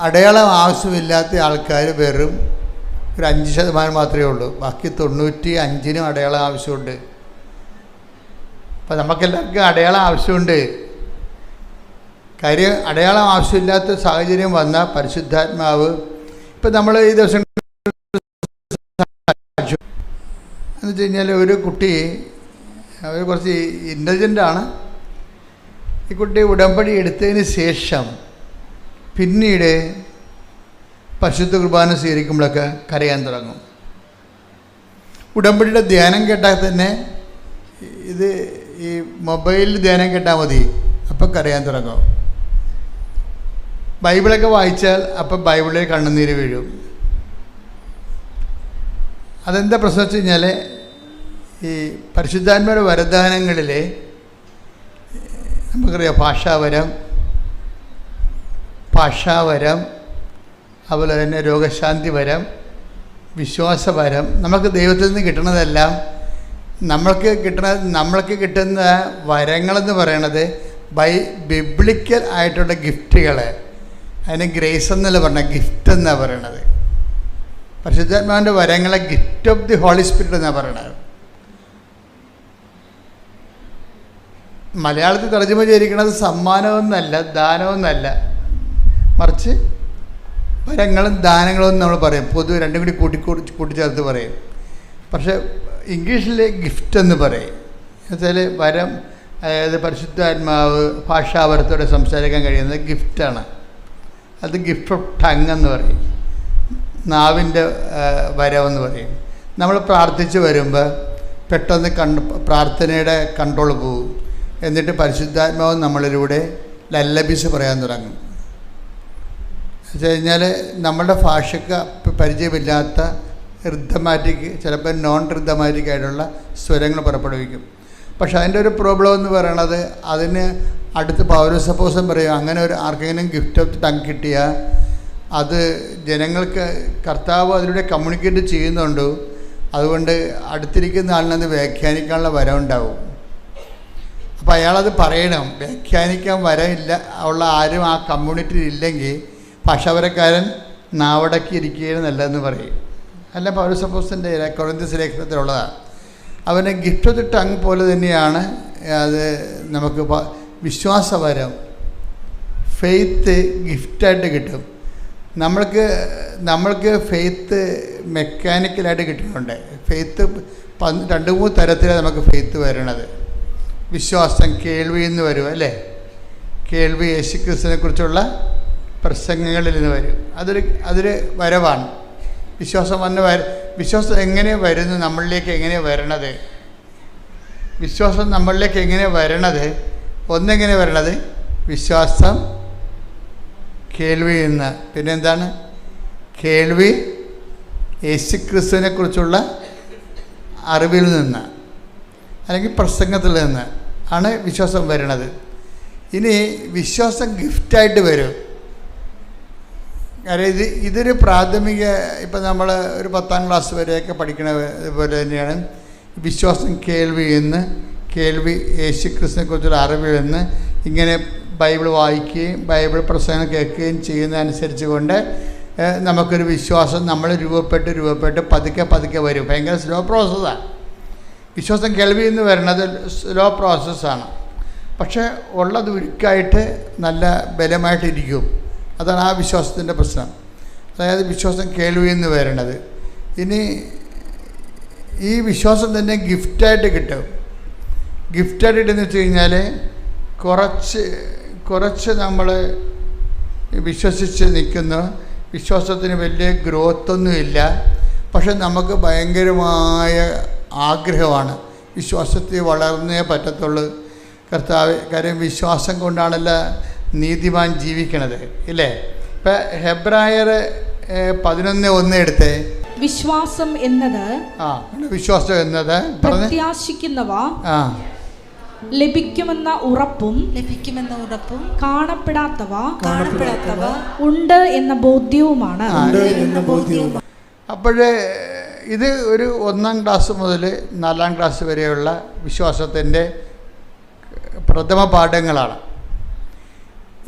അടയാളം ആവശ്യമില്ലാത്ത ആൾക്കാർ വെറും ഒരു 5% മാത്രമേ ഉള്ളൂ. ബാക്കി 95% അടയാളം ആവശ്യമുണ്ട്. അപ്പം നമുക്കെല്ലാവർക്കും അടയാളം ആവശ്യമുണ്ട്. കാര്യം അടയാളം ആവശ്യമില്ലാത്ത സാഹചര്യം വന്നാൽ പരിശുദ്ധാത്മാവ്, ഇപ്പം നമ്മൾ ഈ ദിവസം എന്ന് വെച്ച് കഴിഞ്ഞാൽ ഒരു കുട്ടി, അവർ കുറച്ച് ഇൻ്റലിജൻ്റാണ്. ഈ കുട്ടി ഉടമ്പടി എടുത്തതിന് ശേഷം പിന്നീട് പരിശുദ്ധ കുർബാന സ്വീകരിക്കുമ്പോഴൊക്കെ കരയാൻ തുടങ്ങും. ഉടമ്പടിയുടെ ധ്യാനം കേട്ടാൽ തന്നെ, ഇത് ഈ മൊബൈലിൽ ധ്യാനം കേട്ടാൽ മതി, അപ്പം കരയാൻ തുടങ്ങും. ബൈബിളൊക്കെ വായിച്ചാൽ അപ്പം ബൈബിളിൽ കണ്ണുനീര് വീഴും. അതെന്താ പ്രശ്നം വെച്ച് കഴിഞ്ഞാൽ, ഈ പരിശുദ്ധാത്മാരുടെ വരദാനങ്ങളിൽ നമുക്കറിയാം ഭാഷാവരം, അതുപോലെ തന്നെ രോഗശാന്തി വരം, വിശ്വാസവരം, നമുക്ക് ദൈവത്തിൽ നിന്ന് കിട്ടുന്നതെല്ലാം നമ്മൾക്ക് കിട്ടുന്ന വരങ്ങളെന്ന് പറയണത് ബിബ്ലിക്കൽ ആയിട്ടുള്ള ഗിഫ്റ്റുകൾ. അതിന് ഗ്രേസ് എന്നല്ല പറഞ്ഞത്, ഗിഫ്റ്റ് എന്നാണ് പറയണത്. പരിശുദ്ധാത്മാവിൻ്റെ വരങ്ങളെ gift of the holy spirit എന്നാണ് പറയണത്. മലയാളത്തിൽ തർജ്ജമ ചെയ്തിരിക്കുന്നത് സമ്മാനമൊന്നല്ല, ദാനമൊന്നല്ല, മറിച്ച് വരങ്ങളും ദാനങ്ങളും നമ്മൾ പറയും. പൊതുവെ രണ്ടും കൂടി കൂട്ടിച്ചേർത്ത് പറയും. പക്ഷേ ഇംഗ്ലീഷിൽ ഗിഫ്റ്റ് എന്ന് പറയും. എന്നുവെച്ചാൽ വരം, അതായത് പരിശുദ്ധാത്മാവ് ഭാഷാവരത്തോടെ സംസാരിക്കാൻ കഴിയുന്നത് ഗിഫ്റ്റാണ്. അത് ഗിഫ്റ്റ് ഓഫ് ടങ് എന്ന് പറയും, നാവിൻ്റെ വരമെന്ന് പറയും. നമ്മൾ പ്രാർത്ഥിച്ച് വരുമ്പോൾ പെട്ടെന്ന് പ്രാർത്ഥനയുടെ കൺട്രോൾ പോകും. എന്നിട്ട് പരിശുദ്ധാത്മാവ് നമ്മളിലൂടെ ലല്ലബീസ് പറയാൻ തുടങ്ങും. എന്ന് വെച്ച് കഴിഞ്ഞാൽ നമ്മുടെ ഭാഷയ്ക്ക് പരിചയമില്ലാത്ത റിഥമാറ്റിക്, ചിലപ്പോൾ നോൺ റിഥമാറ്റിക് ആയിട്ടുള്ള സ്വരങ്ങൾ പുറപ്പെടുവിക്കും. പക്ഷെ അതിൻ്റെ ഒരു പ്രോബ്ലം എന്ന് പറയണത്, അതിന് അടുത്ത് പൗരസപ്പോസം പറയും, അങ്ങനെ ഒരു ആർക്കെങ്കിലും ഗിഫ്റ്റ് ഓഫ് ടങ് കിട്ടിയാൽ അത് ജനങ്ങൾക്ക് കർത്താവ് അതിലൂടെ കമ്മ്യൂണിക്കേറ്റ് ചെയ്യുന്നുണ്ട്. അതുകൊണ്ട് അടുത്തിരിക്കുന്ന ആളിനത് വ്യാഖ്യാനിക്കാനുള്ള വരം ഉണ്ടാവും. അപ്പോൾ അയാളത് പറയണം. വ്യാഖ്യാനിക്കാൻ വരമില്ല ഉള്ള ആരും ആ കമ്മ്യൂണിറ്റിയിൽ ഇല്ലെങ്കിൽ ഭാഷാവരക്കാരൻ നാവടക്കി ഇരിക്കുകയാണ് നല്ലതെന്ന് പറയും. അല്ല, പൗരസപ്പോസിൻ്റെ കൊറിന്ത്യസ് ലേഖനത്തിലുള്ളതാണ്. അവന് ഗിഫ്റ്റ് ഓഫ് ദി ടങ് പോലെ തന്നെയാണ് അത്. നമുക്ക് വിശ്വാസവരം, ഫെയ്ത്ത് ഗിഫ്റ്റായിട്ട് കിട്ടും. നമ്മൾക്ക് ഫെയ്ത്ത് മെക്കാനിക്കലായിട്ട് കിട്ടുന്നുണ്ട്. ഫെയ്ത്ത് 2-3 തരത്തിലാണ് നമുക്ക് ഫെയ്ത്ത് വരണത്. വിശ്വാസം കേൾവി എന്ന് വരും, അല്ലേ? കേൾവി യേശുക്രിസ്തുവിനെ കുറിച്ചുള്ള പ്രസംഗങ്ങളിൽ നിന്ന് വരും. അതൊരു വരവാണ്. വിശ്വാസം എങ്ങനെ വരുന്നു, നമ്മളിലേക്ക് എങ്ങനെ വരണത്? വിശ്വാസം നമ്മളിലേക്ക് എങ്ങനെ വരണത്? ഒന്നെങ്ങനെ വരണത്? വിശ്വാസം കേൾവി എന്ന്. പിന്നെന്താണ്? കേൾവി യേശുക്രിസ്തുവിനെ കുറിച്ചുള്ള അറിവിൽ നിന്ന്, അല്ലെങ്കിൽ പ്രസംഗത്തിൽ നിന്ന് ആണ് വിശ്വാസം വരണത്. ഇനി വിശ്വാസം ഗിഫ്റ്റായിട്ട് വരും. കാരണം ഇതൊരു പ്രാഥമിക, ഇപ്പം നമ്മൾ ഒരു 10ാം ക്ലാസ് വരെയൊക്കെ പഠിക്കണ പോലെ തന്നെയാണ് വിശ്വാസം. കേൾവി എന്ന്, കേൾവി യേശുക്രിസ്തുവിനെ കുറിച്ചുള്ള അറിവിൽ നിന്ന്, ഇങ്ങനെ ബൈബിൾ വായിക്കുകയും ബൈബിൾ പ്രസംഗം കേൾക്കുകയും ചെയ്യുന്നതനുസരിച്ച് കൊണ്ട് നമുക്കൊരു വിശ്വാസം നമ്മൾ രൂപപ്പെട്ട് പതുക്കെ വരും. ഭയങ്കര സ്ലോ പ്രോസസ്സാണ് വിശ്വാസം. കേൾവി എന്ന് വരുന്നത് സ്ലോ പ്രോസസ്സാണ്. പക്ഷേ ഉള്ളത് ഉരുക്കായിട്ട് നല്ല ബലമായിട്ടിരിക്കും. അതാണ് ആ വിശ്വാസത്തിൻ്റെ പ്രശ്നം. അതായത് വിശ്വാസം കേൾവി എന്ന് വരണത്. ഇനി ഈ വിശ്വാസം തന്നെ ഗിഫ്റ്റായിട്ട് കിട്ടും. ഗിഫ്റ്റായിട്ട് കിട്ടുമെന്ന് വെച്ച് കഴിഞ്ഞാൽ കുറച്ച് നമ്മൾ വിശ്വസിച്ച് നിൽക്കുന്നു. വിശ്വാസത്തിന് വലിയ ഗ്രോത്തൊന്നുമില്ല, പക്ഷെ നമുക്ക് ഭയങ്കരമായ ആഗ്രഹമാണ് വിശ്വാസത്തിൽ വളർന്നേ പറ്റത്തുള്ളൂ. കർത്താവ്, കാര്യം വിശ്വാസം കൊണ്ടാണല്ലോ നീതിമാൻ ജീവിക്കണത്, ഇല്ലേ? ഇപ്പം ഹെബ്രായർ 11:1 എടുത്തേ. വിശ്വാസം എന്നത് പ്രത്യാശിക്കുന്നവ, ലഭിക്കുമെന്ന ഉറപ്പും കാണപ്പെടാത്തവ ഉണ്ട് എന്ന ബോധ്യവുമാണ്. അപ്പോഴേ ഇത് ഒരു 1ാം ക്ലാസ് മുതൽ 4ാം ക്ലാസ് വരെയുള്ള വിശ്വാസത്തിൻ്റെ പ്രഥമ പാഠങ്ങളാണ്.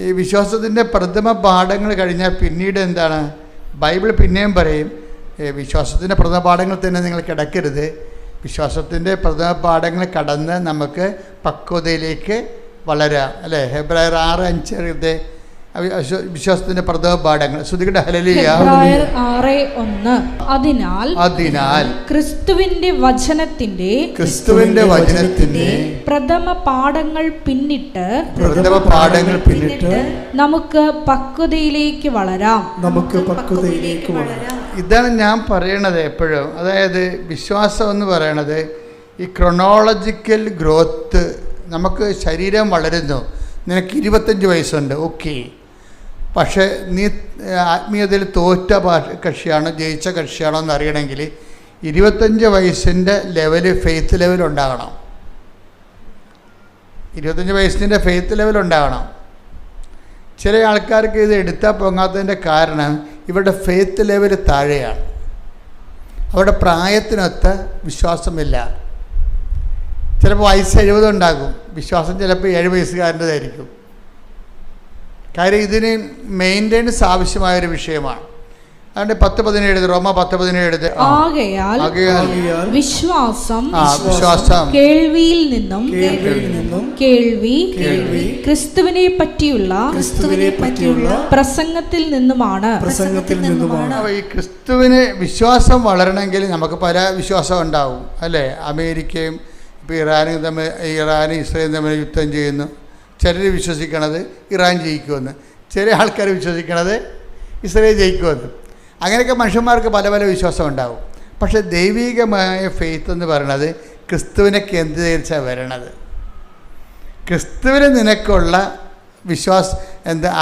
ഈ വിശ്വാസത്തിൻ്റെ പ്രഥമ പാഠങ്ങൾ കഴിഞ്ഞാൽ പിന്നീട് എന്താണ്, ബൈബിൾ പിന്നെയും പറയും വിശ്വാസത്തിൻ്റെ പ്രഥമ പാഠങ്ങൾ തന്നെ നിങ്ങൾ കിടക്കരുത്, വിശ്വാസത്തിൻ്റെ പ്രഥമ പാഠങ്ങൾ കടന്ന് നമുക്ക് പക്വതയിലേക്ക് വളരാം. അല്ലേ? ഹെബ്രായർ 6:5 വിശ്വാസത്തിന്റെ പ്രഥമ പാഠങ്ങൾ. ശ്രുതികട ഹല്ലേലൂയ. ഹെബ്രായർ 6:1 അതിനാൽ ക്രിസ്തുവിന്റെ വചനത്തിന്റെ പ്രഥമ പാഠങ്ങൾ പിന്നിട്ട് നമുക്ക് പക്വതയിലേക്ക് വളരാം. ഇതാണ് ഞാൻ പറയണത് എപ്പോഴും. അതായത് വിശ്വാസം എന്ന് പറയണത് ഈ ക്രൊണോളജിക്കൽ ഗ്രോത്ത്. നമുക്ക് ശരീരം വളരുന്നു, നിനക്ക് 25 വയസ്സുണ്ട്, ഓക്കെ, പക്ഷേ നീ ആത്മീയതയിൽ തോറ്റ കക്ഷിയാണോ ജയിച്ച കക്ഷിയാണോ എന്ന് അറിയണമെങ്കിൽ 25 വയസ്സിൻ്റെ ലെവല്, ഫെയ്ത്ത് ലെവൽ ഉണ്ടാകണം. 25 വയസ്സിൻ്റെ ഫെയ്ത്ത് ലെവൽ ഉണ്ടാകണം. ചില ആൾക്കാർക്ക് ഇത് എടുത്താൽ പൊങ്ങാത്തതിൻ്റെ കാരണം ഇവരുടെ ഫെയ്ത്ത് ലെവൽ താഴെയാണ്. അവരുടെ പ്രായത്തിനൊത്ത വിശ്വാസമില്ല. ചിലപ്പോൾ വയസ്സ് 70 ഉണ്ടാകും, വിശ്വാസം ചിലപ്പോൾ 7 വയസ്സുകാരൻ്റെതായിരിക്കും. കാര്യം ഇതിന് മെയിൻ്റെനൻസ് ആവശ്യമായൊരു വിഷയമാണ്. അതുകൊണ്ട് 10:17 റോമ 10:17 ആകയാൽ വിശ്വാസം കേൾവിയിൽ നിന്നും കേൾവി ക്രിസ്തുവിനെ പറ്റിയുള്ള പ്രസംഗത്തിൽ നിന്നുമാണ്. ഈ ക്രിസ്തുവിന് വിശ്വാസം വളരണമെങ്കിൽ നമുക്ക് പല വിശ്വാസം ഉണ്ടാവും. അല്ലേ? അമേരിക്കയും ഇപ്പോൾ ഇറാനും ഇസ്രായേലും തമ്മിൽ യുദ്ധം ചെയ്യുന്നു. ചിലർ വിശ്വസിക്കണത് ഇറാൻ ജയിക്കുമെന്ന്, ചില ആൾക്കാർ വിശ്വസിക്കണത് ഇസ്രായേൽ ജയിക്കുമെന്ന്. അങ്ങനെയൊക്കെ മനുഷ്യന്മാർക്ക് പല പല വിശ്വാസം ഉണ്ടാവും. പക്ഷേ ദൈവികമായ ഫെയ്ത്ത് എന്ന് പറയുന്നത് ക്രിസ്തുവിനെ കേന്ദ്രീകരിച്ചാണ് വരണത്. ക്രിസ്തുവിന് നിനക്കുള്ള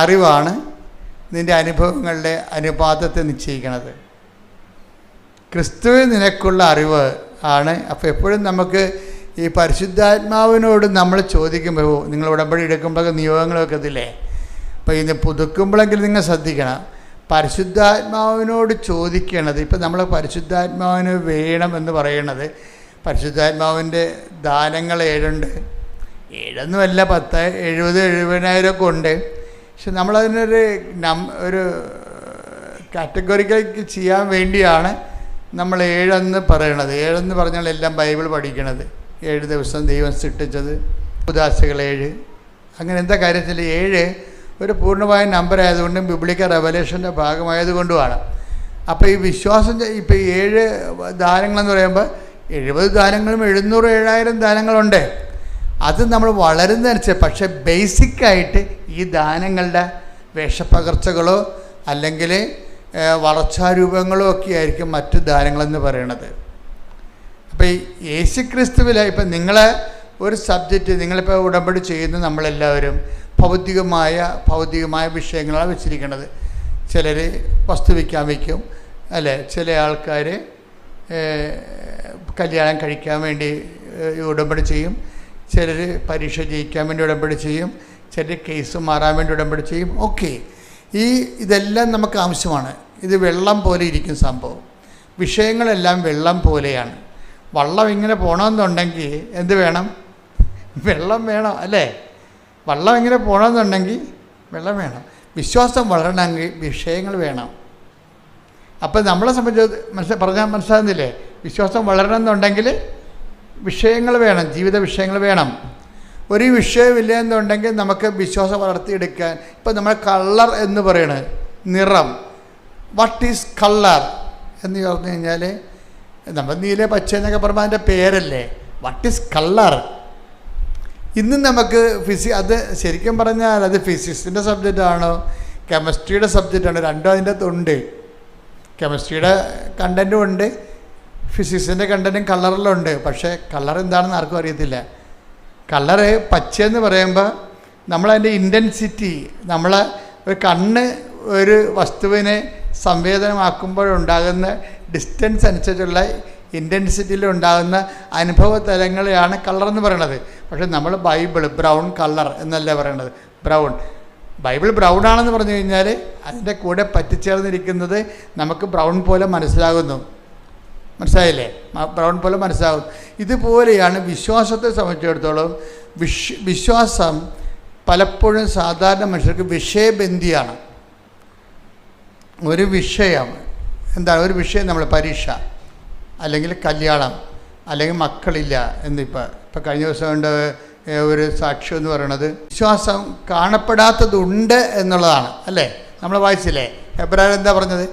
അറിവാണ് നിൻ്റെ അനുഭവങ്ങളുടെ അനുപാതത്തെ നിശ്ചയിക്കുന്നത്. ക്രിസ്തുവിന് നിനക്കുള്ള അറിവ് ആണ്. അപ്പോൾ എപ്പോഴും നമുക്ക് ഈ പരിശുദ്ധാത്മാവിനോട് നമ്മൾ ചോദിക്കുമ്പോൾ, നിങ്ങൾ ഉടമ്പടി എടുക്കുമ്പോഴൊക്കെ നിയോഗങ്ങളൊക്കെ ഇതില്ലേ, അപ്പോൾ ഇത് പുതുക്കുമ്പോഴെങ്കിലും നിങ്ങൾ ശ്രദ്ധിക്കണം. പരിശുദ്ധാത്മാവിനോട് ചോദിക്കണത്, ഇപ്പം നമ്മൾ പരിശുദ്ധാത്മാവിന് വേണമെന്ന് പറയണത്, പരിശുദ്ധാത്മാവിൻ്റെ ദാനങ്ങൾ 7 7 10 70 70,000 ഒക്കെ ഉണ്ട്. പക്ഷെ നമ്മളതിനൊരു ഒരു കാറ്റഗറിക്കൽ ചെയ്യാൻ വേണ്ടിയാണ് നമ്മൾ 7 പറയണത്. 7 പറഞ്ഞാൽ എല്ലാം ബൈബിൾ പഠിക്കണത്. 7 ദിവസം ദൈവം സൃഷ്ടിച്ചത്, ഉദാശകൾ 7, അങ്ങനെ എന്താ കാര്യത്തിൽ 7 ഒരു പൂർണ്ണമായ നമ്പർ ആയതുകൊണ്ടും ബിബ്ലിക്കൽ റെവലേഷൻ്റെ ഭാഗമായതുകൊണ്ടുമാണ്. അപ്പോൾ ഈ വിശ്വാസം ഇപ്പോൾ 7 ദാനങ്ങളെന്ന് പറയുമ്പോൾ 70 ദാനങ്ങളും 700 7000 ദാനങ്ങളുണ്ട്. അത് നമ്മൾ വളരുന്നതനുസരിച്ച്, പക്ഷേ ബേസിക്കായിട്ട് ഈ ദാനങ്ങളുടെ വേഷപ്പകർച്ചകളോ അല്ലെങ്കിൽ വളർച്ചാരൂപങ്ങളോ ഒക്കെ ആയിരിക്കും മറ്റു ദാനങ്ങളെന്ന് പറയണത്. അപ്പോൾ ഈ യേശുക്രിസ്തുവിൽ ഇപ്പം നിങ്ങളെ ഒരു സബ്ജക്റ്റ്, നിങ്ങളിപ്പോൾ ഉടമ്പടി ചെയ്യുന്ന നമ്മളെല്ലാവരും ഭൗതികമായ വിഷയങ്ങളാണ് വെച്ചിരിക്കുന്നത്. ചിലർ വസ്തുവിക്കാൻ വയ്ക്കും, അല്ലേ? ചില ആൾക്കാർ കല്യാണം കഴിക്കാൻ വേണ്ടി ഉടമ്പടി ചെയ്യും, ചിലർ പരീക്ഷ ജയിക്കാൻ വേണ്ടി ഉടമ്പടി ചെയ്യും, ചിലർ കേസ് മാറാൻ വേണ്ടി ഉടമ്പടി ചെയ്യും. ഓക്കെ, ഇതെല്ലാം നമുക്ക് ആവശ്യമാണ്. ഇത് വെള്ളം പോലെ ഇരിക്കും സംഭവം. വിഷയങ്ങളെല്ലാം വെള്ളം പോലെയാണ്. വള്ളം ഇങ്ങനെ പോകണമെന്നുണ്ടെങ്കിൽ എന്ത് വേണം? വെള്ളം വേണം, അല്ലേ? വള്ളം ഇങ്ങനെ പോകണമെന്നുണ്ടെങ്കിൽ വെള്ളം വേണം. വിശ്വാസം വളരണമെങ്കിൽ വിഷയങ്ങൾ വേണം. അപ്പം നമ്മളെ സംബന്ധിച്ച് പറഞ്ഞാൽ മനസ്സിലാകുന്നില്ലേ? വിശ്വാസം വളരണമെന്നുണ്ടെങ്കിൽ വിഷയങ്ങൾ വേണം, ജീവിത വിഷയങ്ങൾ വേണം. ഒരു വിഷയമില്ല എന്നുണ്ടെങ്കിൽ നമുക്ക് വിശ്വാസം വളർത്തിയെടുക്കാൻ, ഇപ്പം നമ്മൾ കളർ എന്ന് പറയണത് നിറം. വാട്ട് ഈസ് കളർ എന്ന് പറഞ്ഞു കഴിഞ്ഞാൽ നമ്മൾ നീല പച്ച എന്നൊക്കെ പറയുമ്പോൾ അതിൻ്റെ പേരല്ലേ. What is colour? ഇന്ന് നമുക്ക് അത് ശരിക്കും പറഞ്ഞാൽ അത് ഫിസിക്സിൻ്റെ സബ്ജക്റ്റാണോ കെമിസ്ട്രിയുടെ സബ്ജക്റ്റാണോ, രണ്ടും അതിൻ്റെ അകത്തുണ്ട്. കെമിസ്ട്രിയുടെ കണ്ടൻറ്റും ഉണ്ട്, ഫിസിക്സിൻ്റെ കണ്ടൻറ്റും കളറിലുണ്ട്. പക്ഷേ കളർ എന്താണെന്ന് ആർക്കും അറിയത്തില്ല. കളറ് പച്ചയെന്ന് പറയുമ്പോൾ നമ്മളതിൻ്റെ ഇൻറ്റൻസിറ്റി, നമ്മളെ ഒരു കണ്ണ് ഒരു വസ്തുവിനെ സംവേദനമാക്കുമ്പോഴുണ്ടാകുന്ന ഡിസ്റ്റൻസ് അനുസരിച്ചുള്ള ഇൻറ്റൻസിറ്റിയിൽ ഉണ്ടാകുന്ന അനുഭവ തലങ്ങളെയാണ് കളർ എന്ന് പറയണത്. പക്ഷേ നമ്മൾ ബൈബിൾ ബ്രൗൺ കളർ എന്നല്ല പറയണത്. ബൈബിൾ ബ്രൗൺ ആണെന്ന് പറഞ്ഞു കഴിഞ്ഞാൽ അതിൻ്റെ കൂടെ പറ്റിച്ചേർന്നിരിക്കുന്നത് നമുക്ക് ബ്രൗൺ പോലെ മനസ്സിലാകുന്നു. മനസ്സിലായില്ലേ? ബ്രൗൺ പോലെ മനസ്സിലാകും. ഇതുപോലെയാണ് വിശ്വാസത്തെ സംബന്ധിച്ചിടത്തോളം. വിശ്വാസം പലപ്പോഴും സാധാരണ മനുഷ്യർക്ക് വിഷയബന്ധിയാണ്. ഒരു വിഷയം എന്താണ്, ഒരു വിഷയം നമ്മൾ പരീക്ഷ, അല്ലെങ്കിൽ കല്യാണം, അല്ലെങ്കിൽ മക്കളില്ല എന്നിപ്പോൾ കഴിഞ്ഞ ദിവസം കൊണ്ട് ഒരു സാക്ഷ്യം എന്ന് പറയുന്നത് വിശ്വാസം കാണപ്പെടാത്തതുണ്ട് എന്നുള്ളതാണ് അല്ലേ? നമ്മൾ വായിച്ചില്ലേ ഹെബ്രായർ എന്താ പറഞ്ഞത്?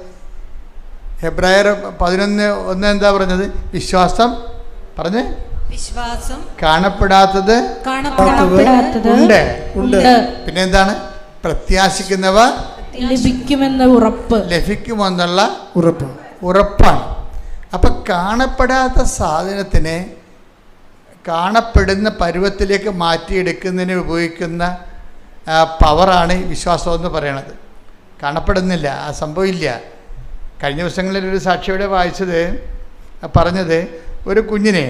ഹെബ്രായർ 11:1 എന്താ പറഞ്ഞത്? വിശ്വാസം പറഞ്ഞ് വിശ്വാസം കാണപ്പെടാത്തത് ഉണ്ട്. പിന്നെ എന്താണ്? പ്രത്യാശിക്കുന്നവ ലഭിക്കുമെന്നുള്ള ഉറപ്പാണ്. അപ്പം കാണപ്പെടാത്ത സാധനത്തിനെ കാണപ്പെടുന്ന പരുവത്തിലേക്ക് മാറ്റിയെടുക്കുന്നതിന് ഉപയോഗിക്കുന്ന പവറാണ് വിശ്വാസം എന്ന് പറയണത്. കാണപ്പെടുന്നില്ല, ആ സംഭവമില്ല. കഴിഞ്ഞ ദിവസങ്ങളിൽ ഒരു സാക്ഷിയോടെ പറഞ്ഞത് ഒരു കുഞ്ഞിനെ,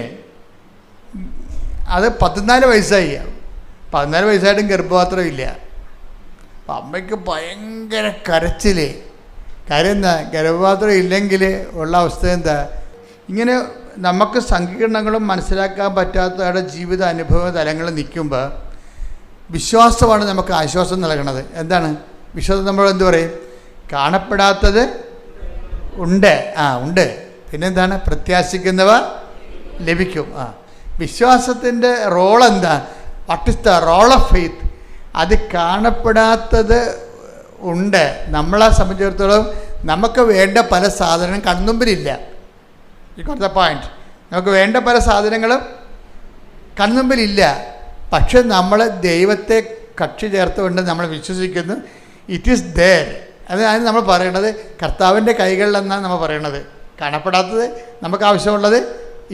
അത് 14 വയസ്സായി, 14 വയസ്സായിട്ടും ഗർഭപാത്രം ഇല്ല. അപ്പം അമ്മയ്ക്ക് ഭയങ്കര കരച്ചിൽ. കാര്യം എന്താ? ഗർഭപാത്രം ഇല്ലെങ്കിൽ ഉള്ള അവസ്ഥ എന്താ? ഇങ്ങനെ നമുക്ക് സങ്കീർണങ്ങളും മനസ്സിലാക്കാൻ പറ്റാത്തവരുടെ ജീവിത അനുഭവ തലങ്ങൾ നിൽക്കുമ്പോൾ വിശ്വാസമാണ് നമുക്ക് ആശ്വാസം നൽകണത്. എന്താണ് വിശ്വാസം? നമ്മൾ എന്ത് പറയും? കാണപ്പെടാത്തത് ഉണ്ട്. ഉണ്ട്. പിന്നെന്താണ്? പ്രത്യാശിക്കുന്നവ ലഭിക്കും. വിശ്വാസത്തിൻ്റെ റോൾ എന്താ? What is the role of faith? അത് കാണപ്പെടാത്തത് ഉണ്ട്. നമ്മളെ സംബന്ധിച്ചിടത്തോളം നമുക്ക് വേണ്ട പല സാധനങ്ങളും കൺമുമ്പിലില്ല. ഈ കൊടുത്ത പോയിന്റ്, നമുക്ക് വേണ്ട പല സാധനങ്ങളും കൺമുമ്പിലില്ല. പക്ഷെ നമ്മൾ ദൈവത്തെ കക്ഷി ചേർത്തുകൊണ്ട് നമ്മൾ വിശ്വസിക്കുന്നു. It is there. അതാണ് നമ്മൾ പറയണത്. കർത്താവിൻ്റെ കൈകളിലെന്നാണ് നമ്മൾ പറയണത്. കാണപ്പെടാത്തത് നമുക്ക് ആവശ്യമുള്ളത്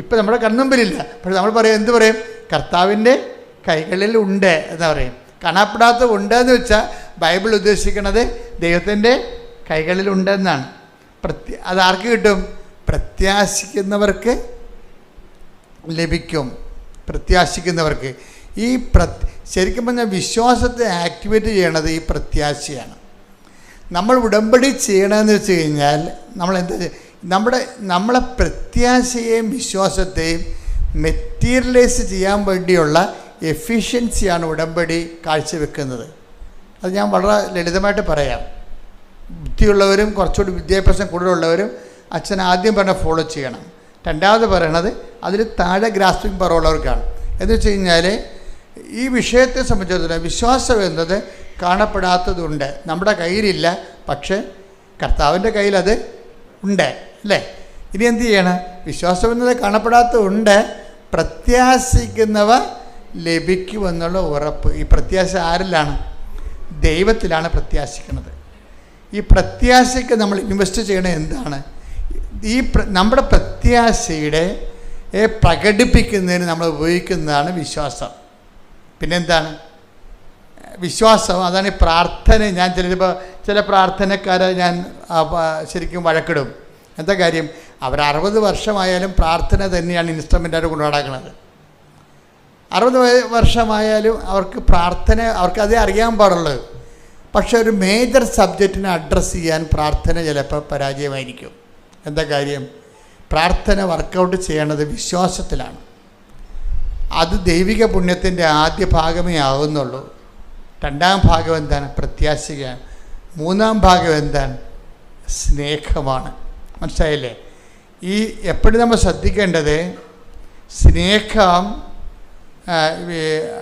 ഇപ്പം നമ്മുടെ കൺമുമ്പിലില്ല. പക്ഷെ നമ്മൾ എന്ത് പറയും? കർത്താവിൻ്റെ കൈകളിൽ ഉണ്ട് എന്ന് പറയും. കാണപ്പെടാത്തത് ഉണ്ട് എന്ന് വെച്ചാൽ ബൈബിൾ ഉദ്ദേശിക്കുന്നത് ദൈവത്തിൻ്റെ കൈകളിലുണ്ടെന്നാണ്. അതാർക്ക് കിട്ടും? പ്രത്യാശിക്കുന്നവർക്ക് ലഭിക്കും. പ്രത്യാശിക്കുന്നവർക്ക്. ശരിക്കും പറഞ്ഞാൽ വിശ്വാസത്തെ ആക്ടിവേറ്റ് ചെയ്യണത് ഈ പ്രത്യാശയാണ്. നമ്മൾ ഉടമ്പടി ചെയ്യണമെന്ന് വെച്ച് കഴിഞ്ഞാൽ നമ്മളെ പ്രത്യാശയെയും വിശ്വാസത്തെയും മെറ്റീരിയലൈസ് ചെയ്യാൻ വേണ്ടിയുള്ള എഫിഷ്യൻസിയാണ് ഉടമ്പടി കാഴ്ചവെക്കുന്നത്. അത് ഞാൻ വളരെ ലളിതമായിട്ട് പറയാം. ബുദ്ധിയുള്ളവരും കുറച്ചുകൂടി വിദ്യാഭ്യാസം കൂടുതലുള്ളവരും അച്ഛൻ ആദ്യം പറഞ്ഞ ഫോളോ ചെയ്യണം. രണ്ടാമത് പറയണത് അതിൽ താഴെ ഗ്രാസ്പിംഗ് പവർ ഉള്ളവർക്കാണ്. എന്ന് വെച്ച് കഴിഞ്ഞാൽ ഈ വിഷയത്തെ സംബന്ധിച്ചിടത്തോളം വിശ്വാസം എന്നത് കാണപ്പെടാത്തതുണ്ട്. നമ്മുടെ കയ്യിലില്ല, പക്ഷേ കർത്താവിൻ്റെ കയ്യിൽ അത് ഉണ്ട് അല്ലേ? ഇനി എന്ത് ചെയ്യണം? വിശ്വാസം എന്നത് കാണപ്പെടാത്തതുണ്ട്, പ്രത്യാശിക്കുന്നവ ലഭിക്കുമെന്നുള്ള ഉറപ്പ്. ഈ പ്രത്യാശ ആരിലാണ്? ദൈവത്തിലാണ് പ്രത്യാശിക്കുന്നത്. ഈ പ്രത്യാശയ്ക്ക് നമ്മൾ ഇൻവെസ്റ്റ് ചെയ്യണത് എന്താണ്? നമ്മുടെ പ്രത്യാശയുടെ പ്രകടിപ്പിക്കുന്നതിന് നമ്മൾ ഉപയോഗിക്കുന്നതാണ് വിശ്വാസം. പിന്നെന്താണ് വിശ്വാസം? അതാണ് ഈ പ്രാർത്ഥന. ഞാൻ ചില പ്രാർത്ഥനക്കാരെ ഞാൻ ശരിക്കും വഴക്കിടും. എന്താ കാര്യം? അവർ 60 വർഷമായാലും പ്രാർത്ഥന തന്നെയാണ് ഇൻസ്ട്രുമെൻ്റായിട്ട് കൊണ്ടു നടക്കുന്നത്. 60 വർഷമായാലും അവർക്ക് പ്രാർത്ഥന, അവർക്കതേ അറിയാൻ പാടുള്ളൂ. പക്ഷെ ഒരു മേജർ സബ്ജക്റ്റിനെ അഡ്രസ്സ് ചെയ്യാൻ പ്രാർത്ഥന ചിലപ്പോൾ പരാജയമായിരിക്കും. എന്താ കാര്യം? പ്രാർത്ഥന വർക്കൗട്ട് ചെയ്യണത് വിശ്വാസത്തിലാണ്. അത് ദൈവിക പുണ്യത്തിൻ്റെ ആദ്യ ഭാഗമേ ആകുന്നുള്ളൂ. രണ്ടാം ഭാഗം എന്താണ്? പ്രത്യാശയാണ്. മൂന്നാം ഭാഗം എന്താണ്? സ്നേഹമാണ്. മനസ്സിലായില്ലേ? ഈ എപ്പോഴും നമ്മൾ ശ്രദ്ധിക്കേണ്ടത് സ്നേഹം.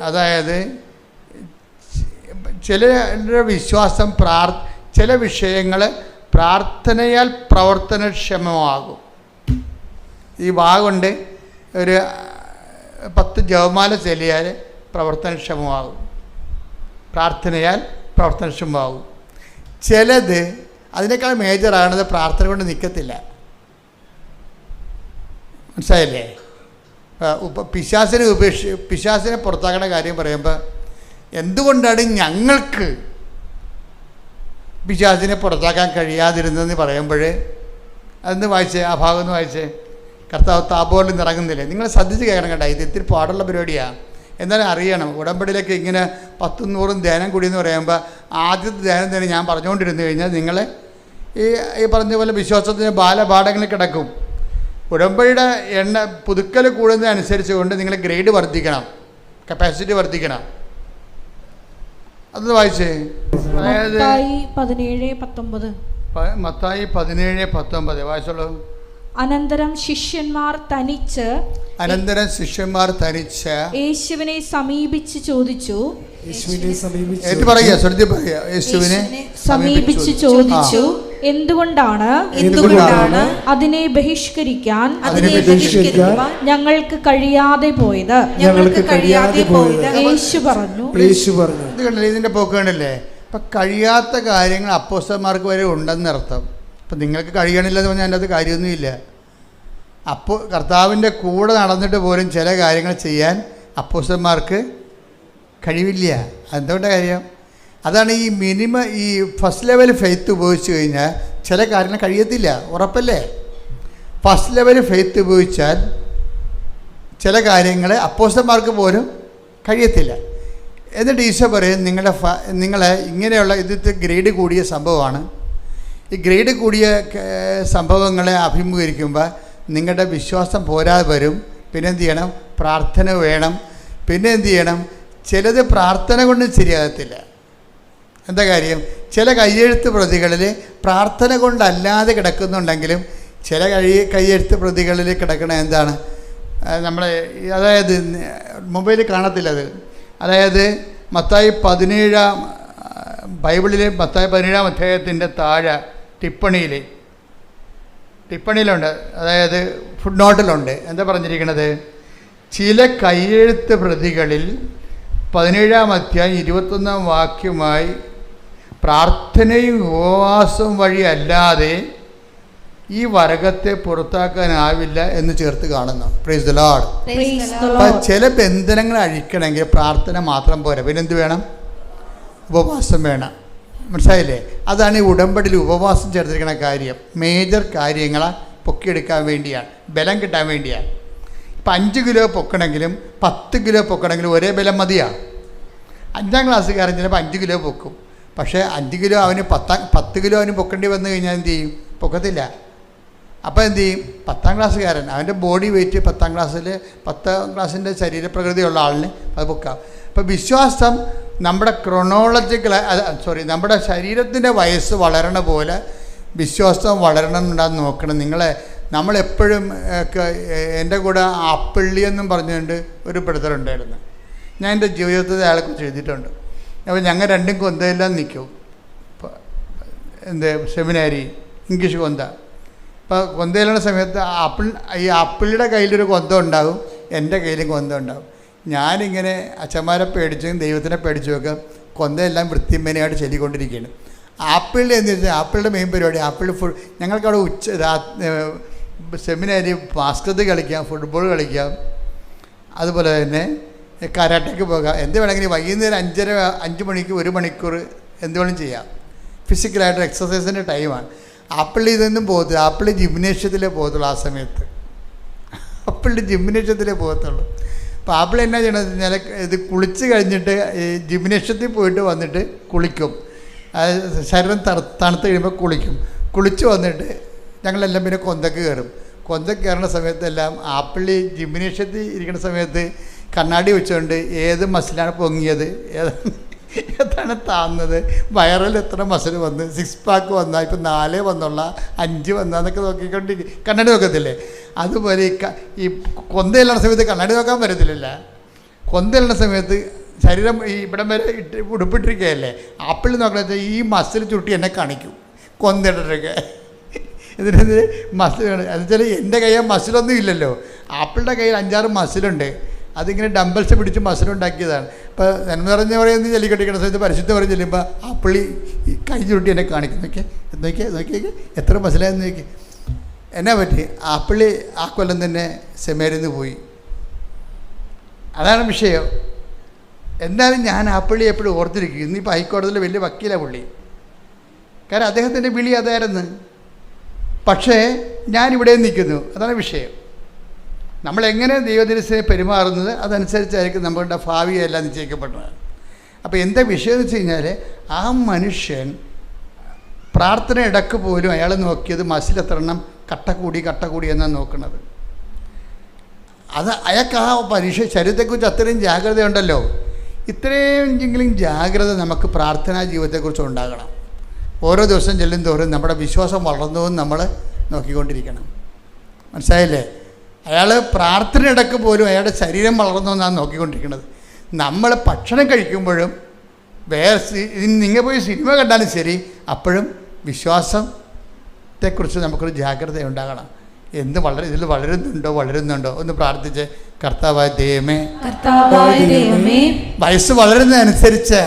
അതായത് ചില വിശ്വാസം ചില വിഷയങ്ങൾ പ്രാർത്ഥനയാൽ പ്രവർത്തനക്ഷമമാകും. ഈ കൊണ്ട് ഒരു 10 ജപമാല ചൊല്ലിയാൽ പ്രവർത്തനക്ഷമമാകും. പ്രാർത്ഥനയാൽ പ്രവർത്തനക്ഷമമാകും. ചിലത് അതിനേക്കാൾ മേജറാണത് പ്രാർത്ഥന കൊണ്ട് നിൽക്കത്തില്ല. മനസ്സിലായില്ലേ? പിശാസിനെ പുറത്താക്കുന്ന കാര്യം പറയുമ്പോൾ എന്തുകൊണ്ടാണ് ഞങ്ങൾക്ക് പിശാസിനെ പുറത്താക്കാൻ കഴിയാതിരുന്നതെന്ന് പറയുമ്പോൾ അതൊന്ന് വായിച്ചേ, ആ ഭാഗം ഒന്ന് വായിച്ചേ. കർത്താവ് താപോലിൽ നിന്ന് ഇറങ്ങുന്നില്ലേ? നിങ്ങൾ ശ്രദ്ധിച്ച് കേൾക്കണം കേട്ടോ. ഇത് ഇത്തിരി പാടുള്ള പരിപാടിയാണ്. എന്നാലും അറിയണം. ഉടമ്പടിയിലേക്ക് ഇങ്ങനെ 10-100 ധ്യാനം കൂടി എന്ന് പറയുമ്പോൾ ആദ്യത്തെ ധ്യാനം തന്നെ ഞാൻ പറഞ്ഞുകൊണ്ടിരുന്നു കഴിഞ്ഞാൽ നിങ്ങൾ ഈ പറഞ്ഞ പോലെ വിശ്വാസത്തിന് ബാലപാഠങ്ങളിൽ കിടക്കും. ഉടമ്പടിയുടെ പുതുക്കൽ കൂടുന്നതനുസരിച്ച് കൊണ്ട് നിങ്ങൾ ഗ്രേഡ് വർദ്ധിക്കണം, കപ്പാസിറ്റി വർദ്ധിക്കണം. അത് വായിച്ചേ. അതായത് മത്തായി 17:19 വായിച്ചോളൂ. അനന്തരം ശിഷ്യന്മാർ തനിച്ച് യേശുവിനെ സമീപിച്ച് ചോദിച്ചു. എന്തുകൊണ്ടാണ് അതിനെ ബഹിഷ്കരിക്കാൻ ഞങ്ങൾക്ക് കഴിയാതെ പോയത്? യേശു പറഞ്ഞു. ഇത് കണ്ടില്ലേ, ഇതിന്റെ പോക്ക് കണ്ടില്ലേ? അപ്പൊ കഴിയാത്ത കാര്യങ്ങൾ അപ്പോസ്തലന്മാർക്ക് വരെ ഉണ്ടെന്നർത്ഥം. അപ്പം നിങ്ങൾക്ക് കഴിയണില്ലെന്ന് പറഞ്ഞാൽ അതിൻ്റെ അത് കാര്യമൊന്നുമില്ല. അപ്പോൾ കർത്താവിൻ്റെ കൂടെ നടന്നിട്ട് പോലും ചില കാര്യങ്ങൾ ചെയ്യാൻ അപ്പോസ്തലന്മാർക്ക് കഴിവില്ല. എന്തുകൊണ്ടാണ് കാര്യം? അതാണ് ഈ ഈ ഫസ്റ്റ് ലെവൽ ഫെയ്ത്ത് ഉപയോഗിച്ച് കഴിഞ്ഞാൽ ചില കാര്യങ്ങൾ കഴിയത്തില്ല, ഉറപ്പല്ലേ? ഫസ്റ്റ് ലെവൽ ഫെയ്ത്ത് ഉപയോഗിച്ചാൽ ചില കാര്യങ്ങൾ അപ്പോസ്തലന്മാർക്ക് പോലും കഴിയത്തില്ല. എന്നിട്ട് ഈശോ പറയും, നിങ്ങളെ ഇങ്ങനെയുള്ള ഇതിൻ്റെ ഗ്രേഡ് കൂടിയ സംഭവമാണ്. ഈ ഗ്രേഡ് കൂടിയ സംഭവങ്ങളെ അഭിമുഖീകരിക്കുമ്പോൾ നിങ്ങളുടെ വിശ്വാസം പോരാതെ വരും. പിന്നെ എന്ത് ചെയ്യണം? പ്രാർത്ഥന വേണം. പിന്നെ എന്ത് ചെയ്യണം? ചിലത് പ്രാർത്ഥന കൊണ്ടും ശരിയാകത്തില്ല. എന്താ കാര്യം? ചില കയ്യെഴുത്ത് പ്രതികളിൽ പ്രാർത്ഥന കൊണ്ടല്ലാതെ കിടക്കുന്നുണ്ടെങ്കിലും ചില കയ്യെഴുത്ത് പ്രതികളിൽ കിടക്കണ എന്താണ്? നമ്മളെ അതായത് മൊബൈലിൽ കാണത്തില്ല അത്. അതായത് മത്തായി 17 ബൈബിളിലെ മത്തായി 17 അധ്യായത്തിൻ്റെ താഴെ ടിപ്പണിയിലുണ്ട്, അതായത് ഫുഡ് നോട്ടിലുണ്ട്. എന്താ പറഞ്ഞിരിക്കുന്നത്? ചില കയ്യെഴുത്ത് പ്രതികളിൽ 17 അധ്യായം 21 വാക്യമായി പ്രാർത്ഥനയും ഉപവാസവും വഴി അല്ലാതെ ഈ വരകത്തെ പുറത്താക്കാനാവില്ല എന്ന് ചേർത്ത് കാണുന്നു. Praise the Lord. അപ്പം ചില ബന്ധനങ്ങൾ അഴിക്കണമെങ്കിൽ പ്രാർത്ഥന മാത്രം പോരാ, പിന്നെന്ത് വേണം? ഉപവാസം വേണം. മനസ്സിലായില്ലേ? അതാണ് ഈ ഉടമ്പടിയിൽ ഉപവാസം ചേർത്തിരിക്കുന്ന കാര്യം. മേജർ കാര്യങ്ങളെ പൊക്കിയെടുക്കാൻ വേണ്ടിയാണ്, ബലം കിട്ടാൻ വേണ്ടിയാണ്. ഇപ്പം 5 കിലോ പൊക്കണമെങ്കിലും 10 കിലോ പൊക്കണമെങ്കിലും ഒരേ ബലം മതിയാണ്. 5ാം ക്ലാസ്സുകാരൻ ചിലപ്പോൾ 5 കിലോ പൊക്കും. പക്ഷേ 5 കിലോ അവന് 10 കിലോ അവന് പൊക്കേണ്ടി വന്നു കഴിഞ്ഞാൽ എന്ത് ചെയ്യും? പൊക്കത്തില്ല. അപ്പോൾ എന്ത് ചെയ്യും? 10ാം ക്ലാസ്സുകാരൻ അവൻ്റെ ബോഡി വെയിറ്റ് 10ാം ക്ലാസ്സിൻ്റെ ശരീരപ്രകൃതിയുള്ള ആളിന് അത് പൊക്കാം. അപ്പോൾ വിശ്വാസം നമ്മുടെ നമ്മുടെ ശരീരത്തിൻ്റെ വയസ്സ് വളരണ പോലെ വിശ്വാസം വളരണം എന്നുണ്ടാകുന്ന നോക്കണം. നമ്മളെപ്പോഴും എൻ്റെ കൂടെ ആപ്പിള്ളി എന്നും പറഞ്ഞുകൊണ്ട് ഒരു ബ്രദറുണ്ടായിരുന്നു. ഞാൻ എൻ്റെ ജീവിതത്തിൽ അയാളെക്കുറിച്ച് എഴുതിയിട്ടുണ്ട്. അപ്പോൾ ഞങ്ങൾ രണ്ടും കൊന്തയെല്ലാം നിൽക്കും. സെമിനാരി ഇംഗ്ലീഷ് കൊന്ത. ഇപ്പോൾ കൊന്തയിലുള്ള സമയത്ത് ഈ ആപ്പിളിയുടെ കയ്യിലൊരു കൊന്ത ഉണ്ടാകും, എൻ്റെ കയ്യിലും കൊന്ത ഉണ്ടാകും. ഞാനിങ്ങനെ അച്ഛന്മാരെ പേടിച്ചും ദൈവത്തിനെ പേടിച്ചുമൊക്കെ കൊന്തയെല്ലാം വൃത്തിമേനയായിട്ട് ചൊല്ലിക്കൊണ്ടിരിക്കുകയാണ്. ആപ്പിളിൻ്റെ എന്ന് വെച്ചാൽ ആപ്പിളിൻ്റെ മെയിൻ പരിപാടി ഞങ്ങൾക്കവിടെ സെമിനാരി ബാസ്കറ്റ് കളിക്കാം, ഫുട്ബോൾ കളിക്കാം, അതുപോലെ തന്നെ കരാട്ടയ്ക്ക് പോകാം. എന്ത് വേണമെങ്കിലും വൈകുന്നേരം 5 മണിക്ക് 1 മണിക്കൂർ എന്ത് വേണമെങ്കിലും ചെയ്യാം. ഫിസിക്കലായിട്ട് എക്സസൈസിൻ്റെ ടൈമാണ്. ആപ്പിളിൽ ഇതൊന്നും പോകത്തില്ല. ആപ്പിൾ ജിംനേഷ്യത്തിലേ പോകത്തുള്ളൂ. ആ സമയത്ത് ആപ്പിളിൻ്റെ ജിംനേഷ്യത്തിലേ പോകത്തുള്ളൂ. അപ്പോൾ ആപ്പിൾ എന്നാ ചെയ്യണമെന്ന് വെച്ചാൽ ഇത് കുളിച്ച് കഴിഞ്ഞിട്ട് ഈ ജിംനേഷ്യത്തിൽ പോയിട്ട് വന്നിട്ട് കുളിക്കും. ശരീരം തണുത്ത് കഴിയുമ്പോൾ കുളിച്ച് വന്നിട്ട് ഞങ്ങളെല്ലാം പിന്നെ കൊന്തക്ക് കയറും. കൊന്തക്ക് കയറുന്ന സമയത്തെല്ലാം ആപ്പിളി ജിംനേഷ്യത്തിൽ ഇരിക്കുന്ന സമയത്ത് കണ്ണാടി വെച്ചുകൊണ്ട് ഏത് മസിലാണ് പൊങ്ങിയത്, ഏതാണ് താന്നത്, വയറിൽ എത്ര മസിൽ വന്ന്, 6 പാക്ക് വന്നാൽ ഇപ്പം 4 വന്നുള്ള 5 വന്നാന്നൊക്കെ നോക്കിക്കൊണ്ടിരിക്കും. കണ്ണാടി നോക്കത്തില്ലേ? അതുപോലെ ഈ കൊന്തയിലുള്ള സമയത്ത് കണ്ണാടി നോക്കാൻ പറ്റത്തില്ലല്ല. കൊന്തയിലുള്ള സമയത്ത് ശരീരം ഇവിടം വരെ ഉടുപ്പിട്ടിരിക്കുകയല്ലേ. ആപ്പിൾ നോക്കണമെന്ന് വെച്ചാൽ ഈ മസിൽ ചുരുട്ടി എന്നെ കാണിക്കും കൊന്തയിട്ടൊക്കെ. ഇതിനെതിരെ മസിൽ എന്നുവെച്ചാൽ എൻ്റെ കയ്യിൽ മസിലൊന്നും ഇല്ലല്ലോ. ആപ്പിളിൻ്റെ കയ്യിൽ 5-6 മസിലുണ്ട്. അതിങ്ങനെ ഡംബൽസ് പിടിച്ച് മസിലുണ്ടാക്കിയതാണ്. ഇപ്പോൾ നന്മ പറയുന്നത് ജല്ലിക്കെട്ടിക്കുന്ന സമയത്ത് പരിശുദ്ധം പറഞ്ഞ് ചെല്ലുമ്പോൾ ആപ്പിളി കൈ ചുരുട്ടി എന്നെ കാണിക്കും. നോക്കിയേ എത്ര മസിലായെന്ന് നോക്കി. എന്നാ പറ്റി? ആപ്പിളി ആ കൊല്ലം തന്നെ സെമിനാരിൽ നിന്ന് പോയി. അതാണ് വിഷയം. എന്നാലും ഞാൻ ആപ്പിളി എപ്പോഴും ഓർത്തിരിക്കും. ഇന്നിപ്പോൾ ഹൈക്കോടതിയിൽ വലിയ വക്കീലാണ് പുള്ളി. കാരണം അദ്ദേഹത്തിൻ്റെ വിളി അതായിരുന്നു. പക്ഷേ ഞാനിവിടെ നിൽക്കുന്നു. അതാണ് വിഷയം. നമ്മളെങ്ങനെ ദൈവദിനത്തിന് പെരുമാറുന്നത് അതനുസരിച്ചായിരിക്കും നമ്മളുടെ ഭാവിയെല്ലാം നിശ്ചയിക്കപ്പെട്ടത്. അപ്പോൾ എന്താ വിഷയം എന്ന് വെച്ച് കഴിഞ്ഞാൽ ആ മനുഷ്യൻ പ്രാർത്ഥന ഇടക്ക് പോലും അയാൾ നോക്കിയത് മസിലെത്രണ്ണം കട്ട കൂടി എന്നാണ് നോക്കുന്നത്. അത് അയാൾക്ക് ആ ശരീരത്തെക്കുറിച്ച് അത്രയും ജാഗ്രതയുണ്ടല്ലോ. ഇത്രയെങ്കിലും ജാഗ്രത നമുക്ക് പ്രാർത്ഥനാ ജീവിതത്തെക്കുറിച്ച് ഉണ്ടാകണം. ഓരോ ദിവസം ചെല്ലും തോറും നമ്മുടെ വിശ്വാസം വളർന്നതെന്ന് നമ്മൾ നോക്കിക്കൊണ്ടിരിക്കണം. മനസ്സിലായില്ലേ? അയാൾ പ്രാർത്ഥനയിടക്ക് പോലും അയാളുടെ ശരീരം വളർന്നതെന്നാണ് നോക്കിക്കൊണ്ടിരിക്കുന്നത്. നമ്മൾ ഭക്ഷണം കഴിക്കുമ്പോഴും നിങ്ങൾ പോയി സിനിമ കണ്ടാലും ശരി, അപ്പോഴും വിശ്വാസത്തെക്കുറിച്ച് നമുക്കൊരു ജാഗ്രത ഉണ്ടാകണം. ഇതിൽ വളരുന്നുണ്ടോ ഒന്ന് പ്രാർത്ഥിച്ച്, കർത്താവായ ദൈവമേ, വയസ്സ് വളരുന്നതനുസരിച്ച്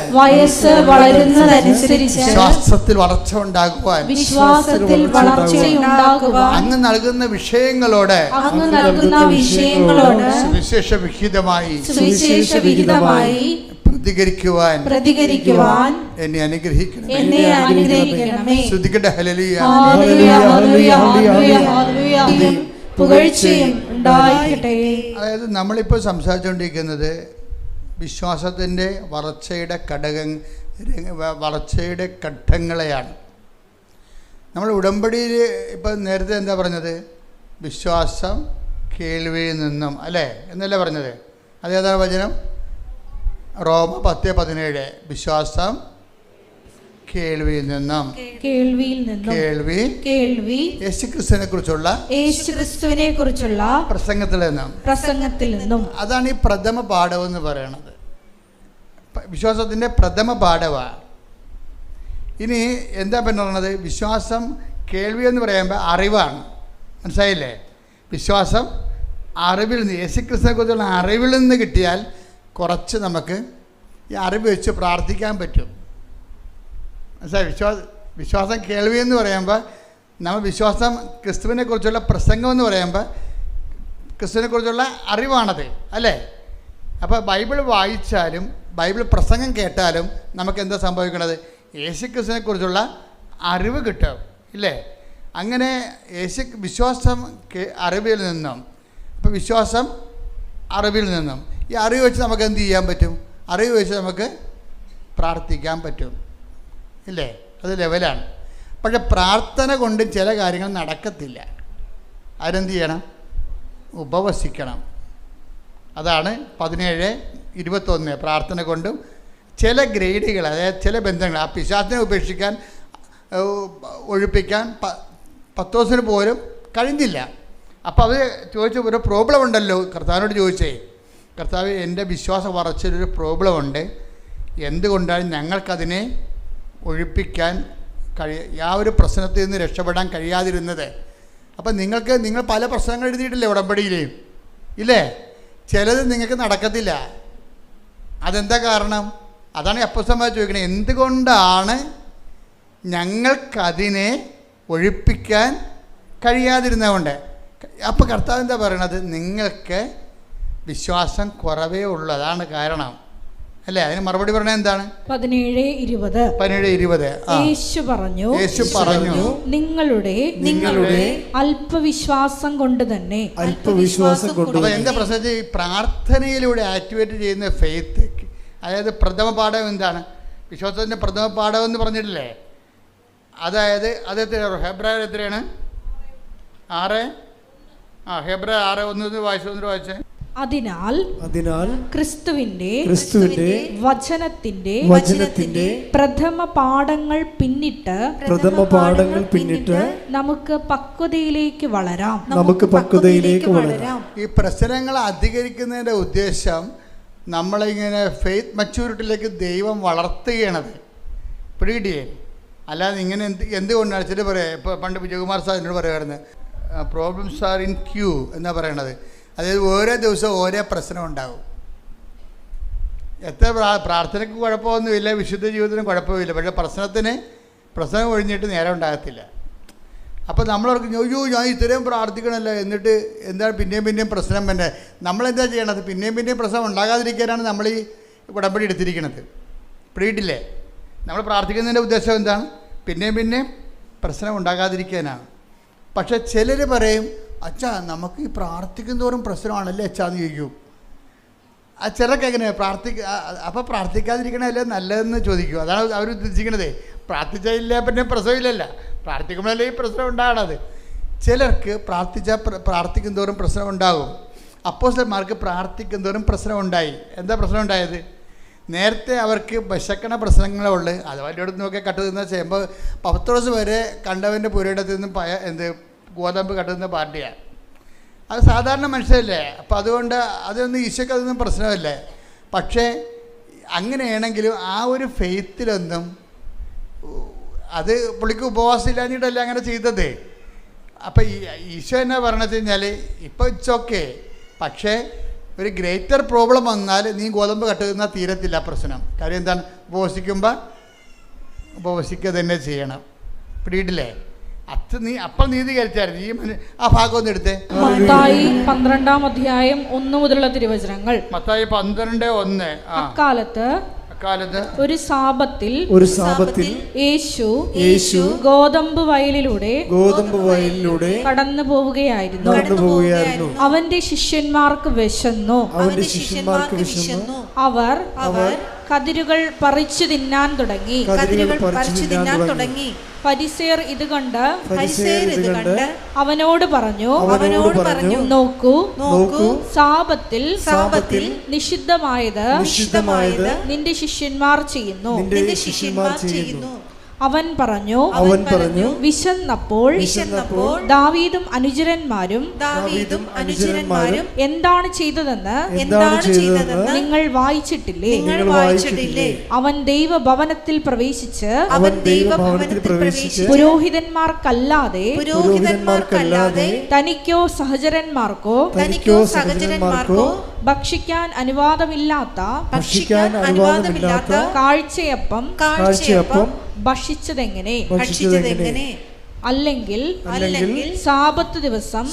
വിശ്വാസത്തിൽ വളർച്ച ഉണ്ടാകുവാൻ അങ്ങ് നൽകുന്ന വിഷയങ്ങളോട് സുവിശേഷ വിഹിതമായി പ്രതികരിക്കുവാൻ എന്നെ അനുഗ്രഹിക്കണമേ. ശ്രുതിക്കട്ടെ ഹല്ലേലൂയ. അതായത് നമ്മളിപ്പോൾ സംസാരിച്ചുകൊണ്ടിരിക്കുന്നത് വിശ്വാസത്തിൻ്റെ വളർച്ചയുടെ ഘട്ടങ്ങളെയാണ്. നമ്മൾ ഉടമ്പടിയിൽ ഇപ്പം നേരത്തെ എന്താ പറഞ്ഞത്? വിശ്വാസം കേൾവിയിൽ നിന്നും, അല്ലേ എന്നല്ലേ പറഞ്ഞത്? അതേതാണ് വചനം? റോമ 10:17. വിശ്വാസം കേൾവിയിൽ നിന്നും, കേൾവി യേശുക്രിസ്തുവിനെ കുറിച്ചുള്ള പ്രസംഗത്തിൽ നിന്നും. അതാണ് ഈ പ്രഥമ പാഠം എന്ന് പറയണത്. വിശ്വാസത്തിൻ്റെ പ്രഥമ പാഠമാണ്. ഇനി എന്താ പറയുന്നത്? വിശ്വാസം കേൾവി എന്ന് പറയുമ്പോൾ അറിവാണ്. മനസ്സിലായില്ലേ? വിശ്വാസം അറിവിൽ നിന്ന്, യേശുക്രിസ്തുവിനെ കുറിച്ചുള്ള അറിവിൽ നിന്ന് കിട്ടിയാൽ കുറച്ച് നമുക്ക് ഈ അറിവ് വെച്ച് പ്രാർത്ഥിക്കാൻ പറ്റും. മനസ്സിലായി? വിശ്വാസം കേൾവി എന്ന് പറയുമ്പോൾ നമ്മൾ വിശ്വാസം ക്രിസ്തുവിനെ കുറിച്ചുള്ള പ്രസംഗം എന്ന് പറയുമ്പോൾ ക്രിസ്തുവിനെ കുറിച്ചുള്ള അറിവാണത്, അല്ലേ? അപ്പോൾ ബൈബിൾ വായിച്ചാലും ബൈബിൾ പ്രസംഗം കേട്ടാലും നമുക്ക് എന്താ സംഭവിക്കണത്? യേശുക്രിസ്തുവിനെ കുറിച്ചുള്ള അറിവ് കിട്ടും, ഇല്ലേ? അങ്ങനെ വിശ്വാസം അറിവിൽ നിന്നും, അപ്പോൾ വിശ്വാസം അറിവിൽ നിന്നും, ഈ അറിവ് വെച്ച് നമുക്ക് എന്ത് ചെയ്യാൻ പറ്റും? അറിവ് വെച്ച് നമുക്ക് പ്രാർത്ഥിക്കാൻ പറ്റും, ഇല്ലേ? അത് ലെവലാണ്. പക്ഷെ പ്രാർത്ഥന കൊണ്ട് ചില കാര്യങ്ങൾ നടക്കത്തില്ല. അതിനെന്ത് ചെയ്യണം? ഉപവസിക്കണം. അതാണ് 17:21. പ്രാർത്ഥന കൊണ്ടും ചില ഗ്രേഡുകൾ, അതായത് ചില ബന്ധങ്ങൾ, ആ പിശാചിനെ ഒഴിപ്പിക്കാൻ 10 ദിവസത്തിന് പോലും കഴിഞ്ഞില്ല. അപ്പോൾ അവർ ചോദിച്ച ഒരു പ്രോബ്ലം ഉണ്ടല്ലോ, കർത്താവിനോട് ചോദിച്ചേ, കർത്താവ്, എൻ്റെ വിശ്വാസ വളർച്ചയിലൊരു പ്രോബ്ലം ഉണ്ട്, എന്തുകൊണ്ടാണ് ഞങ്ങൾക്കതിനെ ഒഴിപ്പിക്കാൻ ആ ഒരു പ്രശ്നത്തിൽ നിന്ന് രക്ഷപ്പെടാൻ കഴിയാതിരുന്നത്? അപ്പം നിങ്ങൾ പല പ്രശ്നങ്ങൾ എഴുതിയിട്ടില്ലേ ഉടമ്പടിയിലെയും, ഇല്ലേ? ചിലത് നിങ്ങൾക്ക് നടക്കത്തില്ല. അതെന്താ കാരണം? അതാണ് അപ്പോസ്തലന്മാർ ചോദിക്കണത്, എന്തുകൊണ്ടാണ് ഞങ്ങൾക്കതിനെ ഒഴിപ്പിക്കാൻ കഴിയാതിരുന്നതുകൊണ്ട്? അപ്പോൾ കർത്താവ് എന്താ പറയണത്? നിങ്ങൾക്ക് വിശ്വാസം കുറവേ ഉള്ളതാണ് കാരണം, അല്ലേ? അതിന് മറുപടി പറഞ്ഞത് എന്താണ്? 17:20. യേശു പറഞ്ഞു നിങ്ങളുടെ അല്പവിശ്വാസം കൊണ്ട് തന്നെ. അപ്പോൾ എന്താ പ്രശ്നം? ഈ പ്രാർത്ഥനയിലൂടെ ആക്ടിവേറ്റ് ചെയ്യുന്ന ഫെയ്ത്ത്, അതായത് പ്രഥമ പാഠം എന്താണ്? വിശ്വാസത്തിൻ്റെ പ്രഥമ പാഠം എന്ന് പറഞ്ഞിട്ടില്ലേ? അതായത് അത് ഹെബ്രായർ എത്രയാണ്? 6. ഹെബ്രായർ 6:1 വായിച്ചേ. അതിനാൽ ക്രിസ്തുവിന്റെ വചനത്തിന്റെ പ്രഥമ പാഠങ്ങൾ പിന്നിട്ട് നമുക്ക് പക്വതയിലേക്ക് വളരാം. ഈ പ്രശ്നങ്ങൾ അധികരിക്കുന്നതിൻ്റെ ഉദ്ദേശം നമ്മളിങ്ങനെ ഫെയ്ത്ത് മച്യൂരിറ്റിയിലേക്ക് ദൈവം വളർത്തുകയാണത്. പിടികിട്ടിയേ? അല്ലാതെ ഇങ്ങനെ എന്തുകൊണ്ടാണ് ചില പറയാം. ഇപ്പോൾ പണ്ട് വിജയകുമാർ സാർ എന്നോട് പറയുമായിരുന്നു, പ്രോബ്ലംസ് ആർ ഇൻ ക്യൂ എന്നാണ് പറയണത്. അതായത് ഓരോ ദിവസവും ഓരോ പ്രശ്നം ഉണ്ടാകും. എത്ര പ്രാർത്ഥനയ്ക്ക് കുഴപ്പമൊന്നുമില്ല, വിശുദ്ധ ജീവിതത്തിനും കുഴപ്പമില്ല, പക്ഷേ പ്രശ്നം ഒഴിഞ്ഞിട്ട് നേരം ഉണ്ടാകത്തില്ല. അപ്പോൾ നമ്മളവർക്ക് അയ്യോ ഞാൻ ഇത്രയും പ്രാർത്ഥിക്കണമല്ലോ, എന്നിട്ട് എന്താണ് പിന്നെയും പ്രശ്നം തന്നെ? നമ്മളെന്താ ചെയ്യണത്? പിന്നെയും പ്രശ്നം ഉണ്ടാകാതിരിക്കാനാണ് നമ്മൾ ഈ ഉടമ്പടി എടുത്തിരിക്കുന്നത്. പിടിയിട്ടില്ലേ? നമ്മൾ പ്രാർത്ഥിക്കുന്നതിൻ്റെ ഉദ്ദേശം എന്താണ്? പിന്നെയും പ്രശ്നം ഉണ്ടാകാതിരിക്കാനാണ്. പക്ഷെ ചിലർ പറയും, അച്ഛാ നമുക്ക് ഈ പ്രാർത്ഥിക്കുന്നതോറും പ്രശ്നമാണല്ലേ അച്ഛാന്ന് ചോദിക്കും. ആ ചിലർക്ക് എങ്ങനെ അപ്പോൾ പ്രാർത്ഥിക്കാതിരിക്കണമല്ലേ നല്ലതെന്ന് ചോദിക്കും. അതാണ് അവർ ഉദ്ദേശിക്കണത്. പ്രാർത്ഥിച്ചില്ല പിന്നെ പ്രശ്നമില്ലല്ല, പ്രാർത്ഥിക്കുമ്പോഴല്ലേ ഈ പ്രശ്നം ഉണ്ടാകണത്. ചിലർക്ക് പ്രാർത്ഥിക്കുന്നതോറും പ്രശ്നം ഉണ്ടാകും. അപ്പോസ്തലന്മാർക്ക് പ്രാർത്ഥിക്കുന്നതോറും പ്രശ്നം ഉണ്ടായി. എന്താ പ്രശ്നം ഉണ്ടായത്? നേരത്തെ അവർക്ക് വിശക്കണ പ്രശ്നങ്ങളുള്ളു. അത് വലിയോടത്ത് നോക്കി കട്ട് തിന്ന ചെയ്യുമ്പോൾ പത്രോസ് വരെ കണ്ടവൻ്റെ പുരയിടത്തിൽ നിന്ന് ഗോതമ്പ് കട്ടുന്ന പാർട്ടിയാണ്. അത് സാധാരണ മനുഷ്യരല്ലേ. അപ്പം അതുകൊണ്ട് അതൊന്നും ഈശോയ്ക്ക് അതൊന്നും പ്രശ്നമല്ലേ. പക്ഷേ അങ്ങനെയാണെങ്കിലും ആ ഒരു ഫെയ്ത്തിലൊന്നും അത് പുള്ളിക്ക് ഉപവാസം ഇല്ലാഞ്ഞിട്ടല്ല അങ്ങനെ ചെയ്തത്. അപ്പം ഈശോ എന്നാ പറഞ്ഞത് കഴിഞ്ഞാൽ ഇപ്പോൾ ഇറ്റ്സ് ഓക്കെ, പക്ഷേ ഒരു ഗ്രേറ്റർ പ്രോബ്ലം വന്നാൽ നീ ഗോതമ്പ് കട്ടുന്ന തീരത്തില്ല പ്രശ്നം. കാര്യം എന്താണ്? ഉപവസിക്കുക തന്നെ ചെയ്യണം. പിടിയിട്ടില്ലേ? അപ്പോൾ നീതീകരിച്ചായിരുന്നു. ഈ ആ ഭാഗം ഒന്ന് എടുത്തേ. മത്തായി 12-ാം അധ്യായം 1 മുതലുള്ള തിരുവചനങ്ങൾ. മത്തായി 12:1. അക്കാലത്ത് ഒരു സാബത്തിൽ യേശു ഗോതമ്പ് വയലിലൂടെ കടന്നു പോവുകയായിരുന്നു. അവന്റെ ശിഷ്യന്മാർക്ക് വിശന്നു. അവർ കതിരുകൾ പറിച്ചു തിന്നാൻ തുടങ്ങി. ഫരിസേയർ ഇത് കണ്ട് അവനോട് പറഞ്ഞു, നോക്കൂ, സാബത്തിൽ നിഷിദ്ധമായത് നിന്റെ ശിഷ്യന്മാർ ചെയ്യുന്നു. അവൻ പറഞ്ഞു, വിശന്നപ്പോൾ ദാവീദും അനുചരന്മാരും എന്താണ് ചെയ്തതെന്ന് നിങ്ങൾ വായിച്ചിട്ടില്ലേ? അവൻ ദൈവഭവനത്തിൽ പ്രവേശിച്ച് പുരോഹിതന്മാർക്കല്ലാതെ തനിക്കോ സഹചരന്മാർക്കോ ഭക്ഷിക്കാൻ അനുവാദമില്ലാത്ത കാഴ്ചയപ്പം ഭക്ഷിച്ചതെങ്ങനെ? അല്ലെങ്കിൽ സാബത്ത് ദിവസം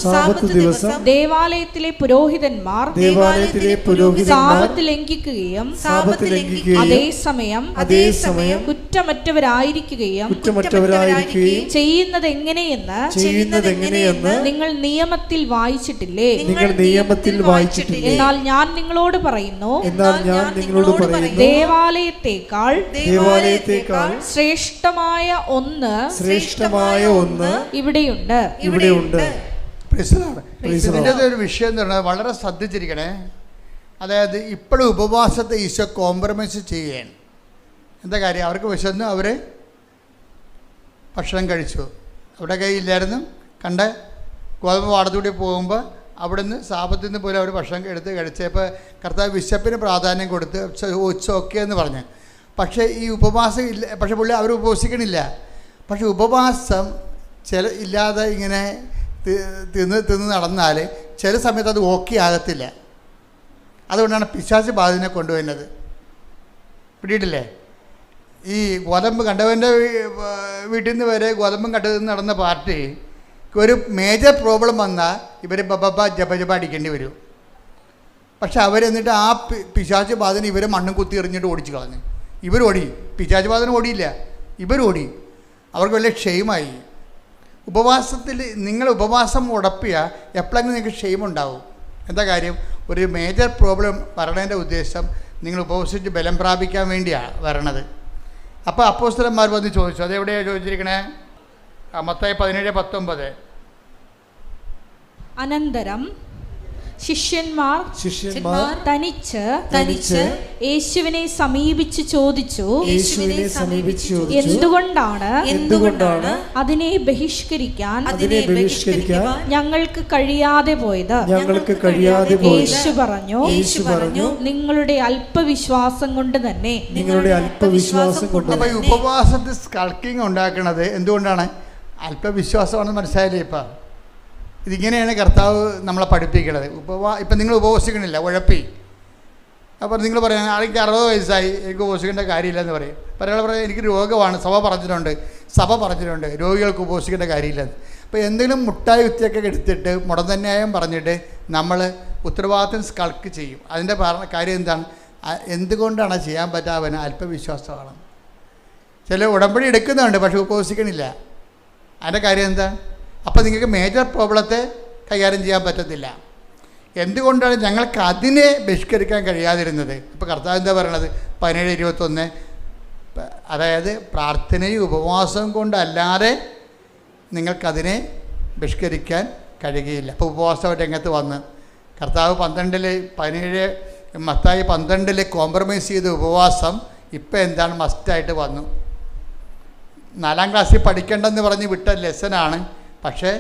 ദേവാലയത്തിലെ പുരോഹിതന്മാർ സാബത്ത് ലംഘിക്കുകയും അതേസമയം കുറ്റമറ്റവരായിരിക്കുകയും ചെയ്യുന്നത് എങ്ങനെയെന്ന് നിങ്ങൾ നിയമത്തിൽ വായിച്ചിട്ടില്ലേ? എന്നാൽ ഞാൻ നിങ്ങളോട് പറയുന്നു, ദേവാലയത്തേക്കാൾ ശ്രേഷ്ഠമായ ഒന്ന് ഇവിടെയുണ്ട്. ഇതിൻ്റെ ഒരു വിഷയം എന്ന് പറഞ്ഞാൽ വളരെ ശ്രദ്ധിച്ചിരിക്കണേ. അതായത് ഇപ്പോഴും ഉപവാസത്തെ ഈശോ കോംപ്രമൈസ് ചെയ്യുകയാണ്. എന്താ കാര്യം? അവർക്ക് വിശന്ന് അവർ ഭക്ഷണം കഴിച്ചു. അവിടെ കയ്യില്ലായിരുന്നു. കണ്ട ഗോതമ്പ് പാടത്തൂടി പോകുമ്പോൾ അവിടുന്ന് സാപത്തിൽ നിന്ന് പോലും അവർ ഭക്ഷണം എടുത്ത് കഴിച്ചപ്പോൾ കർത്താവ് വിശപ്പിന് പ്രാധാന്യം കൊടുത്ത് ഇറ്റ്സ് ഓക്കെ എന്ന് പറഞ്ഞു. പക്ഷേ ഈ ഉപവാസം ഇല്ല. പക്ഷേ പുള്ളി അവർ ഉപവസിക്കണില്ല. പക്ഷെ ഉപവാസം ഇല്ലാതെ ഇങ്ങനെ തിന്ന് നടന്നാൽ ചില സമയത്ത് അത് ഓക്കെ ആകത്തില്ല. അതുകൊണ്ടാണ് പിശാച് ബാധനെ കൊണ്ടുവരുന്നത്. പിടിയിട്ടില്ലേ? ഈ ഗോതമ്പ് കണ്ടവൻ്റെ വീട്ടിൽ നിന്ന് വരെ ഗോതമ്പും കണ്ടതിൽ നടന്ന പാർട്ടി ഒരു മേജർ പ്രോബ്ലം വന്നാൽ ഇവർ ജപ അടിക്കേണ്ടി വരും. പക്ഷെ അവരെന്നിട്ട് ആ പിശാച് ബാധന ഇവരെ മണ്ണും കുത്തി എറിഞ്ഞിട്ട് ഓടിച്ച് കളഞ്ഞു. ഇവരോടി. പിശാച് ബാധന ഓടിയില്ല, ഇവരോടി. അവർക്ക് വലിയ ക്ഷയമായി. ഉപവാസത്തിൽ നിങ്ങൾ ഉപവാസം ഉടപ്പിയ എപ്പോഴെങ്കിലും നിങ്ങൾക്ക് ക്ഷയമുണ്ടാവും. എന്താ കാര്യം? ഒരു മേജർ പ്രോബ്ലം വരണതിൻ്റെ ഉദ്ദേശം നിങ്ങൾ ഉപവസിച്ച് ബലം പ്രാപിക്കാൻ വേണ്ടിയാണ് വരണത്. അപ്പോൾ അപ്പോസ്തലന്മാർ വന്ന് ചോദിച്ചു. അതെവിടെയാണ് ചോദിച്ചിരിക്കണേ? മത്തായി 17:19. അനന്തരം ശിഷ്യന്മാർ തനിച്ച് യേശുവിനെ സമീപിച്ച് ചോദിച്ചു, എന്തുകൊണ്ടാണ് അതിനെ ബഹിഷ്കരിക്കാൻ ഞങ്ങൾക്ക് കഴിയാതെ പോയത്? യേശു പറഞ്ഞു, നിങ്ങളുടെ അല്പവിശ്വാസം കൊണ്ട് തന്നെ. അപ്പോൾ ഈ ഉപവാസത്തിൽ സ്കൾക്കിങ് ഉണ്ടാക്കുന്നത് എന്തുകൊണ്ടാണ്? അല്പവിശ്വാസമാണെന്ന് മനസ്സിലായില്ലേ? ഇപ്പം ഇതിങ്ങനെയാണ് കർത്താവ് നമ്മളെ പഠിപ്പിക്കുന്നത്. ഇപ്പം നിങ്ങൾ ഉപവസിക്കണില്ല, ഉഴപ്പി. അപ്പോൾ നിങ്ങൾ പറയാം, എനിക്ക് 60 വയസ്സായി, എനിക്ക് ഉപവസിക്കേണ്ട കാര്യമില്ല എന്ന് പറയും. ഒരാൾ പറയാം, എനിക്ക് രോഗമാണ്, സഭ പറഞ്ഞിട്ടുണ്ട് രോഗികൾക്ക് ഉപവസിക്കേണ്ട കാര്യമില്ലെന്ന്. അപ്പോൾ എന്തെങ്കിലും മുട്ടായി കുത്തിയൊക്കെ എടുത്തിട്ട് മുടന്തന്യായം പറഞ്ഞിട്ട് നമ്മൾ ഉത്തരവാദിത്വം സ്കൾക്ക് ചെയ്യും. അതിൻ്റെ കാര്യം എന്താണ്? എന്തുകൊണ്ടാണ് ചെയ്യാൻ പറ്റാവന്? അല്പവിശ്വാസമാണ്. ചില ഉടമ്പടി എടുക്കുന്നുണ്ട്, പക്ഷെ ഉപവസിക്കണില്ല. അതിൻ്റെ കാര്യം എന്താ? അപ്പോൾ നിങ്ങൾക്ക് മേജർ പ്രോബ്ലത്തെ കൈകാര്യം ചെയ്യാൻ പറ്റത്തില്ല. എന്തുകൊണ്ടാണ് ഞങ്ങൾക്ക് അതിനെ ബഹിഷ്കരിക്കാൻ കഴിയാതിരുന്നത്? ഇപ്പോൾ കർത്താവ് എന്താ പറയണത്? 17:21. അതായത് പ്രാർത്ഥനയും ഉപവാസവും കൊണ്ടല്ലാതെ നിങ്ങൾക്കതിനെ ബഹിഷ്കരിക്കാൻ കഴിയുകയില്ല. അപ്പോൾ ഉപവാസം രംഗത്ത് വന്ന് കർത്താവ് 12:17 മത്തായി 12 കോംപ്രമൈസ് ചെയ്ത ഉപവാസം ഇപ്പം എന്താണ് മസ്റ്റായിട്ട് വന്നു. 4ാം ക്ലാസ്സിൽ പഠിക്കേണ്ടെന്ന് പറഞ്ഞ് വിട്ട ലെസനാണ്, പക്ഷേ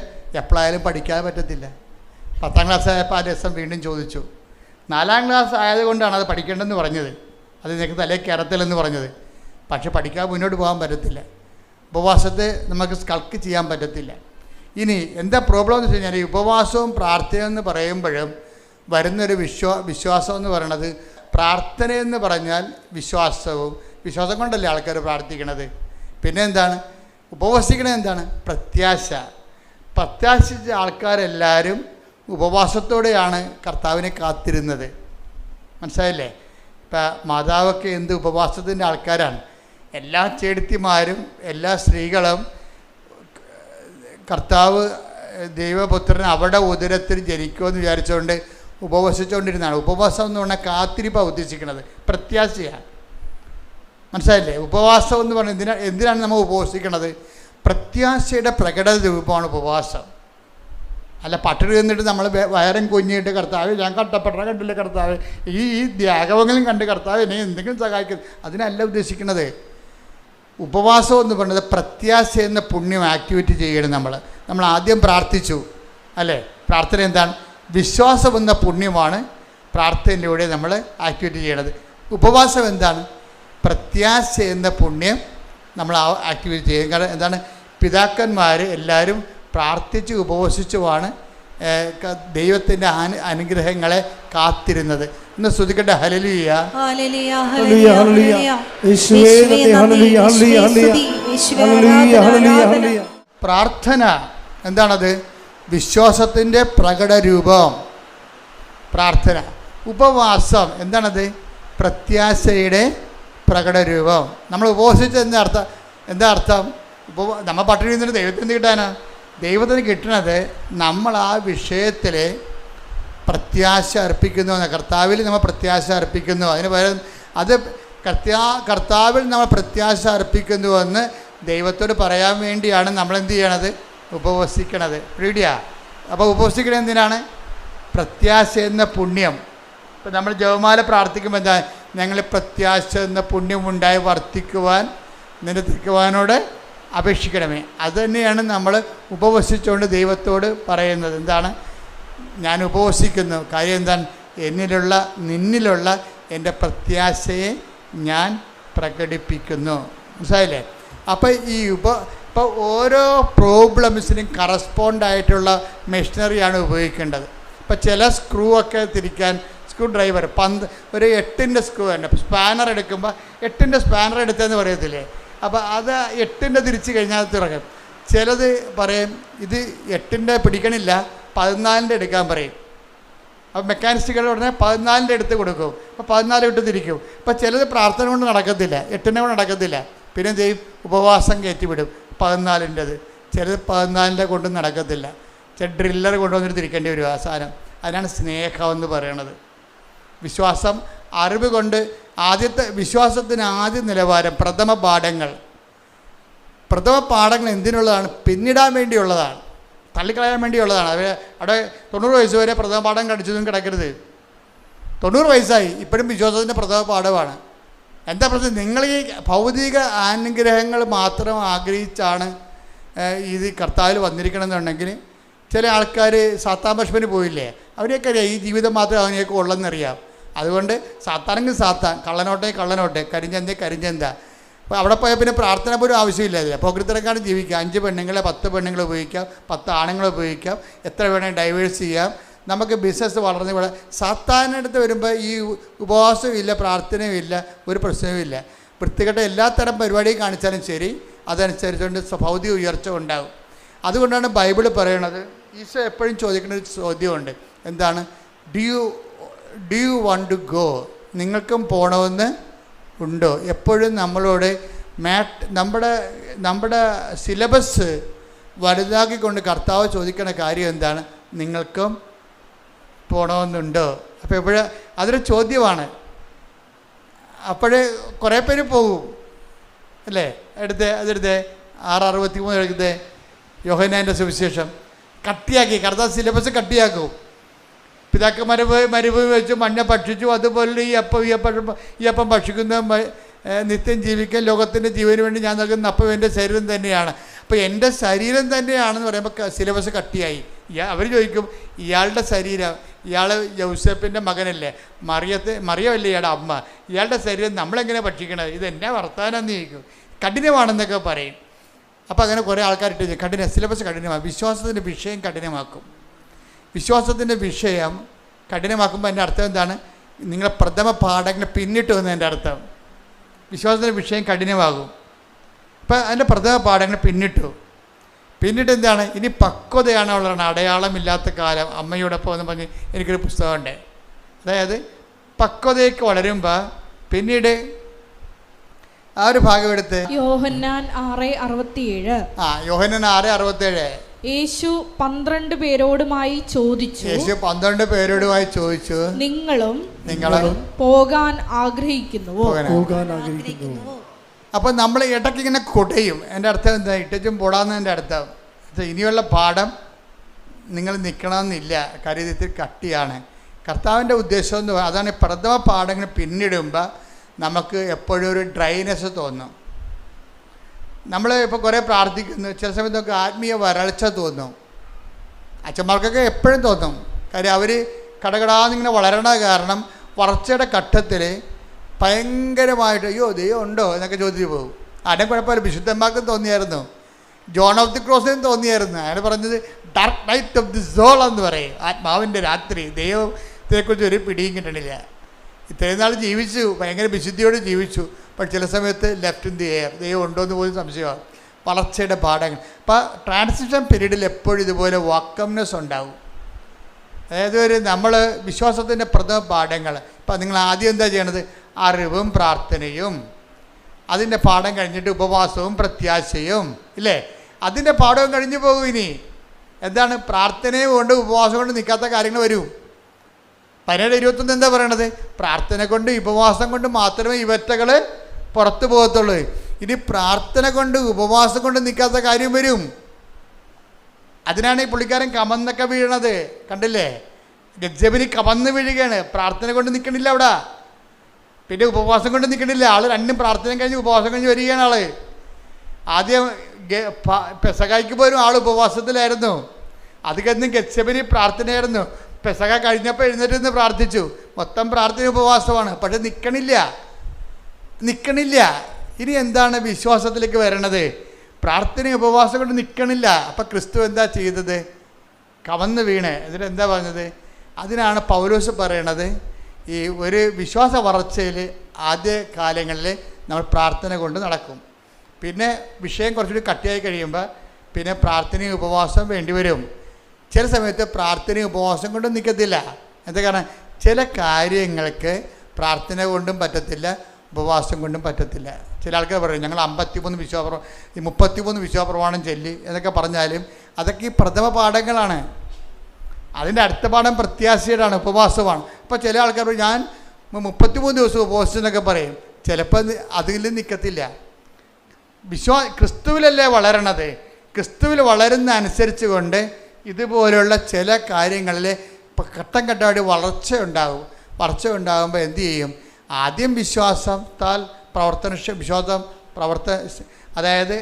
എപ്പോഴായാലും പഠിക്കാതെ പറ്റത്തില്ല. 10ാം ക്ലാസ് ആയപ്പോൾ ആ ലെസൺ വീണ്ടും ചോദിച്ചു. 4ാം ക്ലാസ് ആയതുകൊണ്ടാണ് അത് പഠിക്കേണ്ടെന്ന് പറഞ്ഞത്, അത് നിനക്ക് തലേ കയറത്തില്ലെന്ന് പറഞ്ഞത്. പക്ഷെ പഠിക്കാതെ മുന്നോട്ട് പോകാൻ പറ്റത്തില്ല. ഉപവാസത്തെ നമുക്ക് സ്കൾക്ക് ചെയ്യാൻ പറ്റത്തില്ല. ഇനി എന്താ പ്രോബ്ലം എന്ന് വെച്ച് കഴിഞ്ഞാൽ, ഈ ഉപവാസവും പ്രാർത്ഥനയും എന്ന് പറയുമ്പോഴും വരുന്നൊരു വിശ്വാസം എന്ന് പറയണത്, പ്രാർത്ഥനയെന്ന് പറഞ്ഞാൽ വിശ്വാസം കൊണ്ടല്ലേ ആൾക്കാർ പ്രാർത്ഥിക്കണത്. പിന്നെ എന്താണ് ഉപവസിക്കണത്? എന്താണ്? പ്രത്യാശിച്ച ആൾക്കാരെല്ലാവരും ഉപവാസത്തോടെയാണ് കർത്താവിനെ കാത്തിരുന്നത്. മനസ്സിലായില്ലേ? ഇപ്പം മാതാവൊക്കെ എന്ത് ഉപവാസത്തിൻ്റെ ആൾക്കാരാണ്. എല്ലാ ചേടത്തിമാരും എല്ലാ സ്ത്രീകളും കർത്താവ് ദൈവപുത്രൻ അവിടെ ഉദരത്തിൽ ജനിക്കുമെന്ന് വിചാരിച്ചുകൊണ്ട് ഉപവസിച്ചുകൊണ്ടിരുന്നതാണ്. ഉപവാസം എന്ന് പറഞ്ഞാൽ കാത്തിരിപ്പാണ് ഉദ്ദേശിക്കുന്നത്, പ്രത്യാശയാണ്. മനസ്സിലായില്ലേ? ഉപവാസം എന്ന് പറഞ്ഞാൽ എന്തിനാണ് നമ്മൾ ഉപവസിക്കുന്നത്? പ്രത്യാശയുടെ പ്രകട രൂപമാണ് ഉപവാസം. അല്ല പട്ടിണി നിന്നിട്ട് നമ്മൾ വയറും കുഞ്ഞിട്ട് കർത്താവ് ഞാൻ കട്ടപ്പെട്ട കണ്ടില്ല കർത്താവ്, ഈ ത്യാഗങ്ങളും കണ്ട് കർത്താവ് എന്നെ എന്തെങ്കിലും സഹായിക്കും, അതിനല്ല ഉദ്ദേശിക്കുന്നത്. ഉപവാസം എന്ന് പറയുന്നത് പ്രത്യാശ എന്ന പുണ്യം ആക്ടിവിറ്റി ചെയ്യണം. നമ്മൾ ആദ്യം പ്രാർത്ഥിച്ചു അല്ലേ? പ്രാർത്ഥന എന്താണ്? വിശ്വാസം എന്ന പുണ്യമാണ് പ്രാർത്ഥനയിലൂടെ നമ്മൾ ആക്ടിവിറ്റി ചെയ്യണത്. ഉപവാസം എന്താണ്? പ്രത്യാശ എന്ന പുണ്യം നമ്മൾ ആക്ടിവിറ്റി ചെയ്യും. കാരണം എന്താണ്? പിതാക്കന്മാർ എല്ലാവരും പ്രാർത്ഥിച്ച് ഉപവസിച്ചുമാണ് ദൈവത്തിൻ്റെ അനുഗ്രഹങ്ങളെ കാത്തിരുന്നത്. ഇന്ന് സ്തുതിക്കട്ടെ. ഹല്ലേലൂയ, ഹല്ലേലൂയ, ഹല്ലേലൂയ, ഹല്ലേലൂയ. പ്രാർത്ഥന എന്താണത്? വിശ്വാസത്തിൻ്റെ പ്രകട രൂപം പ്രാർത്ഥന. ഉപവാസം എന്താണത്? പ്രത്യാശയുടെ പ്രകട രൂപം. നമ്മൾ ഉപവസിച്ച എന്താ അർത്ഥം? നമ്മൾ പട്ടിണി നിന്നിട്ട് ദൈവത്തിന് കിട്ടാനാ? ദൈവത്തിന് കിട്ടണത് നമ്മൾ ആ വിഷയത്തിൽ പ്രത്യാശ അർപ്പിക്കുന്നു. കർത്താവിൽ നമ്മൾ പ്രത്യാശ അർപ്പിക്കുന്നു. അതിന് പകരം അത് കർത്താവിൽ നമ്മൾ പ്രത്യാശ അർപ്പിക്കുന്നുവെന്ന് ദൈവത്തോട് പറയാൻ വേണ്ടിയാണ് നമ്മളെന്ത് ചെയ്യണത്? ഉപവസിക്കണത്. റെഡിയാ? അപ്പോൾ ഉപവസിക്കണത് എന്തിനാണ്? പ്രത്യാശ എന്ന പുണ്യം. ഇപ്പം നമ്മൾ ജപമാല പ്രാർത്ഥിക്കുമ്പോൾ എന്താ? ഞങ്ങൾ പ്രത്യാശ എന്ന പുണ്യമുണ്ടായി വർദ്ധിക്കുവാൻ നിരത്തിക്കുവാനോട് അപേക്ഷിക്കണമേ. അതുതന്നെയാണ് നമ്മൾ ഉപവസിച്ചുകൊണ്ട് ദൈവത്തോട് പറയുന്നത്. എന്താണ്? ഞാൻ ഉപവസിക്കുന്നു. കാര്യം എന്താണ്? നിന്നിലുള്ള എൻ്റെ പ്രത്യാശയെ ഞാൻ പ്രകടിപ്പിക്കുന്നു. മനസ്സിലായില്ലേ? അപ്പോൾ ഇപ്പോൾ ഓരോ പ്രോബ്ലംസിനും കറസ്പോണ്ടായിട്ടുള്ള മെഷീനറിയാണ് ഉപയോഗിക്കേണ്ടത്. ഇപ്പോൾ ചില സ്ക്രൂ ഒക്കെ തിരിക്കാൻ സ്ക്രൂ ഡ്രൈവർ ഒരു 8ൻ്റെ സ്ക്രൂ തന്നെ സ്പാനർ എടുക്കുമ്പോൾ 8ൻ്റെ സ്പാനർ എടുത്തതെന്ന് പറയത്തില്ലേ? അപ്പോൾ അത് 8ൻ്റെ തിരിച്ച് കഴിഞ്ഞാൽ തിറങ്ങും. ചിലത് പറയും ഇത് 8ൻ്റെ പിടിക്കണില്ല 14ൻ്റെ എടുക്കാൻ പറയും. അപ്പോൾ മെക്കാനിസ്റ്റുകളുടെ ഉടനെ 14ൻ്റെ എടുത്ത് കൊടുക്കും. അപ്പോൾ 14 ഇട്ട് തിരിക്കും. അപ്പോൾ ചിലത് പ്രാർത്ഥന കൊണ്ട് നടക്കത്തില്ല, 8ൻ്റെ കൊണ്ട് നടക്കത്തില്ല. പിന്നെ എന്ത് ചെയ്യും? ഉപവാസം കയറ്റിവിടും 14ൻ്റെത്. ചിലത് 14ൻ്റെ കൊണ്ട് നടക്കത്തില്ല. ചില ഡ്രില്ലർ കൊണ്ടുവന്നിട്ട് തിരിക്കേണ്ടി വരും ആ സാധനം. അതിനാണ് സ്നേഹം എന്ന് പറയണത്. വിശ്വാസം അറിവ് കൊണ്ട് വിശ്വാസത്തിന് ആദ്യ നിലവാരം പ്രഥമ പാഠങ്ങൾ എന്തിനുള്ളതാണ്? പിന്നിടാൻ വേണ്ടിയുള്ളതാണ്, തള്ളിക്കളയാൻ വേണ്ടിയുള്ളതാണ്. അവിടെ 90 വയസ്സ് വരെ പ്രഥമ പാഠം കടിച്ചതും കിടക്കരുത്. 90 വയസ്സായി ഇപ്പോഴും വിശ്വാസത്തിൻ്റെ പ്രഥമ പാഠമാണ്. എന്താ പ്രശ്നം? നിങ്ങൾ ഈ ഭൗതിക അനുഗ്രഹങ്ങൾ മാത്രം ആഗ്രഹിച്ചാണ് ഇത് കർത്താവിൽ വന്നിരിക്കണമെന്നുണ്ടെങ്കിൽ ചില ആൾക്കാർ സാത്താൻ ഭക്ഷണത്തിന് പോയില്ലേ? അവരെയൊക്കെ അറിയാം ഈ ജീവിതം മാത്രമേ അവനെയൊക്കെ ഉള്ളെന്നറിയാം. അതുകൊണ്ട് സാത്താനെങ്കിൽ സാത്താൻ, കള്ളനോട്ടെ, കരിഞ്ചന്ത. അപ്പോൾ അവിടെ പോയാൽ പിന്നെ പ്രാർത്ഥന പോലും ആവശ്യമില്ല. പോകൃത്തരക്കാണ് ജീവിക്കുക. 5 പെണ്ണുങ്ങളെ 10 പെണ്ണുങ്ങളെ ഉപയോഗിക്കാം, 10 ആണുങ്ങളെ ഉപയോഗിക്കാം, എത്ര വേണമെങ്കിൽ ഡൈവേഴ്സ് ചെയ്യാം. നമുക്ക് ബിസിനസ് വളർന്നു ഇവിടെ. സാത്താനടുത്ത് വരുമ്പോൾ ഈ ഉപവാസവും ഇല്ല, പ്രാർത്ഥനയും ഇല്ല, ഒരു പ്രശ്നവും ഇല്ല. വൃത്തികെട്ട എല്ലാത്തരം പരിപാടിയും കാണിച്ചാലും ശരി, അതനുസരിച്ചുകൊണ്ട് ഭൗതിക ഉയർച്ച ഉണ്ടാകും. അതുകൊണ്ടാണ് ബൈബിൾ പറയണത്. ഈശോ എപ്പോഴും ചോദിക്കുന്ന ഒരു ചോദ്യമുണ്ട്. എന്താണ്? Do you want to go? നിങ്ങൾക്കും പോകണമെന്ന് ഉണ്ടോ? എപ്പോഴും നമ്മളോട് നമ്മുടെ സിലബസ് വലുതാക്കിക്കൊണ്ട് കർത്താവ് ചോദിക്കുന്ന കാര്യം എന്താണ്? നിങ്ങൾക്കും പോകണമെന്നുണ്ടോ? അപ്പോൾ എപ്പോഴും അതൊരു ചോദ്യമാണ്. അപ്പോഴേ കുറേ പേര് പോകും അല്ലേ? അതെടുത്തേ 6:63 എടുത്തേ യോഹന്നാൻ്റെ സുവിശേഷം. കട്ടിയാക്കി കർത്താവ് സിലബസ് കട്ടിയാക്കും. പിതാക്കന്മാരെ മരുഭൂമി വെച്ച് മഞ്ഞ ഭക്ഷിച്ചു, അതുപോലെ ഈ അപ്പം ഭക്ഷിക്കുന്ന നിത്യം ജീവിക്കാൻ ലോകത്തിൻ്റെ ജീവന് വേണ്ടി ഞാൻ നൽകുന്ന അപ്പം എൻ്റെ ശരീരം തന്നെയാണ്. അപ്പോൾ എൻ്റെ ശരീരം തന്നെയാണെന്ന് പറയുമ്പോൾ സിലബസ് കട്ടിയായി. അവർ ചോദിക്കും, ഇയാളുടെ ശരീരം, ഇയാൾ യൗസേപ്പിൻ്റെ മകനല്ലേ, മറിയമല്ലേ ഇയാളുടെ അമ്മ, ഇയാളുടെ ശരീരം നമ്മളെങ്ങനെ ഭക്ഷിക്കണത്, ഇതെന്നെ വർത്താനം ചോദിക്കും, കഠിനമാണെന്നൊക്കെ പറയും. അപ്പോൾ അങ്ങനെ കുറേ ആൾക്കാരിട്ട് സിലബസ് കഠിനമാക്കും, വിശ്വാസത്തിൻ്റെ വിഷയം കഠിനമാക്കും. വിശ്വാസത്തിൻ്റെ വിഷയം കഠിനമാക്കുമ്പോൾ എൻ്റെ അർത്ഥം എന്താണ്? നിങ്ങളെ പ്രഥമ പാഠങ്ങൾ പിന്നിട്ട് വന്നതിൻ്റെ അർത്ഥം വിശ്വാസത്തിൻ്റെ വിഷയം കഠിനമാകും. അപ്പം അതിൻ്റെ പ്രഥമ പാഠങ്ങൾ പിന്നിട്ട് എന്താണ്? ഇനി പക്വതയാണ് ഉള്ളതാണ്. അടയാളമില്ലാത്ത കാലം അമ്മയോടൊപ്പം എന്ന് പറഞ്ഞ് എനിക്കൊരു പുസ്തകമുണ്ട്. അതായത് പക്വതയ്ക്ക് വളരുമ്പോൾ പിന്നീട് ആ ഒരു ഭാഗം എടുത്ത് യോഹന്നാൻ 6:67. യോഹന്നാൻ 6:67. യേശു 12 പേരോടുമായി ചോദിച്ചു, നിങ്ങളും പോകാൻ ആഗ്രഹിക്കുന്നുവോ? അപ്പം നമ്മൾ ഇടയ്ക്ക് ഇങ്ങനെ കൊടയും. എൻ്റെ അർത്ഥം എന്താ? ഇട്ടും പോടാന്നതിൻ്റെ അർത്ഥം ഇനിയുള്ള പാഠം നിങ്ങൾ നിൽക്കണമെന്നില്ല, കാര്യം ഇത്തിരി കട്ടിയാണ്. കർത്താവിൻ്റെ ഉദ്ദേശം എന്ന് പറയുന്നത് അതാണ്. പ്രഥമ പാഠങ്ങൾ പിന്നിടുമ്പോൾ നമുക്ക് എപ്പോഴും ഒരു ഡ്രൈനെസ് തോന്നും. നമ്മൾ ഇപ്പോൾ കുറേ പ്രാർത്ഥിക്കുന്നു, ചില സമയത്തൊക്കെ ആത്മീയ വരൾച്ച തോന്നും. അച്ഛന്മാർക്കൊക്കെ എപ്പോഴും തോന്നും, കാര്യം അവർ കടകടാന്നിങ്ങനെ വളരണ കാരണം വളർച്ചയുടെ ഘട്ടത്തിൽ ഭയങ്കരമായിട്ട് അയ്യോ ദൈവം ഉണ്ടോ എന്നൊക്കെ ചോദിച്ചു പോകും. ആരും കുഴപ്പമില്ല, വിശുദ്ധന്മാർക്കും തോന്നിയായിരുന്നു, ജോൺ ഓഫ് ദി ക്രോസിനും തോന്നിയായിരുന്നു. അയാൾ പറഞ്ഞത് dark night of the soul എന്ന് പറയും, ആത്മാവിൻ്റെ രാത്രി. ദൈവത്തെക്കുറിച്ച് ഒരു പിടിയും കിട്ടണില്ല. ഇത്രയും നാൾ ജീവിച്ചു, ഭയങ്കര വിശുദ്ധിയോട് ജീവിച്ചു, പക്ഷെ ചില സമയത്ത് ലെഫ്റ്റ് ഇൻ ദി എയർ, ദൈവം ഉണ്ടോ എന്ന് പോലും സംശയമാണ്. വളർച്ചയുടെ പാഠങ്ങൾ. അപ്പോൾ ട്രാൻസിഷൻ പീരീഡിൽ എപ്പോഴും ഇതുപോലെ വാക്കംനെസ് ഉണ്ടാവും. അതായത് നമ്മൾ വിശ്വാസത്തിൻ്റെ പ്രഥമ പാഠങ്ങൾ. ഇപ്പം നിങ്ങൾ ആദ്യം എന്താ ചെയ്യണത്? അറിവും പ്രാർത്ഥനയും. അതിൻ്റെ പാഠം കഴിഞ്ഞിട്ട് ഉപവാസവും പ്രത്യാശയും, ഇല്ലേ? അതിൻ്റെ പാഠവും കഴിഞ്ഞു പോകും. ഇനി എന്താണ്? പ്രാർത്ഥനയും കൊണ്ട് ഉപവാസം കൊണ്ട് നിൽക്കാത്ത കാര്യങ്ങൾ വരും. 17:21 എന്താ പറയണത്? പ്രാർത്ഥന കൊണ്ട് ഉപവാസം കൊണ്ട് മാത്രമേ ഇവറ്റകൾ പുറത്തു പോകത്തുള്ളൂ. ഇനി പ്രാർത്ഥന കൊണ്ട് ഉപവാസം കൊണ്ട് നിൽക്കാത്ത കാര്യം വരും. അതിനാണ് ഈ പുള്ളിക്കാരൻ കമന്നൊക്കെ വീഴണത്. കണ്ടില്ലേ? ഗെത്സെമനി കമന്ന് വീഴുകയാണ്. പ്രാർത്ഥന കൊണ്ട് നിൽക്കണില്ല അവിടെ, പിന്നെ ഉപവാസം കൊണ്ട് നിൽക്കണില്ല. ആൾ രണ്ടും പ്രാർത്ഥന കഴിഞ്ഞ് ഉപവാസം കഴിഞ്ഞ് വരികയാണ്. ആൾ ആദ്യം പെസഹായ്ക്ക് പോലും ആൾ ഉപവാസത്തിലായിരുന്നു. അത് കഴിഞ്ഞ് ഗെത്സെമനി പ്രാർത്ഥനയായിരുന്നു. പെസഹ കഴിഞ്ഞപ്പോൾ എഴുന്നേറ്റ് നിന്ന് പ്രാർത്ഥിച്ചു. മൊത്തം പ്രാർത്ഥന ഉപവാസമാണ്, പക്ഷെ നിൽക്കണില്ല. ഇനി എന്താണ് വിശ്വാസത്തിലേക്ക് വരണത്? പ്രാർത്ഥന ഉപവാസം കൊണ്ട് നിൽക്കണില്ല. അപ്പം ക്രിസ്തു എന്താ ചെയ്തത്? കവന്ന് വീണ്. എന്നിട്ട് എന്താ പറഞ്ഞത്? അതിനാണ് പൗലോസ് പറയണത്, ഈ ഒരു വിശ്വാസ വളർച്ചയിൽ ആദ്യ കാലങ്ങളിൽ നമ്മൾ പ്രാർത്ഥന കൊണ്ട് നടക്കും. പിന്നെ വിഷയം കുറച്ചുകൂടി കട്ടിയായി കഴിയുമ്പോൾ പിന്നെ പ്രാർത്ഥനയും ഉപവാസം വേണ്ടി വരും. ചില സമയത്ത് പ്രാർത്ഥനയും ഉപവാസം കൊണ്ടും നിൽക്കത്തില്ല. എന്താ കാരണം? ചില കാര്യങ്ങൾക്ക് പ്രാർത്ഥന കൊണ്ടും പറ്റത്തില്ല, ഉപവാസം കൊണ്ടും പറ്റത്തില്ല. ചില ആൾക്കാർ പറയും ഞങ്ങൾ 33 വിശ്വാസപ്രമാണം ചൊല്ലി എന്നൊക്കെ പറഞ്ഞാലും അതൊക്കെ ഈ പ്രഥമ പാഠങ്ങളാണ്. അതിൻ്റെ അടുത്ത പാഠം പ്രത്യാശയുടെയാണ്, ഉപവാസമാണ്. അപ്പോൾ ചില ആൾക്കാർ പറയും ഞാൻ 33 ദിവസം ഉപവാസം എന്നൊക്കെ പറയും. ചിലപ്പോൾ അതിൽ നിൽക്കത്തില്ല. ക്രിസ്തുവിലല്ലേ വളരണത്. ക്രിസ്തുവിൽ വളരുന്ന അനുസരിച്ച് കൊണ്ട് ഇതുപോലുള്ള ചില കാര്യങ്ങളിൽ ഘട്ടം ഘട്ടമായിട്ട് വളർച്ച ഉണ്ടാകുമ്പോൾ എന്തു ചെയ്യും? ആദ്യം വിശ്വാസത്താൽ അതായത്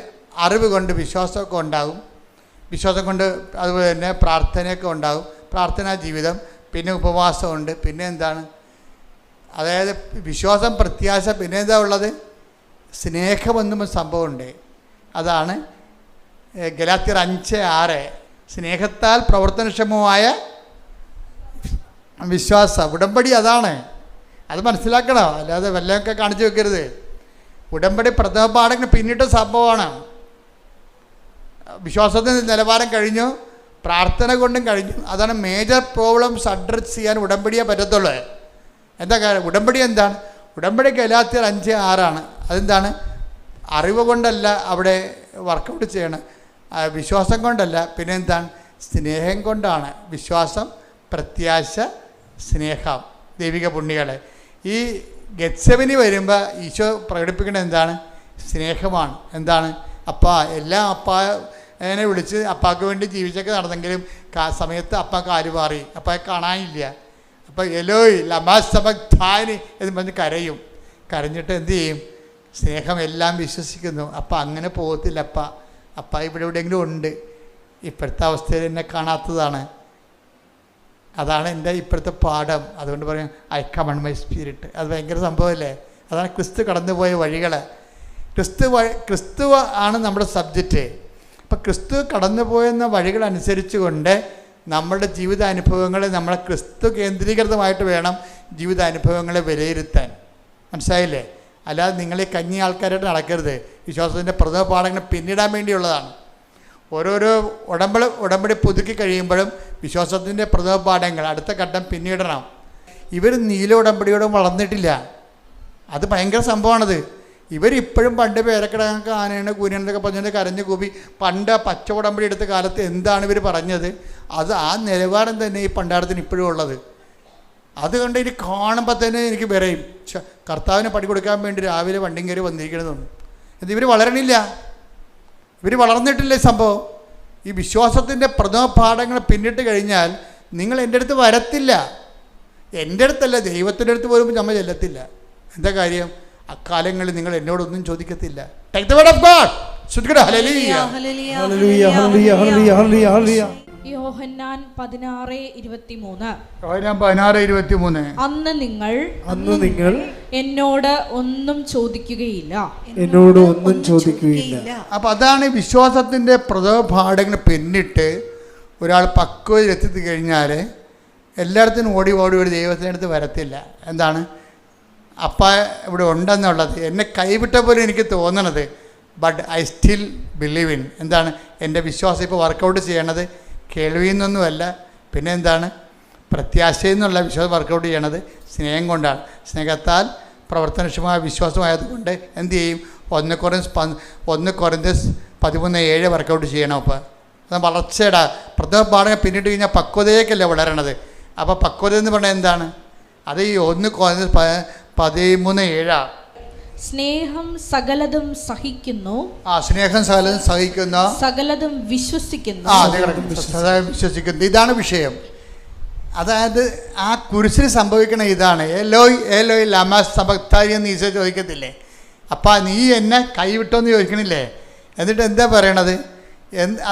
അറിവ് കൊണ്ട് വിശ്വാസമൊക്കെ ഉണ്ടാകും. വിശ്വാസം കൊണ്ട് അതുപോലെ തന്നെ പ്രാർത്ഥനയൊക്കെ ഉണ്ടാകും, പ്രാർത്ഥനാ ജീവിതം. പിന്നെ ഉപവാസമുണ്ട്. പിന്നെ എന്താണ്? അതായത് വിശ്വാസം, പ്രത്യാശ. പിന്നെ എന്താ ഉള്ളത്? സ്നേഹമെന്നും സംഭവമുണ്ട്. അതാണ് ഗലാത്യർ 5:6. സ്നേഹത്താൽ പ്രവർത്തനക്ഷമമായ വിശ്വാസം. ഉടമ്പടി അതാണ്. അത് മനസ്സിലാക്കണം, അല്ലാതെ വല്ലതൊക്കെ കാണിച്ചു വെക്കരുത്. ഉടമ്പടി പ്രഥമ പാഠങ്ങൾ പിന്നിട്ട സംഭവമാണ്. വിശ്വാസത്തിൻ്റെ നിലവാരം കഴിഞ്ഞു, പ്രാർത്ഥന കൊണ്ടും കഴിഞ്ഞു. അതാണ് മേജർ പ്രോബ്ലംസ് അഡ്രസ് ചെയ്യാൻ ഉടമ്പടിയെ പറ്റത്തുള്ളൂ. എന്താ കാര്യം? ഉടമ്പടി എന്താണ്? ഉടമ്പടി ഗലാത്യർ 5:6. അതെന്താണ്? അറിവ് കൊണ്ടല്ല അവിടെ വർക്കൗട്ട് ചെയ്യണം, വിശ്വാസം കൊണ്ടല്ല. പിന്നെ എന്താണ്? സ്നേഹം കൊണ്ടാണ്. വിശ്വാസം, പ്രത്യാശ, സ്നേഹം. ദൈവിക പുണ്യങ്ങളെ ഈ ഗെത്സെമനി വരുമ്പോൾ ഈശോ പ്രകടിപ്പിക്കുന്നത് എന്താണ്? സ്നേഹമാണ്. എന്താണ്? എല്ലാം അപ്പാനെ വിളിച്ച് അപ്പാക്ക് വേണ്ടി ജീവിച്ചൊക്കെ നടന്നെങ്കിലും സമയത്ത് അപ്പ കാല് മാറി, അപ്പായെ കാണാനില്ല. അപ്പോൾ എലോയ് ലമാ സബക്താനി എന്ന് പറഞ്ഞ് കരഞ്ഞിട്ട് എന്ത് ചെയ്യും? സ്നേഹം എല്ലാം വിശ്വസിക്കുന്നു. അപ്പം അങ്ങനെ പോകത്തില്ല. അപ്പ ഇവിടെ എവിടെയെങ്കിലും ഉണ്ട്. ഇപ്പോഴത്തെ അവസ്ഥയിൽ എന്നെ കാണാത്തതാണ്. അതാണ് എൻ്റെ ഇപ്പോഴത്തെ പാഠം. അതുകൊണ്ട് പറയും ഐ കമൺ മൈ സ്പിരിറ്റ്. അത് ഭയങ്കര സംഭവമല്ലേ? അതാണ് ക്രിസ്തു കടന്നുപോയ വഴികൾ. ക്രിസ്തു ആണ് നമ്മുടെ സബ്ജക്റ്റ്. അപ്പം ക്രിസ്തു കടന്നുപോയെന്ന വഴികൾ അനുസരിച്ച് കൊണ്ട് നമ്മളുടെ ജീവിതാനുഭവങ്ങളെ നമ്മളെ ക്രിസ്തു കേന്ദ്രീകൃതമായിട്ട് വേണം ജീവിതാനുഭവങ്ങളെ വിലയിരുത്താൻ. മനസ്സിലായില്ലേ? അല്ലാതെ നിങ്ങൾ ഈ കഞ്ഞി ആൾക്കാരായിട്ട് നടക്കരുത്. വിശ്വാസത്തിൻ്റെ പ്രഥമ പാഠങ്ങൾ പിന്നിടാൻ വേണ്ടിയുള്ളതാണ്. ഓരോരോ ഉടമ്പടി പുതുക്കി കഴിയുമ്പോഴും വിശ്വാസത്തിൻ്റെ പ്രഥമ പാഠങ്ങൾ അടുത്ത ഘട്ടം പിന്നിടണം. ഇവർ നീല ഉടമ്പടിയോടും വളർന്നിട്ടില്ല. അത് ഭയങ്കര സംഭവമാണത്. ഇവരിപ്പോഴും പണ്ട് പേരക്കിടങ്ങൾക്ക് ആനയാണ് കൂനിയാണെന്നൊക്കെ പറഞ്ഞത് കരഞ്ഞു കൂപ്പി പണ്ട് പച്ച ഉടമ്പടി എടുത്ത കാലത്ത് എന്താണ് ഇവർ പറഞ്ഞത്, അത് ആ നിലവാരം തന്നെ ഈ പണ്ടാരത്തിന് ഇപ്പോഴും ഉള്ളത്. അതുകൊണ്ട് ഇനി കാണുമ്പോൾ തന്നെ എനിക്ക് പറയും കർത്താവിനെ പടി കൊടുക്കാൻ വേണ്ടി രാവിലെ വണ്ടിയും കയറി വന്നിരിക്കണമെന്ന്. ഇത് ഇവർ വളരണില്ല, ഇവർ വളർന്നിട്ടില്ല. ഈ സംഭവം ഈ വിശ്വാസത്തിൻ്റെ പ്രഥമ പാഠങ്ങൾ പിന്നിട്ട് കഴിഞ്ഞാൽ നിങ്ങൾ എൻ്റെ അടുത്ത് വരത്തില്ല. എൻ്റെ അടുത്തല്ല, ദൈവത്തിൻ്റെ അടുത്ത് പോലും നമ്മൾ ചെല്ലത്തില്ല. എന്താ കാര്യം? അക്കാലങ്ങളിൽ നിങ്ങൾ എന്നോടൊന്നും ചോദിക്കത്തില്ല. Take the word of God. ഹല്ലേലൂയ ഹല്ലേലൂയ ഹല്ലേലൂയ ഹല്ലേലൂയ. യോഹന്നാൻ 16:23. യോഹന്നാൻ 16:23. അന്ന് നിങ്ങൾ എന്നോട് ഒന്നും ചോദിക്കുകയില്ല. അപ്പം അതാണ് വിശ്വാസത്തിൻ്റെ പ്രഥമ പാഠങ്ങൾ പിന്നിട്ട് ഒരാൾ പക്വതയിലെത്തി കഴിഞ്ഞാൽ എല്ലായിടത്തും ഓടി ദൈവത്തിൻ്റെ അടുത്ത് വരത്തില്ല. എന്താണ്? അപ്പ ഇവിടെ ഉണ്ടെന്നുള്ളത് എന്നെ കൈവിട്ട പോലെ എനിക്ക് തോന്നണത്, but I still believe in. എന്താണ്? എൻ്റെ വിശ്വാസം ഇപ്പോൾ വർക്കൗട്ട് ചെയ്യണത് കേൾവിയിൽ നിന്നൊന്നുമല്ല, പിന്നെ എന്താണ്? പ്രത്യാശയിൽ നിന്നുള്ള വിശ്വാസം വർക്കൗട്ട് ചെയ്യണത് സ്നേഹം കൊണ്ടാണ്. സ്നേഹത്താൽ പ്രവർത്തനക്ഷമമായ വിശ്വാസമായതുകൊണ്ട് എന്ത് ചെയ്യും? 1 കൊരിന്ത്യസ് 13:7 വർക്കൗട്ട് ചെയ്യണം. അപ്പോൾ അത് വളർച്ചയുടെ പ്രഥമ പാഠങ്ങൾ പിന്നിട്ട് കഴിഞ്ഞാൽ പക്വതയേക്കല്ലേ വളരണത്. അപ്പോൾ പക്വത എന്ന് പറഞ്ഞാൽ എന്താണ്? അത് ഈ 1 കൊരിന്ത്യസ് 13:7. സ്നേഹം സകലതും സഹിക്കുന്നു. സ്നേഹം സകലതും സഹിക്കുന്നു, സകലതും വിശ്വസിക്കുന്നു. വിശ്വസിക്കുന്നു. ഇതാണ് വിഷയം. അതായത് ആ കുരിശിൽ സംഭവിക്കണ ഇതാണ്. ഏലോയ് ഏലോയ് ലമാ സബക്താനി എന്ന് ഈശോ ചോദിക്കത്തില്ലേ? അപ്പം നീ എന്നെ കൈവിട്ടോന്ന് ചോദിക്കണില്ലേ? എന്നിട്ട് എന്താ പറയണത്?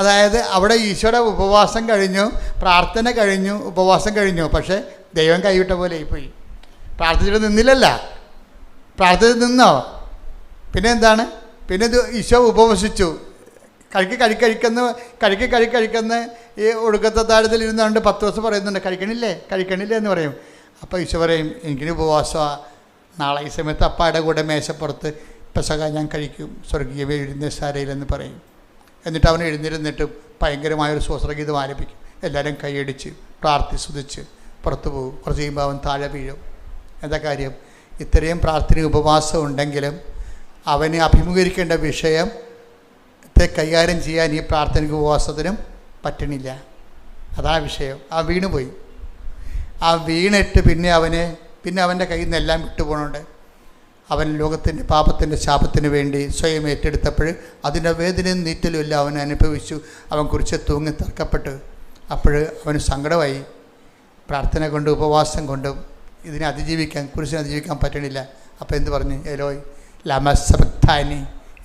അതായത് അവിടെ ഈശോയുടെ ഉപവാസം കഴിഞ്ഞു, പ്രാർത്ഥന കഴിഞ്ഞു, ഉപവാസം കഴിഞ്ഞു. പക്ഷേ ദൈവം കൈവിട്ട പോലെ ആയിപ്പോയി. പ്രാർത്ഥിച്ചിട്ട് നിന്നില്ലല്ല, പ്രാർത്ഥിച്ച് നിന്നോ? പിന്നെ എന്താണ്? പിന്നെ ഇത് ഈശോ ഉപവസിച്ചു. കഴിക്കുന്ന ഈ ഒടുക്കത്തെ താഴത്തിൽ ഇരുന്നുകൊണ്ട് 10 ദിവസം പറയുന്നുണ്ട് കഴിക്കണില്ലേ എന്ന് പറയും. അപ്പോൾ ഈശോ പറയും എനിക്കിനി ഉപവാസമാണ്, നാളെ ഈ സമയത്ത് അപ്പായുടെ കൂടെ മേശപ്പുറത്ത് പെസക ഞാൻ കഴിക്കും സ്വർഗീയ എഴുന്നേശാരയിലെന്ന് പറയും. എന്നിട്ട് അവൻ എഴുന്നേരുന്നിട്ട് ഭയങ്കരമായൊരു സ്വസ്ത്രഗീതം ആലപിക്കും. എല്ലാവരും കൈയടിച്ച് പ്രാർത്ഥിച്ചുതിച്ച് പുറത്തു പോകും. കുറച്ച് കഴിയുമ്പോൾ അവൻ താഴെ വീഴും. എന്താ കാര്യം? ഇത്രയും പ്രാർത്ഥന ഉപവാസം ഉണ്ടെങ്കിലും അവന് അഭിമുഖീകരിക്കേണ്ട വിഷയത്തെ കൈകാര്യം ചെയ്യാൻ ഈ പ്രാർത്ഥനയ്ക്ക് ഉപവാസത്തിനും പറ്റണില്ല. അതാ വിഷയം. ആ വീണുപോയി. ആ വീണിട്ട് പിന്നെ അവൻ്റെ കയ്യിൽ നിന്ന് എല്ലാം വിട്ടുപോകണുണ്ട്. അവൻ ലോകത്തിൻ്റെ പാപത്തിൻ്റെ ശാപത്തിന് വേണ്ടി സ്വയം ഏറ്റെടുത്തപ്പോൾ അതിൻ്റെ വേദനയും നീറ്റലും എല്ലാം അവൻ അനുഭവിച്ചു. അവൻ കുറിച്ച് തൂങ്ങി തർക്കപ്പെട്ടു. അപ്പോൾ അവന് സങ്കടമായി. പ്രാർത്ഥന കൊണ്ട് ഉപവാസം കൊണ്ടും ഇതിനെ കുരിശിനെ അതിജീവിക്കാൻ പറ്റണില്ല. അപ്പോൾ എന്ത് പറഞ്ഞു? ഏലോയ് ലമാ സബക്താനി,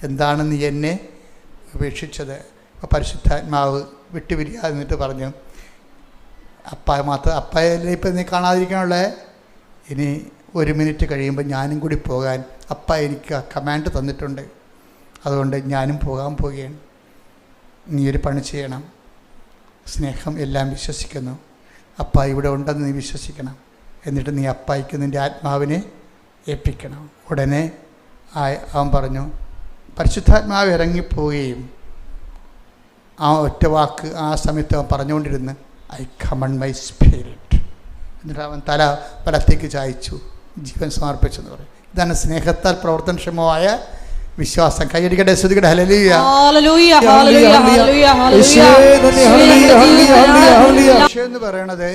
എന്താണ് നീ എന്നെ ഉപേക്ഷിച്ചത്? അപ്പോൾ പരിശുദ്ധാത്മാവ് വിട്ടുപിരിയാതെ നിന്നിട്ട് പറഞ്ഞു, അപ്പയല്ലേ ഇപ്പം നീ കാണാതിരിക്കാനുള്ളത്, ഇനി 1 മിനിറ്റ് കഴിയുമ്പോൾ ഞാനും കൂടി പോകാൻ അപ്പ എനിക്ക് ആ കമാൻഡ് തന്നിട്ടുണ്ട്. അതുകൊണ്ട് ഞാനും പോകാൻ പോവുകയാണ്. നീ ഒരു പണി ചെയ്യണം. സ്നേഹം എല്ലാം വിശ്വസിക്കുന്നു. അപ്പ ഇവിടെ ഉണ്ടെന്ന് നീ വിശ്വസിക്കണം. എന്നിട്ട് നീ അപ്പായിക്ക് നിൻ്റെ ആത്മാവിനെ ഏൽപ്പിക്കണം. ഉടനെ അവൻ പറഞ്ഞു, പരിശുദ്ധാത്മാവ് ഇറങ്ങിപ്പോവുകയും ആ ഒറ്റ വാക്ക് ആ സമയത്ത് അവൻ പറഞ്ഞുകൊണ്ടിരുന്ന് ഐ കമൺ മൈ സ്പിരിറ്റ്. എന്നിട്ട് അവൻ തല വലത്തേക്ക് ചായച്ചു, ജീവൻ സമർപ്പിച്ചെന്ന് പറയും. ഇതാണ് സ്നേഹത്താൽ പ്രവർത്തനക്ഷമമായ വിശ്വാസം. കൈയടിക്കട്ടെ, ശ്രുതിക്കട്ടെ. ഹല്ലേലൂയ. വിഷയം എന്ന് പറയണത്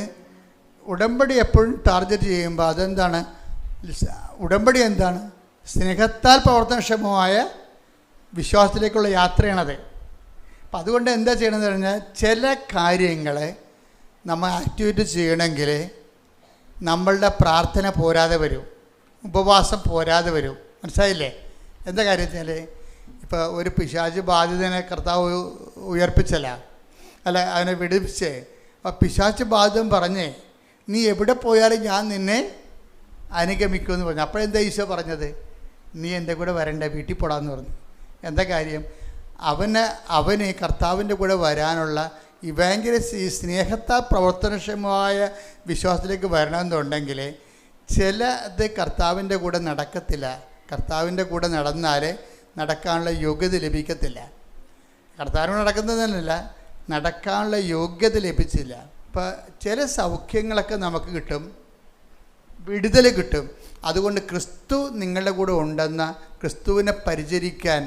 ഉടമ്പടി എപ്പോഴും ടാർഗറ്റ് ചെയ്യുമ്പോൾ അതെന്താണ്? ഉടമ്പടി എന്താണ്? സ്നേഹത്താൽ പ്രവർത്തനക്ഷമമായ വിശ്വാസത്തിലേക്കുള്ള യാത്രയാണത്. അപ്പം അതുകൊണ്ട് എന്താ ചെയ്യണമെന്ന് പറഞ്ഞാൽ ചില കാര്യങ്ങളെ നമ്മൾ ആക്ടിവേറ്റ് ചെയ്യണമെങ്കിൽ നമ്മളുടെ പ്രാർത്ഥന പോരാതെ വരും, ഉപവാസം പോരാതെ വരും. മനസ്സിലായില്ലേ? എന്താ കാര്യത്തിൽ ഇപ്പോൾ ഒരു പിശാച് ബാധിതനെ കർത്താവ് ഉയർപ്പിച്ചല്ല, അല്ല അവനെ വിടുവിച്ചേ. അപ്പോൾ പിശാച് ബാധിതൻ പറഞ്ഞേ, നീ എവിടെ പോയാലും ഞാൻ നിന്നെ അനുഗമിക്കുമെന്ന് പറഞ്ഞു. അപ്പോഴെന്താ ഈശോ പറഞ്ഞത്? നീ എൻ്റെ കൂടെ വരണ്ട, വീട്ടിൽ പോടാന്ന് പറഞ്ഞു. എന്താ കാര്യം? അവന് കർത്താവിൻ്റെ കൂടെ വരാനുള്ള ഇവാഞ്ചലിസ്റ്റ്, ഈ സ്നേഹത്താൽ പ്രവർത്തനക്ഷമമായ വിശ്വാസത്തിലേക്ക് വരണമെന്നുണ്ടെങ്കിൽ ചിലത് കർത്താവിൻ്റെ കൂടെ നടക്കത്തില്ല. കർത്താവിൻ്റെ കൂടെ നടന്നാൽ നടക്കാനുള്ള യോഗ്യത ലഭിക്കത്തില്ല. കർത്താവിനോട് നടക്കുന്നതല്ല, നടക്കാനുള്ള യോഗ്യത ലഭിച്ചില്ല. ഇപ്പോൾ ചില സൗഖ്യങ്ങളൊക്കെ നമുക്ക് കിട്ടും, വിടുതൽ കിട്ടും. അതുകൊണ്ട് ക്രിസ്തു നിങ്ങളുടെ കൂടെ ഉണ്ടെന്ന, ക്രിസ്തുവിനെ പരിചരിക്കാൻ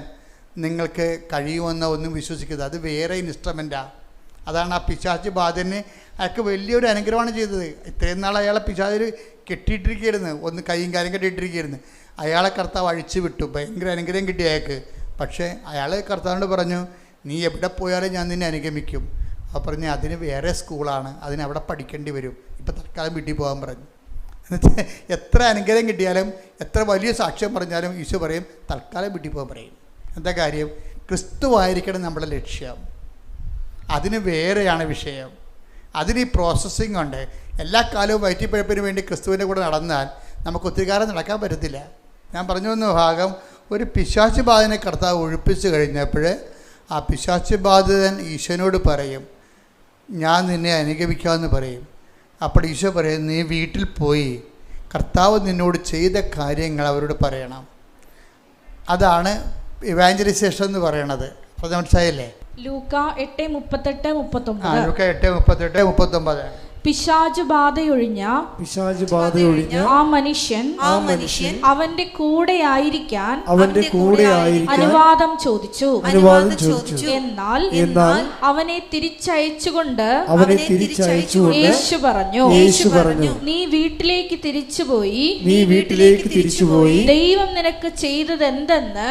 നിങ്ങൾക്ക് കഴിയുമെന്ന ഒന്നും വിശ്വസിക്കരുത്. അത് വേറെ ഇൻസ്ട്രുമെൻറ്റാണ്. അതാണ് ആ പിശാച് ബാധനെ അയാൾക്ക് വലിയൊരു അനുഗ്രഹമാണ് ചെയ്തത്. ഇത്രയും നാൾ അയാളെ പിശാചിൽ കെട്ടിയിട്ടിരിക്കുകയായിരുന്നു, ഒന്ന് കൈയും കാര്യം കെട്ടിയിട്ടിരിക്കുകയായിരുന്നു. അയാളെ കർത്താവ് അഴിച്ചു വിട്ടു, ഭയങ്കര അനുഗ്രഹം കിട്ടി അയാൾക്ക്. പക്ഷേ അയാൾ കർത്താവിനോട് പറഞ്ഞു, നീ എവിടെ പോയാലും ഞാൻ നിന്നെ അനുഗമിക്കും. അപ്പോൾ പറഞ്ഞു, അതിന് വേറെ സ്കൂളാണ്, അതിനവിടെ പഠിക്കേണ്ടി വരും, ഇപ്പം തൽക്കാലം വീട്ടിൽ പോകാൻ പറഞ്ഞു. എന്നുവെച്ചാൽ എത്ര അനുഗ്രഹം കിട്ടിയാലും എത്ര വലിയ സാക്ഷ്യം പറഞ്ഞാലും ഈശോ പറയും തൽക്കാലം വീട്ടിൽ പോകാൻ പറയും. എന്താ കാര്യം? ക്രിസ്തുവായിരിക്കണം നമ്മുടെ ലക്ഷ്യം. അതിന് വേറെയാണ് വിഷയം. അതിന് ഈ പ്രോസസ്സിംഗ് ഉണ്ട്. എല്ലാ കാലവും വയറ്റിപ്പഴപ്പിന് വേണ്ടി ക്രിസ്തുവിൻ്റെ കൂടെ നടന്നാൽ നമുക്ക് ഒത്തിരി കാലം നടക്കാൻ പറ്റത്തില്ല. ഞാൻ പറഞ്ഞു വന്ന ഭാഗം, ഒരു പിശാച് ബാധിതനെ കർത്താവ് ഒഴിപ്പിച്ച് കഴിഞ്ഞപ്പോൾ ആ പിശാച് ബാധിതൻ ഈശോനോട് പറയും, ഞാൻ നിന്നെ അനുഗമിക്കാമെന്ന് പറയും. അപ്പോൾ ഈശോ പറയും, നീ വീട്ടിൽ പോയി കർത്താവ് നിന്നോട് ചെയ്ത കാര്യങ്ങൾ അവരോട് പറയണം. അതാണ് ഇവാഞ്ചലൈസേഷൻ എന്ന് പറയണത്. അത് മനസ്സിലായില്ലേ? ലൂക്ക 8:38-39. ലൂക്ക 8:38-39. പിശാച് ബാധയൊഴിഞ്ഞ ആ മനുഷ്യൻ അവന്റെ കൂടെ ആയിരിക്കാൻ അനുവാദം ചോദിച്ചു. എന്നാൽ അവനെ തിരിച്ചയച്ചുകൊണ്ട് യേശു പറഞ്ഞു, നീ വീട്ടിലേക്ക് തിരിച്ചുപോയി ദൈവം നിനക്ക് ചെയ്തത് എന്തെന്ന്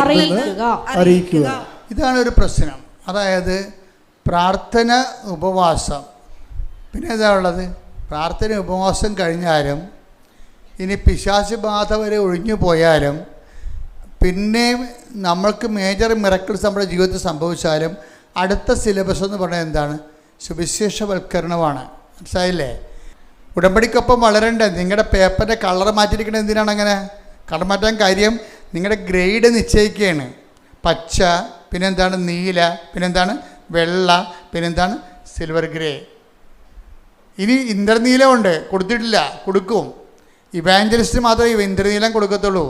അറിയിക്കുക. ഇതാണ് ഒരു പ്രശ്നം. അതായത് പ്രാർത്ഥന, ഉപവാസം. പിന്നെ എന്താ ഉള്ളത്? പ്രാർത്ഥന ഉപവാസം കഴിഞ്ഞാലും ഇനി പിശാച് ബാധ വരെ ഒഴിഞ്ഞു പോയാലും പിന്നെ നമ്മൾക്ക് മേജർ മിറക്കിൾസ് നമ്മുടെ ജീവിതത്തിൽ സംഭവിച്ചാലും അടുത്ത സിലബസ് എന്ന് പറയുന്നത് എന്താണ്? സുവിശേഷവൽക്കരണമാണ്. മനസ്സിലായില്ലേ? ഉടമ്പടിക്കൊപ്പം വളരണ്ടേ? നിങ്ങളുടെ പേപ്പറിൻ്റെ കളർ മാറ്റിയിരിക്കുന്നത് എന്തിനാണ്? അങ്ങനെ കളർ മാറ്റാൻ കാര്യം നിങ്ങളുടെ ഗ്രേഡ് നിശ്ചയിക്കുകയാണ്. പച്ച, പിന്നെന്താണ് നീല, പിന്നെന്താണ് വെള്ള, പിന്നെന്താണ് സിൽവർ ഗ്രേ. ഇനി ഇന്ദ്രനീലമുണ്ട്, കൊടുത്തിട്ടില്ല, കൊടുക്കും. ഇവാഞ്ചലിസ്റ്റ് മാത്രമേ ഇന്ദ്രനീലം കൊടുക്കത്തുള്ളൂ.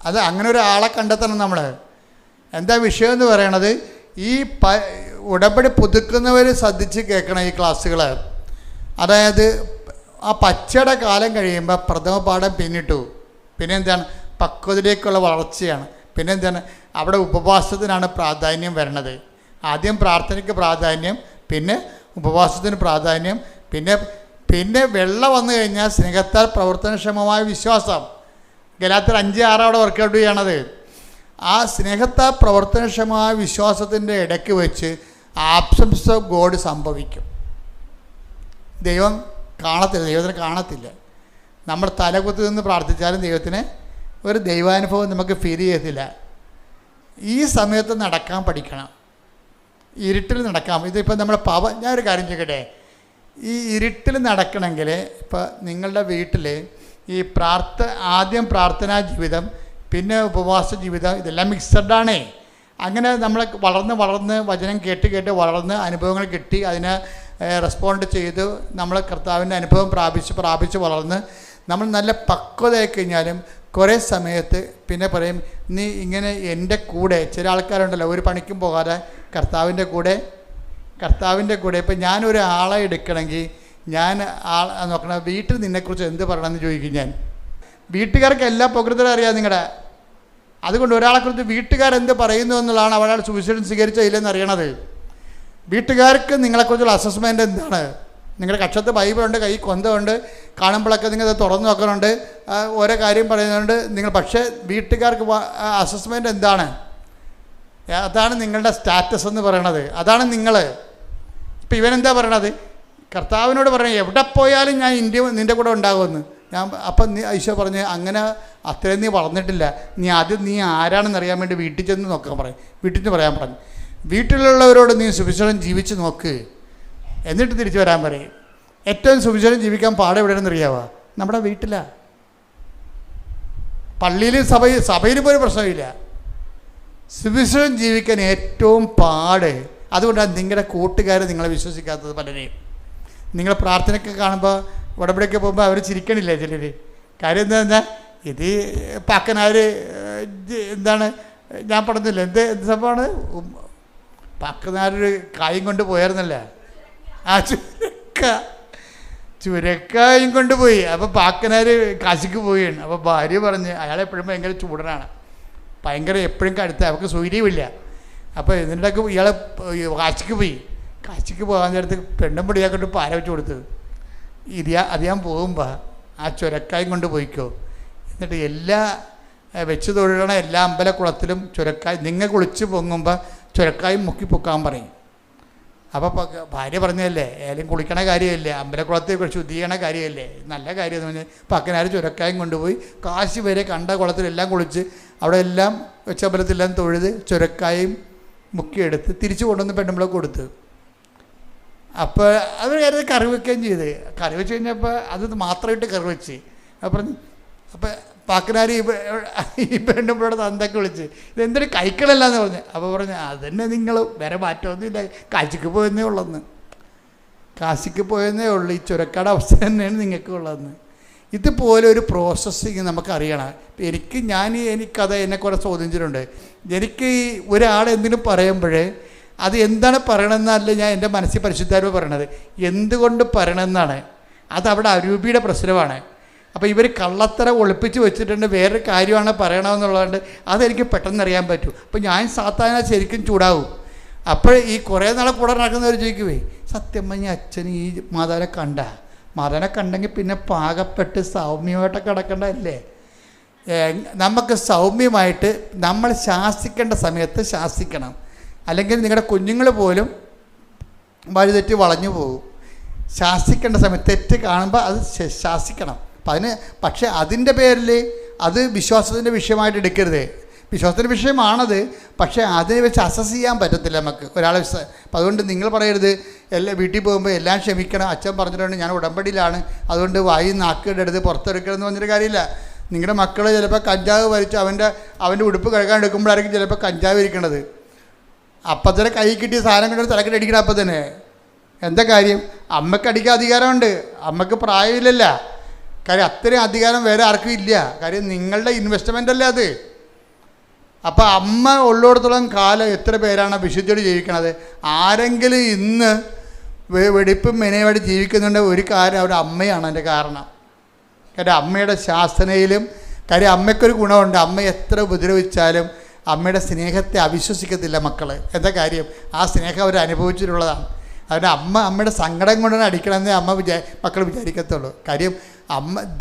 അത് അങ്ങനെ ഒരാളെ കണ്ടെത്തണം നമ്മൾ. എന്താ വിഷയം എന്ന് പറയണത്? ഈ ഉടമ്പടി പുതുക്കുന്നവർ ശ്രദ്ധിച്ച് കേൾക്കണം ഈ ക്ലാസ്സുകൾ. അതായത് ആ പച്ചയുടെ കാലം കഴിയുമ്പോൾ പ്രഥമ പാഠം പിന്നിട്ടു. പിന്നെന്താണ്? പക്വതയിലേക്കുള്ള വളർച്ചയാണ്. പിന്നെന്താണ്? അവിടെ ഉപവാസത്തിനാണ് പ്രാധാന്യം വരണത്. ആദ്യം പ്രാർത്ഥനയ്ക്ക് പ്രാധാന്യം, പിന്നെ ഉപവാസത്തിന് പ്രാധാന്യം, പിന്നെ വെള്ള വന്നു കഴിഞ്ഞാൽ സ്നേഹത്താൽ പ്രവർത്തനക്ഷമമായ വിശ്വാസം. ഗലാത്യർ 5:6 അവിടെ വർക്കൗട്ട് ചെയ്യണത്. ആ സ്നേഹത്താൽ പ്രവർത്തനക്ഷമമായ വിശ്വാസത്തിൻ്റെ ഇടയ്ക്ക് വെച്ച് ആബ്സൻസ് ഓഫ് ഗോഡ് സംഭവിക്കും. ദൈവം കാണത്തില്ല, ദൈവത്തിന് കാണത്തില്ല. നമ്മൾ തലകുത്തി നിന്ന് പ്രാർത്ഥിച്ചാലും ദൈവത്തിന് ഒരു ദൈവാനുഭവം നമുക്ക് ഫീൽ ചെയ്യത്തില്ല. ഈ സമയത്ത് നടക്കാൻ പഠിക്കണം, ഇരുട്ടിൽ നടക്കാം. ഇതിപ്പോൾ നമ്മുടെ ഞാനൊരു കാര്യം ചോദിക്കട്ടെ, ഈ ഇരുട്ടിൽ നടക്കണമെങ്കിൽ ഇപ്പോൾ നിങ്ങളുടെ വീട്ടിൽ ഈ ആദ്യം പ്രാർത്ഥനാ ജീവിതം, പിന്നെ ഉപവാസ ജീവിതം, ഇതെല്ലാം മിക്സഡാണേ. അങ്ങനെ നമ്മൾ വളർന്ന് വചനം കേട്ട് വളർന്ന് അനുഭവങ്ങൾ കിട്ടി, അതിനെ റെസ്പോണ്ട് ചെയ്ത് നമ്മൾ കർത്താവിൻ്റെ അനുഭവം പ്രാപിച്ച് വളർന്ന് നമ്മൾ നല്ല പക്വതയായി കഴിഞ്ഞാലും കുറേ സമയത്ത് പിന്നെ പറയും, നീ ഇങ്ങനെ എൻ്റെ കൂടെ. ചില ആൾക്കാരുണ്ടല്ലോ ഒരു പണിക്കും പോകാതെ കർത്താവിൻ്റെ കൂടെ. ഇപ്പം ഞാനൊരു ആളെ എടുക്കണമെങ്കിൽ ഞാൻ നോക്കണം, വീട്ടിൽ നിന്നെക്കുറിച്ച് എന്ത് പറയണമെന്ന് ചോദിക്കും ഞാൻ. വീട്ടുകാർക്ക് എല്ലാ പ്രകൃതവും അറിയാം നിങ്ങളുടെ. അതുകൊണ്ട് ഒരാളെക്കുറിച്ച് വീട്ടുകാരെന്ത് പറയുന്നു എന്നുള്ളതാണ് അവരാൾ സുവിശേഷം സ്വീകരിച്ചോ ഇല്ലെന്ന് അറിയണത്. വീട്ടുകാർക്ക് നിങ്ങളെക്കുറിച്ചുള്ള അസസ്മെൻ്റ് എന്താണ്? നിങ്ങളുടെ കക്ഷത്ത് ബൈബിളുണ്ട്, കൈ കൊന്തമുണ്ട്, കാണുമ്പോഴൊക്കെ നിങ്ങൾ തുറന്നു നോക്കുന്നുണ്ട്, ഓരോ കാര്യം പറയുന്നുണ്ട് നിങ്ങൾ. പക്ഷേ വീട്ടുകാർക്ക് അസസ്മെൻ്റ് എന്താണ്? അതാണ് നിങ്ങളുടെ സ്റ്റാറ്റസ് എന്ന് പറയണത്. അതാണ് നിങ്ങൾ. ഇപ്പം ഇവനെന്താ പറയണത്? കർത്താവിനോട് പറഞ്ഞു, എവിടെ പോയാലും ഞാൻ നിൻ്റെ കൂടെ ഉണ്ടാകുമെന്ന്. അപ്പം ഈശോ പറഞ്ഞ്, അങ്ങനെ അത്രയും നീ വളർന്നിട്ടില്ല, നീ ആദ്യം നീ ആരാണെന്ന് അറിയാൻ വേണ്ടി വീട്ടിൽ ചെന്ന് നോക്കാൻ പറയും. വീട്ടിൽ നിന്ന് പറയാൻ പറഞ്ഞു. വീട്ടിലുള്ളവരോട് നീ സുവിശേഷം ജീവിച്ച് നോക്ക്, എന്നിട്ട് തിരിച്ചു വരാൻ പറയും. ഏറ്റവും സുവിശേഷം ജീവിക്കാൻ പാടെ എവിടെയാണെന്ന് അറിയാവോ? നമ്മുടെ വീട്ടിലാണ്. പള്ളിയിലും സഭയിലും പോലും പ്രശ്നമില്ല. സുവിശേഷം ജീവിക്കാൻ ഏറ്റവും പാട്. അതുകൊണ്ടാണ് നിങ്ങളുടെ കൂട്ടുകാർ നിങ്ങളെ വിശ്വസിക്കാത്തത്. പലരെയും നിങ്ങൾ പ്രാർത്ഥനയ്ക്ക് കാണുമ്പോൾ ഉടമ്പടിയൊക്കെ പോകുമ്പോൾ അവർ ചിരിക്കണില്ലേ ചിലർ. കാര്യം എന്താ, ഇത് പാക്കനാർ എന്താണ് ഞാൻ പറഞ്ഞില്ല, എന്ത് സംഭവമാണ്, പാക്കനാരൊരു കായും കൊണ്ട് പോയായിരുന്നല്ല, ആ ചുരക്കായും കൊണ്ടുപോയി. അപ്പോൾ പാക്കനാർ കാശിക്ക് പോവുകയാണ്. അപ്പോൾ ഭാര്യ പറഞ്ഞ്, അയാളെപ്പോഴും ഭയങ്കര ചൂടനാണ്, ഭയങ്കര എപ്പോഴും കടുത്ത, അവർക്ക് സൂര്യമില്ല. അപ്പോൾ ഇതിൻ്റെയൊക്കെ ഇയാൾ കാശിക്ക് പോകാൻ നേരത്ത് പെണ്ണും പിടിയാക്കൊണ്ട് പാര വെച്ച് കൊടുത്തത്. അത് ഞാൻ പോകുമ്പോൾ ആ ചുരക്കായും കൊണ്ട് പോയിക്കോ, എന്നിട്ട് എല്ലാ വെച്ച് തൊഴിലണ എല്ലാ അമ്പലക്കുളത്തിലും ചുരക്കായ് നിങ്ങൾ കുളിച്ച് പൊങ്ങുമ്പോൾ ചുരക്കായും മുക്കി പൊക്കാൻ പറയും. അപ്പോൾ ഭാര്യ പറഞ്ഞതല്ലേ, ഏലും കുളിക്കണ കാര്യമല്ലേ, അമ്പലക്കുളത്തിൽ ശുദ്ധീകരണ കാര്യമല്ലേ, നല്ല കാര്യം എന്ന് പറഞ്ഞാൽ പക്കനാർ ചുരക്കായും കൊണ്ടുപോയി കാശി വരെ കണ്ട കുളത്തിലെല്ലാം കുളിച്ച് അവിടെ എല്ലാം വെച്ചമ്പലത്തിലെല്ലാം തൊഴുത് ചുരക്കായും മുക്കിയെടുത്ത് തിരിച്ചു കൊണ്ടുവന്ന് പെണ്ണുമ്പളെ കൊടുത്ത്. അപ്പോൾ അവർ കരുതി കറി വയ്ക്കുകയും ചെയ്ത്. കറി വെച്ച് കഴിഞ്ഞപ്പോൾ അത് മാത്രമായിട്ട് കറി വെച്ച്. അപ്പം പാക്കനാർ ഈ പെണ്ണുമ്പോഴോട് തന്തൊക്കെ വിളിച്ച്, ഇതെന്തൊരു കൈക്കളല്ല എന്ന് പറഞ്ഞു. അപ്പോൾ പറഞ്ഞു, അതന്നെ നിങ്ങൾ വേറെ മാറ്റമൊന്നുമില്ല, കാശിക്ക് പോയെന്നേ ഉള്ളെന്ന്. കാശിക്ക് പോയെന്നേ ഉള്ളൂ. ഈ ചുരക്കാട് അവസ്ഥ തന്നെയാണ് നിങ്ങൾക്ക് ഉള്ളതെന്ന്. ഇതുപോലെ ഒരു പ്രോസസ്സിങ് നമുക്കറിയണം. എനിക്കത് എന്നെ കുറേ ചോദിച്ചിട്ടുണ്ട്. എനിക്ക് ഈ ഒരാൾ എന്തിനും പറയുമ്പോഴേ അത് എന്താണ് പറയണമെന്നല്ല ഞാൻ എൻ്റെ മനസ്സിൽ പരിശുദ്ധാത്മാവ് പറയണത്, എന്തുകൊണ്ട് പറയണമെന്നാണ്. അതവിടെ അരൂപിയുടെ പ്രശ്നമാണ്. അപ്പോൾ ഇവർ കള്ളത്തര ഒളിപ്പിച്ച് വെച്ചിട്ടുണ്ട്, വേറൊരു കാര്യമാണ് പറയണമെന്നുള്ളതുകൊണ്ട് അതെനിക്ക് പെട്ടെന്ന് അറിയാൻ പറ്റും. അപ്പോൾ ഞാൻ സാധാരണ ശരിക്കും ചൂടാവും. അപ്പോൾ ഈ കുറേ നാളെ കൂടെ നടക്കുന്നവർ ചോദിക്കുവേ, സത്യം പറഞ്ഞ അച്ഛൻ ഈ മാതാവിനെ കണ്ടെങ്കിൽ പിന്നെ പാകപ്പെട്ട് സൗമ്യമായിട്ടൊക്കെ കിടക്കേണ്ടതല്ലേ. നമുക്ക് സൗമ്യമായിട്ട് നമ്മൾ ശാസിക്കേണ്ട സമയത്ത് ശാസിക്കണം, അല്ലെങ്കിൽ നിങ്ങളുടെ കുഞ്ഞുങ്ങൾ പോലും വഴിതെറ്റി വളഞ്ഞു പോകും. ശാസിക്കേണ്ട സമയത്ത് തെറ്റ് കാണുമ്പോൾ അത് ശാസിക്കണം. പക്ഷേ അതിൻ്റെ പേരിൽ അത് വിശ്വാസത്തിൻ്റെ വിഷയമായിട്ട് എടുക്കരുത്. വിശ്വാസത്തിൻ്റെ വിഷയമാണത്, പക്ഷേ അതിനെ വെച്ച് അസസ് ചെയ്യാൻ പറ്റത്തില്ല നമുക്ക് ഒരാളെ. അപ്പം അതുകൊണ്ട് നിങ്ങൾ പറയരുത് വീട്ടിൽ പോകുമ്പോൾ എല്ലാം ക്ഷമിക്കണം, അച്ഛൻ പറഞ്ഞിട്ടുണ്ട് ഞാൻ ഉടമ്പടിയിലാണ്, അതുകൊണ്ട് വായി നാക്കിടരുത് പുറത്തെടുക്കണമെന്ന് പറഞ്ഞൊരു കാര്യമില്ല. നിങ്ങളുടെ മക്കൾ ചിലപ്പോൾ കഞ്ചാവ് വലിച്ച് അവൻ്റെ ഉടുപ്പ് കഴുകാൻ എടുക്കുമ്പോഴായിരിക്കും ചിലപ്പോൾ കഞ്ചാവ് ഇരിക്കണത്. അപ്പം തന്നെ കൈ കിട്ടിയ സാധനം കണ്ടൊരു തലക്കെട്ട് അടിക്കണം. അപ്പം തന്നെ എന്താ കാര്യം? അമ്മയ്ക്ക് അടിക്കാൻ അധികാരമുണ്ട്, അമ്മയ്ക്ക് പ്രായമില്ലല്ല. കാര്യം അത്രയും അധികാരം വേറെ ആർക്കും ഇല്ല. കാര്യം നിങ്ങളുടെ ഇൻവെസ്റ്റ്മെൻ്റ് അല്ലേ അത്. അപ്പോൾ അമ്മ ഉള്ളിടത്തോളം കാലം എത്ര പേരാണ് വിശുദ്ധിയോട് ജീവിക്കണത്? ആരെങ്കിലും ഇന്ന് വെടിപ്പും മെനയുമായിട്ട് ജീവിക്കുന്നുണ്ട്, ഒരു കാര്യം അവരുടെ അമ്മയാണ് അതിൻ്റെ കാരണം. കാര്യം അമ്മയുടെ ശാസനയിലും കാര്യം അമ്മയ്ക്കൊരു ഗുണമുണ്ട്, അമ്മ എത്ര ഉപദ്രവിച്ചാലും അമ്മയുടെ സ്നേഹത്തെ അവിശ്വസിക്കത്തില്ല മക്കൾ. എന്താ കാര്യം? ആ സ്നേഹം അവർ അനുഭവിച്ചിട്ടുള്ളതാണ്. അതുകൊണ്ട് അമ്മയുടെ സങ്കടം കൊണ്ടാണ് അടിക്കണമെന്നേ മക്കൾ വിചാരിക്കത്തുള്ളൂ. കാര്യം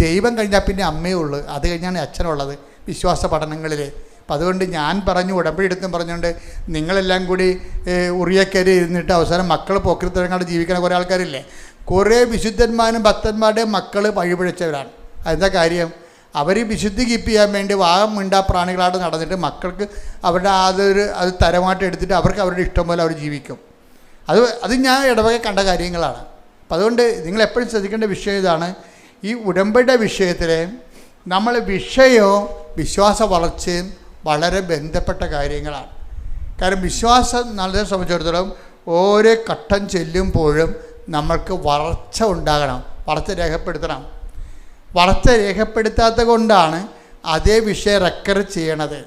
ദൈവം കഴിഞ്ഞാൽ പിന്നെ അമ്മയേ ഉള്ളൂ, അത് കഴിഞ്ഞാണ് അച്ഛനുള്ളത് വിശ്വാസ പഠനങ്ങളിൽ. അപ്പം അതുകൊണ്ട് ഞാൻ പറഞ്ഞു, ഉടമ്പടി എടുത്തും പറഞ്ഞുകൊണ്ട് നിങ്ങളെല്ലാം കൂടി ഉറിയക്കരി ഇരുന്നിട്ട് അവസാനം മക്കൾ പോക്കൃത്തരങ്ങാണ്ട് ജീവിക്കുന്ന കുറേ ആൾക്കാരില്ലേ. കുറേ വിശുദ്ധന്മാരും ഭക്തന്മാരുടെയും മക്കൾ വഴിപിഴച്ചവരാണ്. അതെന്താ കാര്യം? അവർ വിശുദ്ധി കീപ്പ് ചെയ്യാൻ വേണ്ടി വാഗം മിണ്ടാ പ്രാണികളായിട്ട് നടന്നിട്ട് മക്കൾക്ക് അവരുടെ അത് തരമായിട്ട് എടുത്തിട്ട് അവർക്ക് അവരുടെ ഇഷ്ടം പോലെ അവർ ജീവിക്കും. അത് ഞാൻ ഇടവകെ കണ്ട കാര്യങ്ങളാണ്. അപ്പം അതുകൊണ്ട് നിങ്ങളെപ്പോഴും ശ്രദ്ധിക്കേണ്ട വിഷയം ഇതാണ്. ഈ ഉടമ്പടിയുടെ വിഷയത്തിൽ നമ്മൾ വിഷയവും വിശ്വാസ വളർച്ചയും വളരെ ബന്ധപ്പെട്ട കാര്യങ്ങളാണ്. കാരണം വിശ്വാസം നമ്മളെ സംബന്ധിച്ചിടത്തോളം ഓരോ ഘട്ടം ചെല്ലുമ്പോഴും നമ്മൾക്ക് വളർച്ച ഉണ്ടാകണം, വളർച്ച രേഖപ്പെടുത്തണം. വളർച്ച രേഖപ്പെടുത്താത്ത കൊണ്ടാണ് അതേ വിഷയം റെക്കർ ചെയ്യണത്.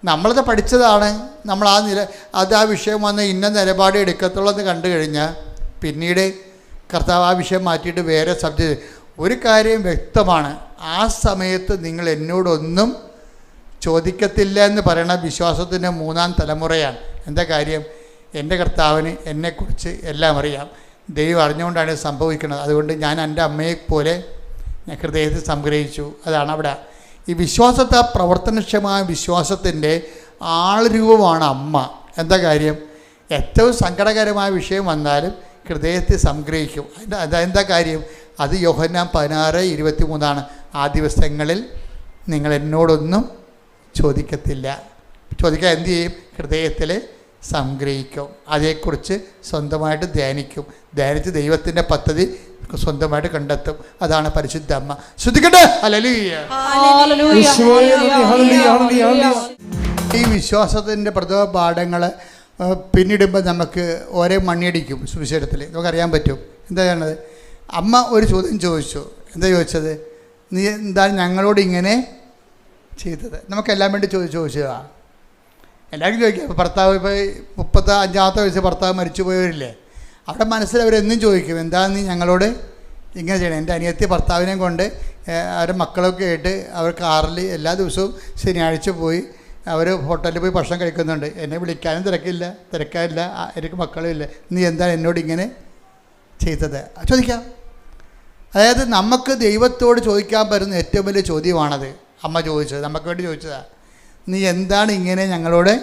നമ്മളത് പഠിച്ചതാണ്, നമ്മൾ ആ വിഷയം വന്ന് ഇന്ന നിലപാട് എടുക്കത്തുള്ളൂ എന്ന് കണ്ടു കഴിഞ്ഞാൽ പിന്നീട് കർത്താവ് ആ വിഷയം മാറ്റിയിട്ട് വേറെ സബ്ജക്റ്റ്. ഒരു കാര്യം വ്യക്തമാണ്, ആ സമയത്ത് നിങ്ങൾ എന്നോടൊന്നും ചോദിക്കത്തില്ല എന്ന് പറയുന്ന വിശ്വാസത്തിൻ്റെ 3-ാം തലമുറയാണ്. എന്താ കാര്യം? എൻ്റെ കർത്താവിന് എന്നെക്കുറിച്ച് എല്ലാം അറിയാം, ദൈവം അറിഞ്ഞുകൊണ്ടാണ് ഇത് സംഭവിക്കുന്നത്. അതുകൊണ്ട് ഞാൻ എൻ്റെ അമ്മയെപ്പോലെ ഞാൻ ഹൃദയത്തിൽ സംഗ്രഹിച്ചു. അതാണ് അവിടെ ഈ വിശ്വാസത്തെ, പ്രവർത്തനക്ഷമമായ വിശ്വാസത്തിൻ്റെ ആൾരൂപമാണ് അമ്മ. എന്താ കാര്യം? ഏറ്റവും സങ്കടകരമായ വിഷയം വന്നാലും ഹൃദയത്തെ സംഗ്രഹിക്കും. അതെന്താ കാര്യം? അത് യോഹന്നാൻ 16:23 ആ ദിവസങ്ങളിൽ നിങ്ങൾ എന്നോടൊന്നും ചോദിക്കത്തില്ല. ചോദിക്കാൻ എന്തു ചെയ്യും? ഹൃദയത്തിൽ സംഗ്രഹിക്കും. അതേക്കുറിച്ച് സ്വന്തമായിട്ട് ധ്യാനിക്കും. ധ്യാനിച്ച് ദൈവത്തിൻ്റെ പദ്ധതി സ്വന്തമായിട്ട് കണ്ടെത്തും. അതാണ് പരിശുദ്ധ അമ്മ. ശ്രദ്ധിക്കട്ടെ. ഹല്ലേലൂയ. ഈ വിശ്വാസത്തിൻ്റെ പ്രഥമ പാഠങ്ങൾ പിന്നിടുമ്പോൾ നമുക്ക് ഓരോ മണ്ണിയടിക്കും. സുവിശേഷത്തിൽ നമുക്കറിയാൻ പറ്റും. എന്താ ചെയ്യണത്? അമ്മ ഒരു ചോദ്യം ചോദിച്ചു. എന്താ ചോദിച്ചത്? നീ എന്താ ഞങ്ങളോട് ഇങ്ങനെ ചെയ്തത്? നമുക്കെല്ലാം വേണ്ടി ചോദിച്ചതാണ്. എല്ലാവർക്കും ചോദിക്കാം. ഇപ്പോൾ ഭർത്താവ് ഇപ്പോൾ 35-ാമത്തെ വയസ്സ് ഭർത്താവ് മരിച്ചു പോയവരില്ലേ, അവിടെ മനസ്സിൽ അവരെന്നും ചോദിക്കും, എന്താ നീ ഞങ്ങളോട് ഇങ്ങനെ ചെയ്യണം? എൻ്റെ അനിയത്തി ഭർത്താവിനെ കൊണ്ട് അവരുടെ മക്കളൊക്കെ ആയിട്ട് അവർ കാറിൽ എല്ലാ ദിവസവും ശനിയാഴ്ച പോയി അവർ ഹോട്ടലിൽ പോയി ഭക്ഷണം കഴിക്കുന്നുണ്ട്. എന്നെ വിളിക്കാനും തിരക്കാനില്ല, എനിക്ക് മക്കളും ഇല്ല. നീ എന്താണ് എന്നോട് ഇങ്ങനെ ചെയ്തത്? ചോദിക്കാം. അതായത് നമുക്ക് ദൈവത്തോട് ചോദിക്കാൻ പറ്റുന്ന ഏറ്റവും വലിയ ചോദ്യമാണത്. അമ്മ ചോദിച്ചത്, നമുക്ക് വേണ്ടി ചോദിച്ചതാണ്. നീ എന്താണ് ഇങ്ങനെ ഞങ്ങളോട്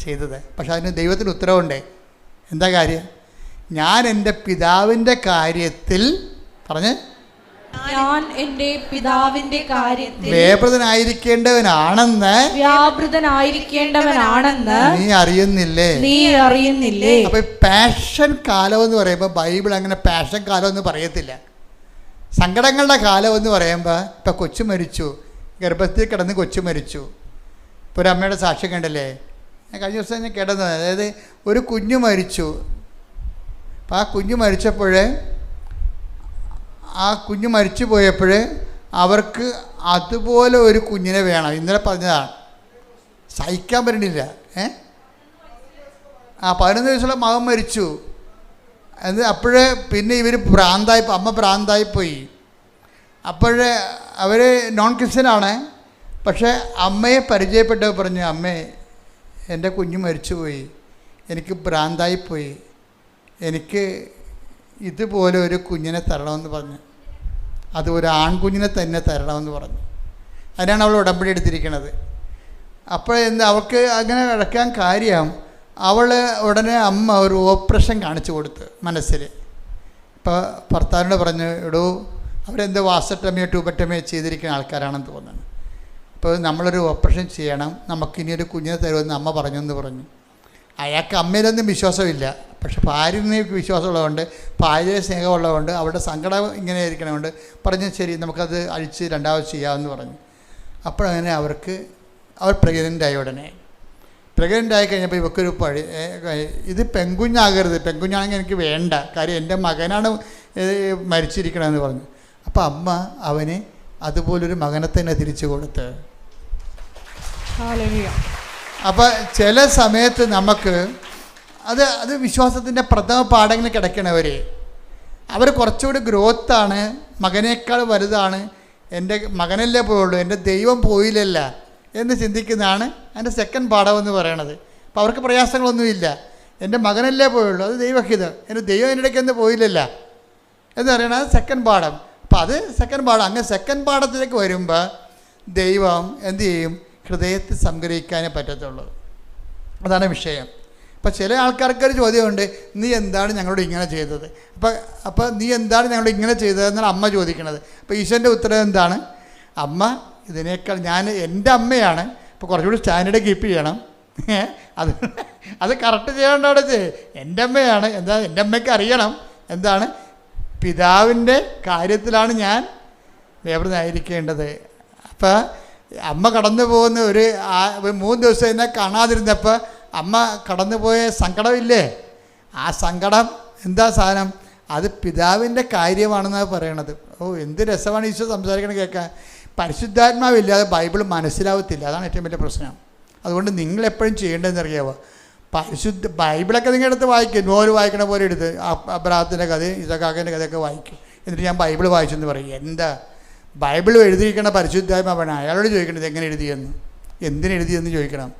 ചെയ്തത്? പക്ഷെ അതിന് ദൈവത്തിന് ഉത്തരവുണ്ടേ. എന്താ കാര്യം? ഞാൻ എൻ്റെ പിതാവിൻ്റെ കാര്യത്തിൽ ഞാൻ എൻ്റെ പിതാവിൻ്റെ കാര്യത്തിൽ വ്യാപൃതനായിരിക്കേണ്ടവനാണെന്ന് നീ അറിയുന്നില്ലേ? അപ്പൊ പാഷൻ കാലം എന്ന് പറയുമ്പോൾ ബൈബിൾ അങ്ങനെ പാഷൻ കാലം എന്ന് പറയത്തില്ല. സങ്കടങ്ങളുടെ കാലം എന്ന് പറയുമ്പോൾ ഇപ്പം കൊച്ചു മരിച്ചു, ഗർഭത്തിൽ കിടന്ന് കൊച്ചു മരിച്ചു. ഇപ്പോൾ ഒരു അമ്മയുടെ സാക്ഷ്യം കണ്ടല്ലേ? ഞാൻ കഴിഞ്ഞ ദിവസം ഞാൻ കേട്ടത്, അതായത് ഒരു കുഞ്ഞു മരിച്ചു. അപ്പം ആ കുഞ്ഞു മരിച്ചപ്പോൾ ആ കുഞ്ഞ് മരിച്ചു പോയപ്പോൾ അവർക്ക് അതുപോലെ ഒരു കുഞ്ഞിനെ വേണം. ഇന്നലെ പറഞ്ഞതാണ്, സഹിക്കാൻ പറ്റണില്ല. 11 വയസ്സുള്ള മകൻ മരിച്ചു. അത് അപ്പോഴേ പിന്നെ ഇവർ അമ്മ ഭ്രാന്തായിപ്പോയി. അപ്പോഴേ അവർ നോൺ ക്രിസ്ത്യനാണ്. പക്ഷേ അമ്മയെ പരിചയപ്പെട്ടവർ പറഞ്ഞു, അമ്മേ എൻ്റെ കുഞ്ഞ് മരിച്ചുപോയി, എനിക്ക് ഭ്രാന്തായിപ്പോയി, എനിക്ക് ഇതുപോലെ ഒരു കുഞ്ഞിനെ തരണമെന്ന് പറഞ്ഞു. അത് ഒരു ആൺകുഞ്ഞിനെ തന്നെ തരണമെന്ന് പറഞ്ഞു. അതിനാണ് അവൾ ഉടമ്പടി എടുത്തിരിക്കുന്നത്. അപ്പോൾ അവൾക്ക് അങ്ങനെ കിടക്കാൻ കാര്യം, അവൾ ഉടനെ അമ്മ ഒരു ഓപ്പറേഷൻ കാണിച്ചു കൊടുത്ത് മനസ്സിൽ. ഇപ്പോൾ ഭർത്താവിനോട് പറഞ്ഞു, എടോ അവരെന്തോ വാസട്ടമയോ ട്യൂബറ്റമയോ ചെയ്തിരിക്കുന്ന ആൾക്കാരാണെന്ന് തോന്നുന്നു. അപ്പോൾ നമ്മളൊരു ഓപ്പറേഷൻ ചെയ്യണം, നമുക്കിനിയൊരു കുഞ്ഞിനെ തരുമെന്ന് അമ്മ പറഞ്ഞെന്ന് പറഞ്ഞു. അയാൾക്ക് അമ്മയിലൊന്നും വിശ്വാസമില്ല. പക്ഷെ ഭാര്യനെ വിശ്വാസമുള്ളതുകൊണ്ട്, ഭാര്യയെ സ്നേഹമുള്ളതുകൊണ്ട്, അവരുടെ സങ്കടം ഇങ്ങനെ ഇരിക്കണതുകൊണ്ട് പറഞ്ഞു, ശരി നമുക്കത് അഴിച്ച് രണ്ടാമത് ചെയ്യാമെന്ന് പറഞ്ഞു. അപ്പോഴങ്ങനെ അവർ പ്രഗ്നൻ്റായി. ഉടനെ പ്രഗ്നൻ്റായി കഴിഞ്ഞപ്പോൾ ഇവക്കൊരു ഇത് പെൺകുഞ്ഞാകരുത്, പെൺകുഞ്ഞാണെങ്കിൽ എനിക്ക് വേണ്ട, കാര്യം എൻ്റെ മകനാണ് മരിച്ചിരിക്കണമെന്ന് പറഞ്ഞു. അപ്പോൾ അമ്മ അവന് അതുപോലൊരു മകനെ തന്നെ തിരിച്ചു കൊടുത്ത്. അപ്പോൾ ചില സമയത്ത് നമുക്ക് അത് വിശ്വാസത്തിൻ്റെ പ്രഥമ പാഠങ്ങൾ കിടക്കണവർ അവർ കുറച്ചുകൂടി ഗ്രോത്താണ്, മകനേക്കാൾ വലുതാണ്, എൻ്റെ മകനല്ലേ പോയുള്ളൂ, എൻ്റെ ദൈവം പോയില്ലല്ല എന്ന് ചിന്തിക്കുന്നതാണ് അതിൻ്റെ സെക്കൻഡ് പാഠം എന്ന് പറയണത്. അപ്പോൾ അവർക്ക് പ്രയാസങ്ങളൊന്നുമില്ല. എൻ്റെ മകനല്ലേ പോയുള്ളൂ, അത് ദൈവഹിതം, എൻ്റെ ദൈവം എൻ്റെ ഇടയ്ക്ക് എന്ന് പോയില്ലല്ല എന്ന് പറയണത് സെക്കൻഡ് പാഠം. അപ്പോൾ അത് സെക്കൻഡ് പാഠം. അങ്ങനെ സെക്കൻഡ് പാഠത്തിലേക്ക് വരുമ്പോൾ ദൈവം എന്തു ചെയ്യും? ഹൃദയത്തിൽ സംഗ്രഹിക്കാനേ പറ്റത്തുള്ളൂ. അതാണ് വിഷയം. അപ്പോൾ ചില ആൾക്കാർക്കൊരു ചോദ്യമുണ്ട്, നീ എന്താണ് ഞങ്ങളോട് ഇങ്ങനെ ചെയ്തത്? അപ്പോൾ നീ എന്താണ് ഞങ്ങളോട് ഇങ്ങനെ ചെയ്തതെന്നാണ് അമ്മ ചോദിക്കണത്. അപ്പോൾ ഈശോൻ്റെ ഉത്തരം എന്താണ്? അമ്മ ഇതിനേക്കാൾ എൻ്റെ അമ്മയാണ്, ഇപ്പോൾ കുറച്ചുകൂടി സ്റ്റാൻഡേർഡ് കീപ്പ് ചെയ്യണം. അത് കറക്റ്റ് ചെയ്യേണ്ട അവിടെ എൻ്റെ അമ്മയാണ്. എന്താ എൻ്റെ അമ്മയ്ക്ക് അറിയണം എന്താണ് പിതാവിൻ്റെ കാര്യത്തിലാണ് ഞാൻ വ്യാപൃതനായിരിക്കേണ്ടത്. അപ്പം അമ്മ കടന്നു പോകുന്ന ഒരു 3 ദിവസം എന്നെ കാണാതിരുന്നപ്പോൾ അമ്മ കടന്നുപോയ സങ്കടമില്ലേ? ആ സങ്കടം എന്താ സാധനം? അത് പിതാവിൻ്റെ കാര്യമാണെന്നാണ് പറയണത്. എന്ത് രസമാണ് ഈശോ സംസാരിക്കണം കേൾക്കാൻ. പരിശുദ്ധാത്മാവില്ലാതെ ബൈബിൾ മനസ്സിലാവത്തില്ല. അതാണ് ഏറ്റവും വലിയ പ്രശ്നം. അതുകൊണ്ട് നിങ്ങളെപ്പോഴും ചെയ്യേണ്ടതെന്ന് അറിയാമോ? ബൈബിളൊക്കെ നിങ്ങളുടെ അടുത്ത് വായിക്കും, നോവൽ വായിക്കണ പോലെ എടുത്ത് അബ്രാഹത്തിൻ്റെ കഥ, ഇസഹാക്കിൻ്റെ കഥയൊക്കെ വായിക്കും. എന്നിട്ട് ഞാൻ ബൈബിൾ വായിച്ചെന്ന് പറയും. എന്താ ബൈബിൾ എഴുതിയിരിക്കണ പരിശുദ്ധാത്മാവാണ്. അയാളോട് ചോദിക്കണത് എങ്ങനെ എഴുതിയെന്ന്, എന്തിനെഴുതിയെന്ന് ചോദിക്കണം.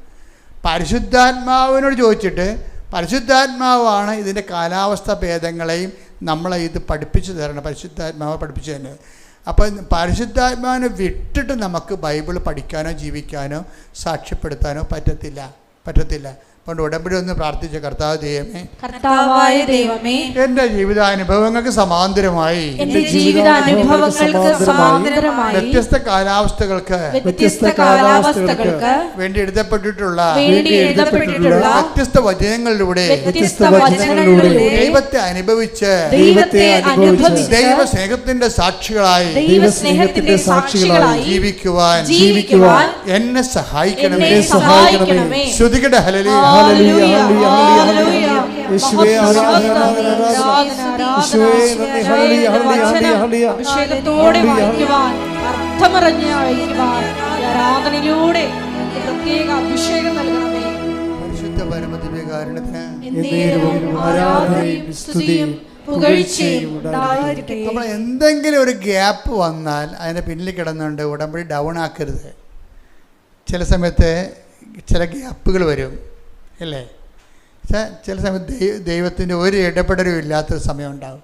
പരിശുദ്ധാത്മാവിനോട് ചോദിച്ചിട്ട്, പരിശുദ്ധാത്മാവാണ് ഇതിൻ്റെ കാലാവസ്ഥ ഭേദങ്ങളെയും നമ്മളെ ഇത് പഠിപ്പിച്ചു തരണം. പരിശുദ്ധാത്മാവ് പഠിപ്പിച്ചു തരുന്നത്. അപ്പം പരിശുദ്ധാത്മാവിനെ വിട്ടിട്ട് നമുക്ക് ബൈബിൾ പഠിക്കാനോ ജീവിക്കാനോ സാക്ഷ്യപ്പെടുത്താനോ പറ്റത്തില്ല. അതുകൊണ്ട് ഉടമ്പടി ഒന്ന് പ്രാർത്ഥിച്ച കർത്താവ് ദൈവമേ, കർത്താവായ ദൈവമേ, എൻ്റെ ജീവിതാനുഭവങ്ങൾക്ക് സമാന്തരമായി എന്റെ ജീവിതാനുഭവങ്ങൾക്ക് സമാന്തരമായി വ്യത്യസ്ത കാലാവസ്ഥകൾക്ക് വേണ്ടി എഴുതപ്പെട്ടിട്ടുള്ള വ്യത്യസ്ത വചനങ്ങളിലൂടെ ദൈവത്തെ അനുഭവിച്ച് ദൈവ സ്നേഹത്തിന്റെ സാക്ഷികളായി ജീവിക്കുവാൻ എന്നെ സഹായിക്കണമേ. ശ്രുതികട ഹല്ലേലൂയ. അഭിഷേകത്തോടെ വായിക്കുവാൻ, അർത്ഥമറിഞ്ഞ് വായിക്കുവാൻ ആരാധനയിലൂടെ പ്രത്യേക അഭിഷേകം നൽകണമേ. പരിശുദ്ധ പരമദിവ്യകാരുണ്യത്തിന് ആരാധനയും സ്തുതിയും പുകഴ്ചയും ഉണ്ടായിരിക്കട്ടെ. നമ്മൾ എന്തെങ്കിലും ഒരു ഗ്യാപ്പ് വന്നാൽ അതിൻ്റെ പിന്നിൽ കിടന്നുകൊണ്ട് ഉടമ്പടി ഡൗൺ ആക്കരുത്. ചില സമയത്ത് ചില ഗ്യാപ്പുകൾ വരും അല്ലേ? ചില സമയത്ത് ദൈവത്തിൻ്റെ ഒരു ഇടപെടലും ഇല്ലാത്തൊരു സമയം ഉണ്ടാകും.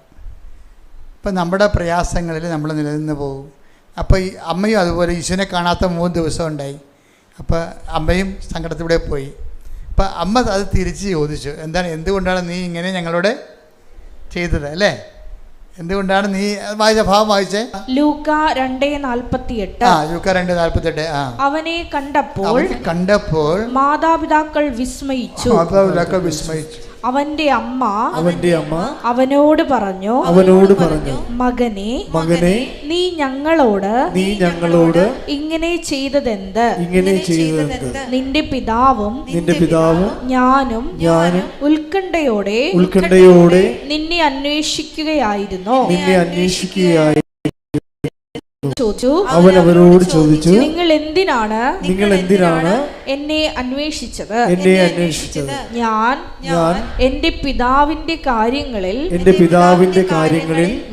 ഇപ്പം നമ്മുടെ പ്രയാസങ്ങളിൽ നമ്മൾ നിലനിന്ന് പോകും. അപ്പോൾ ഈ അമ്മയും അതുപോലെ ഈശോനെ കാണാത്ത 3 ദിവസം ഉണ്ടായി. അപ്പോൾ അമ്മയും സങ്കടത്തിലൂടെ പോയി. അപ്പം അമ്മ അത് തിരിച്ച് ചോദിച്ചു, എന്തുകൊണ്ടാണ് നീ ഇങ്ങനെ ഞങ്ങളോട് ചെയ്തത് അല്ലേ? എന്തുകൊണ്ടാണ് നീ വായിച്ച ഭാവം വായിച്ചേ? ലൂക്ക 2:48. ലൂക്ക 2:48. അവനെ കണ്ടപ്പോൾ മാതാപിതാക്കൾ വിസ്മയിച്ചു. അവന്റെ അമ്മ അവനോട് പറഞ്ഞു, മകനെ നീ ഞങ്ങളോട് ഇങ്ങനെ ചെയ്തതെന്ത്? നിന്റെ പിതാവും ഞാനും ഉത്കണ്ഠയോടെ നിന്നെ അന്വേഷിക്കുകയായിരുന്നു. അവൻ അവരോട് ചോദിച്ചു, നിങ്ങൾ എന്തിനാണ് എന്നെ അന്വേഷിച്ചത്? ഞാൻ എന്റെ പിതാവിന്റെ കാര്യങ്ങളിൽ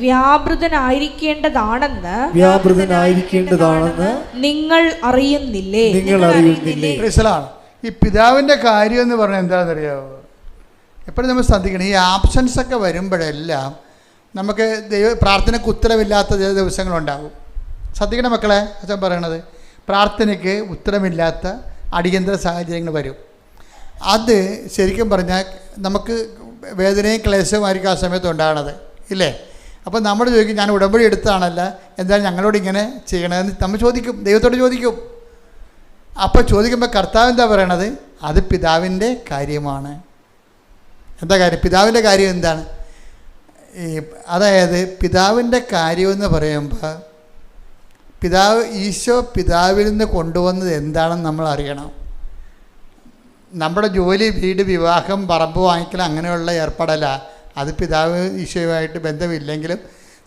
വ്യാപൃതനായിരിക്കേണ്ടതാണെന്ന് നിങ്ങൾ അറിയുന്നില്ലേ? ഈ പിതാവിന്റെ കാര്യം എന്ന് പറഞ്ഞാൽ എന്താണെന്നറിയാമോ? എപ്പോഴും നമ്മൾ ശ്രദ്ധിക്കണം. ഈ ആബ്സൻസ് ഒക്കെ വരുമ്പോഴെല്ലാം നമുക്ക് പ്രാർത്ഥനയ്ക്ക് ഉത്തരവില്ലാത്ത ചില ദിവസങ്ങളുണ്ടാകും. ശ്രദ്ധിക്കണം മക്കളെ, അച്ഛൻ പറയണത്. പ്രാർത്ഥനയ്ക്ക് ഉത്തരമില്ലാത്ത അടിയന്തര സാഹചര്യങ്ങൾ വരും. അത് ശരിക്കും പറഞ്ഞാൽ നമുക്ക് വേദനയും ക്ലേശവുമായിരിക്കും ആ സമയത്ത് ഉണ്ടാകണത് ഇല്ലേ? അപ്പോൾ നമ്മൾ ചോദിക്കും, ഞാൻ ഉടമ്പടി എടുത്താണല്ല, എന്തായാലും ഞങ്ങളോട് ഇങ്ങനെ ചെയ്യണമെന്ന് നമ്മൾ ചോദിക്കും, ദൈവത്തോട് ചോദിക്കും. അപ്പോൾ ചോദിക്കുമ്പോൾ കർത്താവ് എന്താ പറയണത്? അത് പിതാവിൻ്റെ കാര്യമാണ്. എന്താ കാര്യം? പിതാവിൻ്റെ കാര്യം എന്താണ്? അതായത് പിതാവിൻ്റെ കാര്യമെന്ന് പറയുമ്പോൾ ഈശോ പിതാവിൽ നിന്ന് കൊണ്ടുവന്നത് എന്താണെന്ന് നമ്മൾ അറിയണം. നമ്മുടെ ജോലി, വീട്, വിവാഹം, പറമ്പ് വാങ്ങിക്കൽ അങ്ങനെയുള്ള ഏർപ്പാടല്ല. അത് പിതാവ് ഈശോയുമായിട്ട് ബന്ധമില്ലെങ്കിലും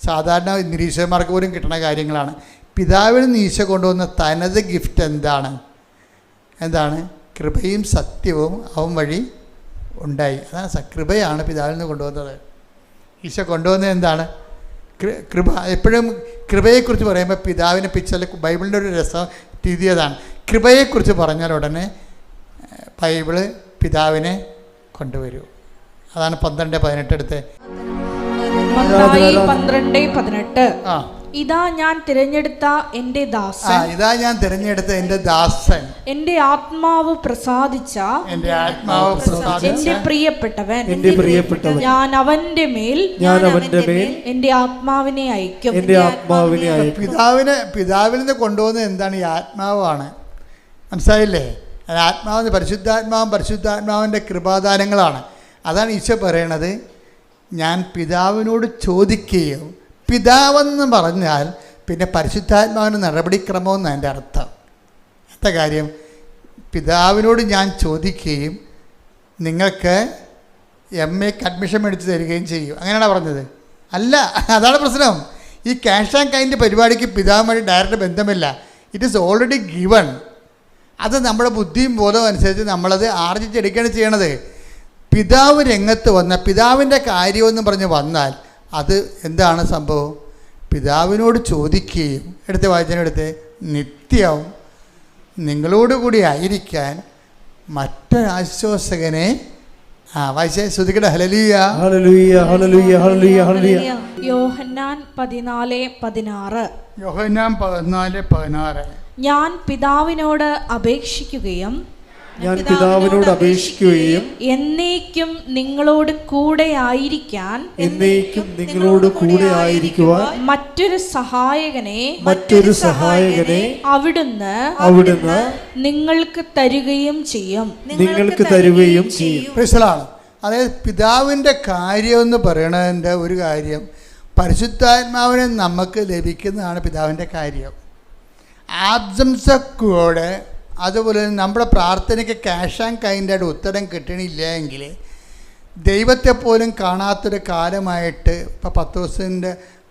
സാധാരണ നിരീശ്വരന്മാർക്ക് പോലും കിട്ടുന്ന കാര്യങ്ങളാണ്. പിതാവിൽ നിന്ന് ഈശോ കൊണ്ടുവന്ന തനത് ഗിഫ്റ്റ് എന്താണ്? കൃപയും സത്യവും അവൻ വഴി ഉണ്ടായി. അതാണ് കൃപയാണ് പിതാവിൽ നിന്ന് കൊണ്ടുവന്നത്. ഈശോ കൊണ്ടുവന്നത് എന്താണ്? കൃപ. എപ്പോഴും കൃപയെക്കുറിച്ച് പറയുമ്പോൾ പിതാവിനെ പിക്ചറിൽ ബൈബിളിൻ്റെ ഒരു രീതി അതാണ്. കൃപയെക്കുറിച്ച് പറഞ്ഞാൽ ഉടനെ ബൈബിള് പിതാവിനെ കൊണ്ടുവരൂ. അതാണ് 12:18 എടുത്ത്. 12:18. ഇതാ ഞാൻ തിരഞ്ഞെടുത്ത എൻ്റെ ദാസൻ, എൻ്റെ ആത്മാവ് പ്രസാദിച്ച എൻ്റെ പ്രിയപ്പെട്ടവൻ, ഞാൻ അവന്റെ മേൽ എൻ്റെ ആത്മാവിനെ അയക്കും. പിതാവിൽ നിന്ന് കൊണ്ടുപോകുന്നത് എന്താണ്? ഈ ആത്മാവാണ്. മനസ്സിലായില്ലേ? ആത്മാവ് പരിശുദ്ധാത്മാവിൻ്റെ കൃപാദാനങ്ങളാണ്. അതാണ് ഈശോ പറയണത്, ഞാൻ പിതാവിനോട് ചോദിക്കുകയും. പിതാവെന്ന് പറഞ്ഞാൽ പിന്നെ പരിശുദ്ധാത്മാവിന് നടപടിക്രമമെന്ന് എൻ്റെ അർത്ഥം. എന്താ കാര്യം? പിതാവിനോട് ഞാൻ ചോദിക്കുകയും നിങ്ങൾക്ക് MAക്ക് അഡ്മിഷൻ മേടിച്ച് തരികയും ചെയ്യും. അങ്ങനെയാണോ പറഞ്ഞത്? അല്ല, അതാണ് പ്രശ്നം. ഈ ക്യാഷ് ആൻഡ് കൈൻഡ് പരിപാടിക്ക് പിതാവുമായി ഡയറക്റ്റ് ബന്ധമില്ല. It is already given. അത് നമ്മുടെ ബുദ്ധിയും ബോധവും അനുസരിച്ച് നമ്മളത് ആർജിച്ചെടുക്കുകയാണ് ചെയ്യണത്. പിതാവ് രംഗത്ത് വന്ന പിതാവിൻ്റെ കാര്യമെന്ന് പറഞ്ഞ് വന്നാൽ അത് എന്താണ് സംഭവം? പിതാവിനോട് ചോദിക്കുകയും എടുത്ത് വായിച്ചതിനെടുത്ത് നിത്യവും നിങ്ങളോടുകൂടി ആയിരിക്കാൻ മറ്റൊരാശ്വാസകനെ വായിച്ചേ. ശ്രുതിക്കട്ടെ. ഹല്ലേലൂയ, ഹല്ലേലൂയ, ഹല്ലേലൂയ, ഹല്ലേലൂയ, ഹല്ലേലൂയ. യോഹന്നാൻ 14:16. യോഹന്നാൻ 14:16. ഞാൻ പിതാവിനോട് അപേക്ഷിക്കുകയും ഞാൻ പിതാവിനോട് അപേക്ഷിക്കുകയും എന്നേക്കും നിങ്ങളോട് കൂടെ ആയിരിക്കാൻ മറ്റൊരു സഹായകനെ അവിടുന്ന് നിങ്ങൾക്ക് തരുകയും ചെയ്യും. അതായത് പിതാവിൻ്റെ കാര്യം എന്ന് പറയണതിൻ്റെ ഒരു കാര്യം, പരിശുദ്ധാത്മാവിനെ നമുക്ക് ലഭിക്കുന്നതാണ് പിതാവിൻ്റെ കാര്യം. ആബ്സംസക്കൂടെ അതുപോലെ നമ്മുടെ പ്രാർത്ഥനയ്ക്ക് ക്യാഷ് ആൻഡ് കൈൻഡായിട്ട് ഉത്തരം കിട്ടണില്ല എങ്കിൽ ദൈവത്തെ പോലും കാണാത്തൊരു കാലമായിട്ട് ഇപ്പോൾ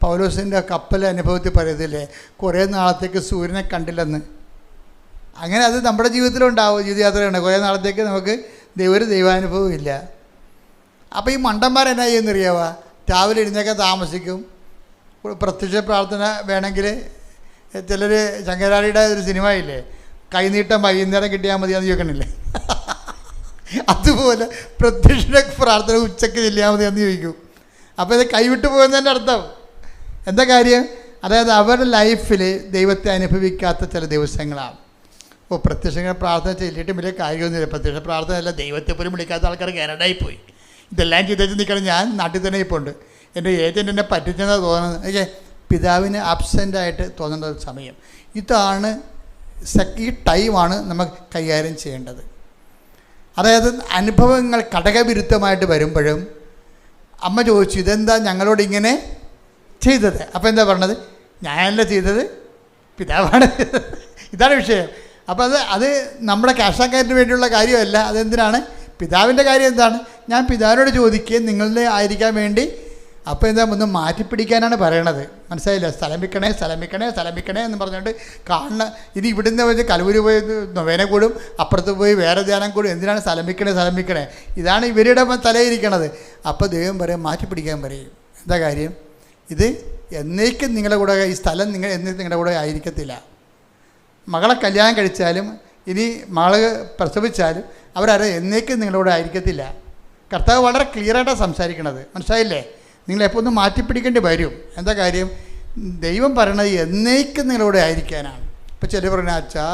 പൗലോസിൻ്റെ കപ്പൽ അനുഭവത്തിൽ പറയത്തില്ലേ, കുറേ നാളത്തേക്ക് സൂര്യനെ കണ്ടില്ലെന്ന്. അങ്ങനെ അത് നമ്മുടെ ജീവിതത്തിലുണ്ടാവും. ജീവിതയാത്രയാണ്, കുറേ നാളത്തേക്ക് നമുക്ക് ദൈവാനുഭവം ഇല്ല. അപ്പോൾ ഈ മണ്ടന്മാരെന്നാ ചെയ്യുന്നറിയാവുക, രാവിലെ എഴുന്നേക്കാൻ താമസിക്കും. പ്രത്യക്ഷ പ്രാർത്ഥന വേണമെങ്കിൽ ചിലർ ശങ്കരാടിയുടെ ഒരു സിനിമയില്ലേ, കൈനീട്ടം വൈകുന്നേരം കിട്ടിയാൽ മതി എന്ന് ചോദിക്കണില്ലേ, അതുപോലെ പ്രത്യക്ഷ പ്രാർത്ഥന ഉച്ചയ്ക്ക് ചെല്ലിയാൽ മതി എന്ന് ചോദിക്കും. അപ്പോൾ ഇത് കൈവിട്ട് പോകുന്നതിൻ്റെ അർത്ഥം എന്താ കാര്യം? അതായത് അവരുടെ ലൈഫിൽ ദൈവത്തെ അനുഭവിക്കാത്ത ചില ദിവസങ്ങളാണ്. അപ്പോൾ പ്രത്യക്ഷ പ്രാർത്ഥന ചെല്ലിയിട്ട് വലിയ കാര്യമൊന്നുമില്ല. പ്രത്യക്ഷ പ്രാർത്ഥന അല്ല, ദൈവത്തെ പോലും വിളിക്കാത്ത ആൾക്കാർ കാനഡയിൽ പോയി. ഇതെല്ലാം ചെയ്തേച്ച് നിൽക്കണം. ഞാൻ നാട്ടിൽ തന്നെ ഇപ്പോൾ ഉണ്ട്. എൻ്റെ ഏജൻറ്റ് എന്നെ പറ്റിച്ചെന്നാണ് തോന്നുന്നത്. പിതാവിന് ആബ്സെൻ്റായിട്ട് തോന്നുന്ന ഒരു സമയം ഇതാണ്. ഈ ടൈമാണ് നമുക്ക് കൈകാര്യം ചെയ്യേണ്ടത്. അതായത് അനുഭവങ്ങൾ ഘടകവിരുദ്ധമായിട്ട് വരുമ്പോഴും അമ്മ ചോദിച്ചു, ഇതെന്താ ഞങ്ങളോട് ഇങ്ങനെ ചെയ്തത്? അപ്പോൾ എന്താ പറഞ്ഞത്? ഞാനല്ല ചെയ്തത്, പിതാവാണ്. ഇതാണ് വിഷയം. അപ്പോൾ അത് നമ്മുടെ കാശാക്കാരന് വേണ്ടിയുള്ള കാര്യമല്ല. അതെന്തിനാണ്? പിതാവിൻ്റെ കാര്യം എന്താണ്? ഞാൻ പിതാവിനോട് ചോദിക്കുകയും നിങ്ങളുടെ ആയിരിക്കാൻ വേണ്ടി. അപ്പോൾ എന്താ ഒന്ന് മാറ്റിപ്പിടിക്കാനാണ് പറയണത്. മനസ്സിലായില്ല? സ്ഥലം വിൽക്കണേ എന്ന് പറഞ്ഞുകൊണ്ട് കാണുന്ന ഇനി ഇവിടുന്ന് വെച്ച് കലൂര് പോയി നൊവേന കൂടും, അപ്പുറത്ത് പോയി വേറെ ധ്യാനം കൂടും. എന്തിനാണ് സ്ഥലം വിൽക്കണേ? ഇതാണ് ഇവരുടെ തലയിരിക്കണത്. അപ്പോൾ ദൈവം പറയും, മാറ്റിപ്പിടിക്കാൻ പറയും. എന്താ കാര്യം? ഇത് എന്നേക്കും നിങ്ങളുടെ കൂടെ, ഈ സ്ഥലം എന്നേക്കും നിങ്ങളുടെ കൂടെ ആയിരിക്കത്തില്ല. മകളെ കല്യാണം കഴിച്ചാലും ഇനി മകൾ പ്രസവിച്ചാലും എന്നേക്കും നിങ്ങളുടെ കൂടെ ആയിരിക്കത്തില്ല. കർത്താവ് വളരെ ക്ലിയറായിട്ടാണ് സംസാരിക്കണത്. മനസ്സിലായില്ലേ? നിങ്ങളെപ്പോൾ ഒന്ന് മാറ്റിപ്പിടിക്കേണ്ടി വരും. എന്താ കാര്യം? ദൈവം പറയണത് എന്നേക്കും നിങ്ങളോട് ആയിരിക്കാനാണ്. ഇപ്പോൾ ചില പറഞ്ഞാൽ, അച്ഛാ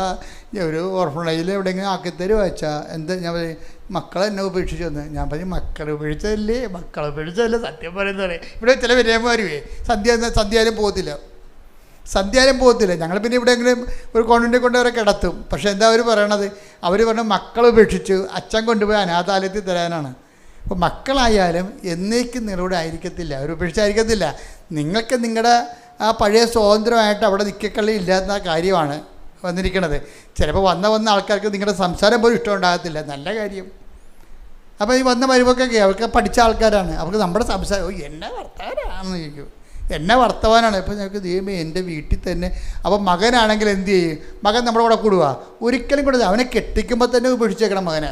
ഒരു ഓർഫണേജിൽ എവിടെയെങ്കിലും ആക്കിത്തരുമോ അച്ഛാ? എന്താ ഞാൻ മക്കളെ എന്നെ ഉപേക്ഷിച്ചു വന്ന്. ഞാൻ പറഞ്ഞു, മക്കളെ ഉപേക്ഷിച്ചതല്ലേ സത്യം പറയുന്നത് പറയും. ഇവിടെ ചില വിരയന്മാരുവേ സന്ധ്യാലും പോകത്തില്ല. ഞങ്ങൾ പിന്നെ എവിടെയെങ്കിലും ഒരു കോൺവെൻറ്റിൽ കൊണ്ടുവരെ കിടത്തും. പക്ഷേ എന്താ അവർ പറയണത്? അവർ പറഞ്ഞ മക്കളെ ഉപേക്ഷിച്ചു, അച്ഛൻ കൊണ്ടുപോയി അനാഥാലയത്തിൽ തരാനാണ്. അപ്പോൾ മക്കളായാലും എന്നേക്കും നിങ്ങളോട് ആയിരിക്കത്തില്ല, അവർ ഉപേക്ഷിച്ചായിരിക്കത്തില്ല. നിങ്ങൾക്ക് നിങ്ങളുടെ ആ പഴയ സ്വാതന്ത്ര്യമായിട്ട് അവിടെ നിൽക്കക്കള്ളി ഇല്ലാത്ത കാര്യമാണ് വന്നിരിക്കുന്നത്. ചിലപ്പോൾ വന്ന ആൾക്കാർക്ക് നിങ്ങളുടെ സംസാരം പോലും ഇഷ്ടമുണ്ടാകത്തില്ല. നല്ല കാര്യം. അപ്പോൾ ഈ വന്ന വരുമ്പോഴൊക്കെ അവർക്ക് പഠിച്ച ആൾക്കാരാണ്. അവർക്ക് നമ്മുടെ സംസാരം എന്നെ വർത്തമാനാണെന്ന് ചോദിക്കും. എന്നെ വർത്തമാനാണ്. ഇപ്പോൾ ഞങ്ങൾക്ക് ദൈവമേ എൻ്റെ വീട്ടിൽ തന്നെ. അപ്പോൾ മകനാണെങ്കിൽ എന്ത് ചെയ്യും? മകൻ നമ്മുടെ കൂടെ കൂടുക? ഒരിക്കലും കൂടെ. അവനെ കെട്ടിക്കുമ്പോൾ തന്നെ ഉപേക്ഷിച്ചേക്കണം മകനെ.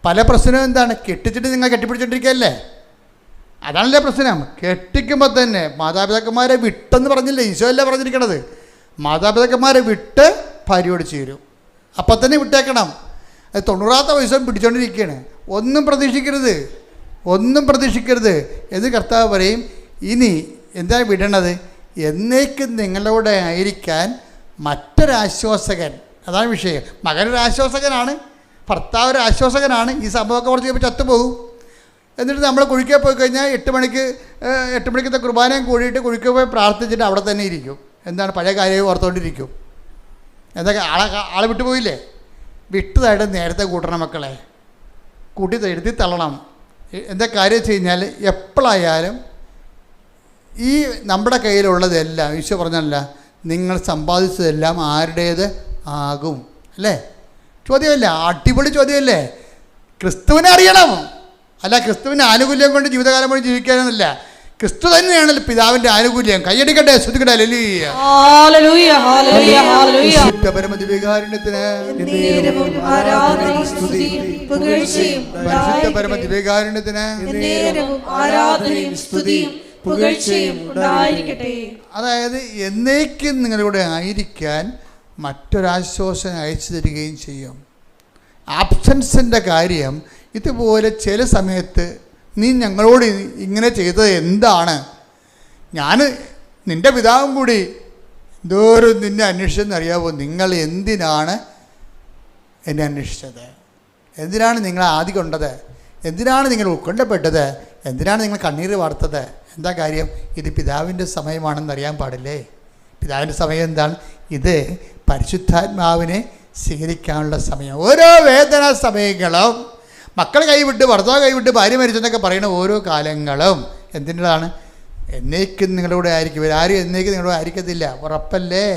പല പ്രശ്നവും എന്താണ്? കെട്ടിച്ചിട്ട് നിങ്ങൾ കെട്ടിപ്പിടിച്ചോണ്ടിരിക്കുകയല്ലേ? അതാണല്ലേ പ്രശ്നം. കെട്ടിക്കുമ്പോൾ തന്നെ മാതാപിതാക്കന്മാരെ വിട്ടെന്ന് പറഞ്ഞില്ലേ? ഈശോ അല്ലേ പറഞ്ഞിരിക്കണത്? മാതാപിതാക്കന്മാരെ വിട്ട് ഭാര്യയോട് ചേരും. അപ്പം തന്നെ വിട്ടേക്കണം. അത് 90ാമത്തെ വയസ്സും പിടിച്ചോണ്ടിരിക്കുകയാണ്. ഒന്നും പ്രതീക്ഷിക്കരുത് എന്ന് കർത്താവ് പറയും. ഇനി എന്താ വിടണത്? എന്നേക്കും നിങ്ങളോട് ആയിരിക്കാൻ മറ്റൊരാശ്വാസകൻ. അതാണ് വിഷയം. മകനൊരു ആശ്വാസകനാണ്, ഭർത്താവ് ഒരു ആശ്വാസകനാണ്. ഈ സംഭവമൊക്കെ കുറച്ച് കഴിയുമ്പോൾ ചത്തുപോകും. എന്നിട്ട് നമ്മൾ കുഴിക്കാൻ പോയി കഴിഞ്ഞാൽ 8 മണിക്കത്തെ കുർബാനയും കൂടിയിട്ട് കുഴിക്കാൻ പോയി പ്രാർത്ഥിച്ചിട്ട് അവിടെ തന്നെ ഇരിക്കും. എന്താണ്? പഴയ കാര്യം ഓർത്തുകൊണ്ടിരിക്കും. എന്തൊക്കെ ആളെ വിട്ടുപോയില്ലേ? വിട്ടതായിട്ട് നേരത്തെ കൂട്ടണം മക്കളെ, കൂട്ടി എഴുതി തള്ളണം. എന്താ കാര്യം വെച്ച് കഴിഞ്ഞാൽ എപ്പോഴായാലും ഈ നമ്മുടെ കയ്യിലുള്ളതെല്ലാം ഈശോ പറഞ്ഞല്ല, നിങ്ങൾ സമ്പാദിച്ചതെല്ലാം ആരുടേത് ആകും അല്ലേ? ചോദ്യമല്ലേ? അടിപൊളി ചോദ്യമല്ലേ? ക്രിസ്തുവിനെ അറിയണം. അല്ല ക്രിസ്തുവിൻ്റെ ആനുകൂല്യം കൊണ്ട് ജീവിതകാലം മുഴുവൻ ജീവിക്കാനൊന്നുമില്ല. ക്രിസ്തു തന്നെയാണല്ലോ പിതാവിൻ്റെ ആനുകൂല്യം. കൈയടിക്കട്ടെ, ശ്രുതിക്കട്ടെ. ഹല്ലേലൂയ, ഹല്ലേലൂയ, ഹല്ലേലൂയ, ഹല്ലേലൂയ. പരമദിവ്യകാരുണ്യത്തിന് ആരാധനയും സ്തുതിയും പുകഴ്ചയും. പരിശുദ്ധ പരമദിവ്യകാരുണ്യത്തിന് ആരാധനയും സ്തുതിയും പുകഴ്ചയും ഉണ്ടായിരിക്കട്ടെ. അതായത് എന്നേക്കും നിങ്ങളുടെ ആയിരിക്കാൻ മറ്റൊരാശ്വാസം അയച്ചു തരികയും ചെയ്യും. ആബ്സൻസിൻ്റെ കാര്യം ഇതുപോലെ ചില സമയത്ത് നീ ഞങ്ങളോട് ഇങ്ങനെ ചെയ്തത് എന്താണ്? ഞാൻ നിൻ്റെ പിതാവും കൂടി എന്തോരം നിന്നെ അന്വേഷിച്ചെന്നറിയാവോ? നിങ്ങൾ എന്തിനാണ് എന്നെ അന്വേഷിച്ചത്? എന്തിനാണ് നിങ്ങൾ ആദി കൊണ്ടത്? എന്തിനാണ് നിങ്ങൾ ഉത്കണ്ഠപ്പെട്ടത്? എന്തിനാണ് നിങ്ങൾ കണ്ണീര് വാർത്തത്? എന്താ കാര്യം? ഇത് പിതാവിൻ്റെ സമയമാണെന്നറിയാൻ പാടില്ലേ? പിതാവിൻ്റെ സമയം എന്താണ്? ഇത് പരിശുദ്ധാത്മാവിനെ സ്വീകരിക്കാനുള്ള സമയം. ഓരോ വേദനാ സമയങ്ങളും, മക്കൾ കൈവിട്ട്, ഭർത്താവ് കൈവിട്ട്, ഭാര്യ മരിച്ചെന്നൊക്കെ പറയുന്ന ഓരോ കാലങ്ങളും എന്തിൻ്റെതാണ്? എന്നേക്കും നിങ്ങളുടെ കൂടെ ആയിരിക്കും. ഇവരാരും എന്നേക്കും നിങ്ങളുടെ കൂടെ ആയിരിക്കത്തില്ല, ഉറപ്പല്ലേ?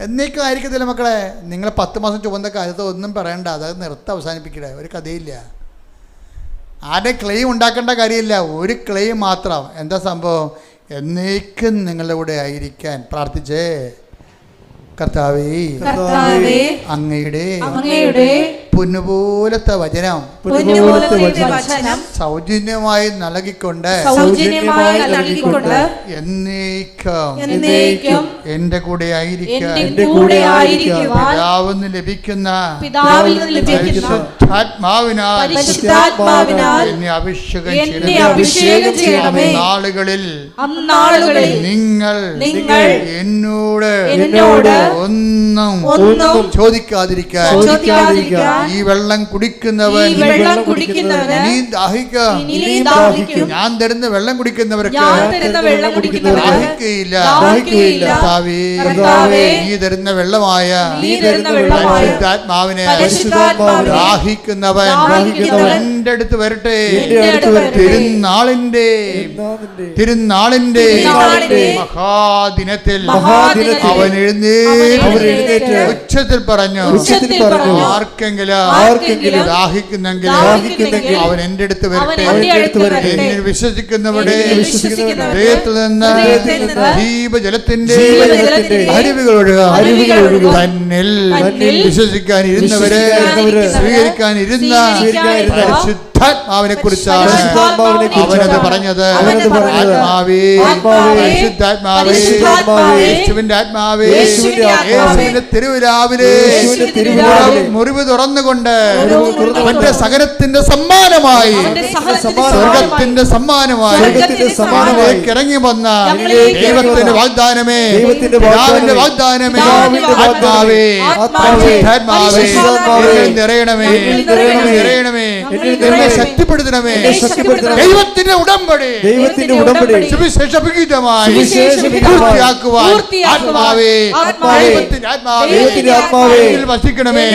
എന്നേക്കും ആയിരിക്കത്തില്ല മക്കളെ. നിങ്ങൾ 10 മാസം ചുമന്ന കാലത്ത് ഒന്നും പറയണ്ട, അത് അവസാനിപ്പിക്കണേ. ഒരു കഥയില്ല. ആരുടെ ക്ലെയിം ഉണ്ടാക്കേണ്ട കാര്യമില്ല, ഒരു ക്ലെയിം മാത്രം. എന്താ സംഭവം? എന്നേക്കും നിങ്ങളുടെ കൂടെ ആയിരിക്കാൻ പ്രാർത്ഥിച്ചേ. കർത്താവേ, അങ്ങയുടെ പൊന്നുപോലത്തെ വചനം സൗജന്യമായി നൽകിക്കൊണ്ട് എന്നേക്കും എന്റെ കൂടെ ആയിരിക്കാൻ പിതാവിന് ലഭിക്കുന്ന പരിശുദ്ധാത്മാവിനാൽ എന്നെ അഭിഷേകം ചെയ്യണമേ. നാളുകളിൽ നിങ്ങൾ എന്നോട് ഒന്നും ചോദിക്കാതിരിക്കാൻ ഈ വെള്ളം കുടിക്കുന്നവൻ നീ ദാഹിക്കും. ഞാൻ തരുന്ന വെള്ളം കുടിക്കുന്നവർക്ക് ദാഹിക്കുകയില്ല. നീ തരുന്ന വെള്ളമായ പരിശുദ്ധാത്മാവിനെ ദാഹിക്കുന്നവൻ എൻ്റെ അടുത്ത് വരട്ടെ. തിരുനാളിന്റെ മഹാദിനത്തിൽ അവൻ എഴുന്നേറ്റ് ഉച്ചത്തിൽ പറഞ്ഞു, ആർക്കെങ്കിലും ദാഹിക്കുന്നെങ്കിൽ അവൻ എൻ്റെ അടുത്ത് വരട്ടെ. എന്നിൽ വിശ്വസിക്കുന്നവരുടെ ഹൃദയത്തിൽ നിന്ന് ജീവജലത്തിന്റെ അരുവികൾ ഒഴുകാം. തന്നിൽ വിശ്വസിക്കാനിരുന്നവരെ സ്വീകരിക്കാനിരുന്ന പരിശുദ്ധാത്മാവിനെ കുറിച്ചാണ് അവനത് പറഞ്ഞത്. ആത്മാവേ, പരിശുദ്ധാത്മാവേ, യേശുവിന്റെ ആത്മാവേ, യേശുവിന്റെ തിരുവിലാവിലെ മുറിവ് തുറന്നുകൊണ്ട് അവന്റെ സകലത്തിന്റെ സമ്മാനമായി, സ്വർഗത്തിന്റെ സമ്മാനമായി ഇറങ്ങി വന്ന ദൈവത്തിന്റെ വാഗ്ദാനമേ, പിതാവിന്റെ വാഗ്ദാനമേ, ആത്മാവേ, പരിശുദ്ധാത്മാവേ, നിറയണമേ, നിറയണമേ, എന്നെ ശക്തിപ്പെടുത്തണമേ. ദൈവത്തിന്റെ ഉടമ്പടി സുവിശേഷമായി പൂർത്തിയാക്കുവാൻ ആത്മാവേ, ദൈവത്തിന്റെ ആത്മാവേ വസിക്കണമേ.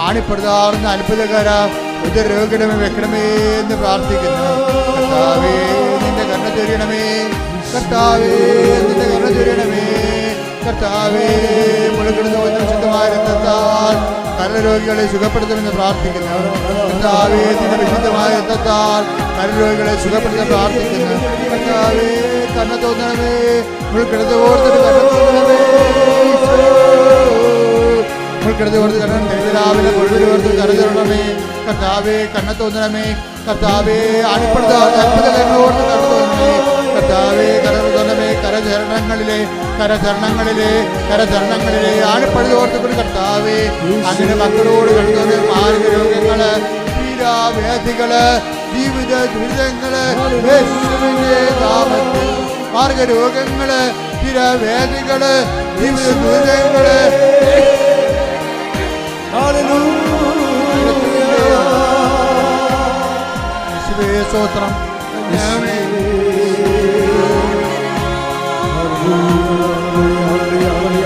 ആണിപ്പെടുതാർന്ന അത്ഭുതകര ഉദരരോഗിടമേ വെക്കണമേ എന്ന് പ്രാർത്ഥിക്കുന്നു. കർത്താവേ, നിന്റെ കരുണ ചൊരിയണമേ. കർത്താവേ, നിന്റെ കരുണ ചൊരിയണമേ. കർത്താവേ, മുഴുകിടുന്ന വിശുദ്ധമായ രക്തത്താൽ കരരോഗികളെ സുഖപ്പെടുത്തണമെന്ന് പ്രാർത്ഥിക്കുന്നു. കർത്താവേ, നിന്റെ വിശുദ്ധമായ രക്തത്താൽ കരരോഗികളെ സുഖപ്പെടുത്താൻ പ്രാർത്ഥിക്കുന്നു. കർത്താവേ, കണ്ണ തോന്നണമേ. മുഴുകിടത്ത് ഓർത്തിട്ട് കണ്ണ തോന്നണമേ. മുഴുകിടത്ത് ഓർത്ത് കണ്ണൻ രാവിലെ മുഴുവൻ ഓർത്ത് കരചരണമേ. കർത്താവേ, കണ്ണ തോന്നണമേ. കർത്താവേ, ആണിപ്പെടുത്ത അത്ഭുത കണ്ണോർത്ത് കണ്ണ തോന്നണമേ. കർത്താവേ, കരതോന്നമേ. കരചരണങ്ങളിലെ ആണിപ്പഴുതോർത്തുകൊണ്ട് കർത്താവേ, അങ്ങനെ മക്കളോട് കണ്ടത് മാർഗരോഗങ്ങള്, തീരാവ്യാധികള്, ജീവിത ദുരിതങ്ങള്, യേശുവിന്റെ നാമത്തിൽ മാർഗരോഗങ്ങള്, തീരാവ്യാധികള്, ജീവിത ദുരിതങ്ങള്, യേശുവേ സ്തോത്രം.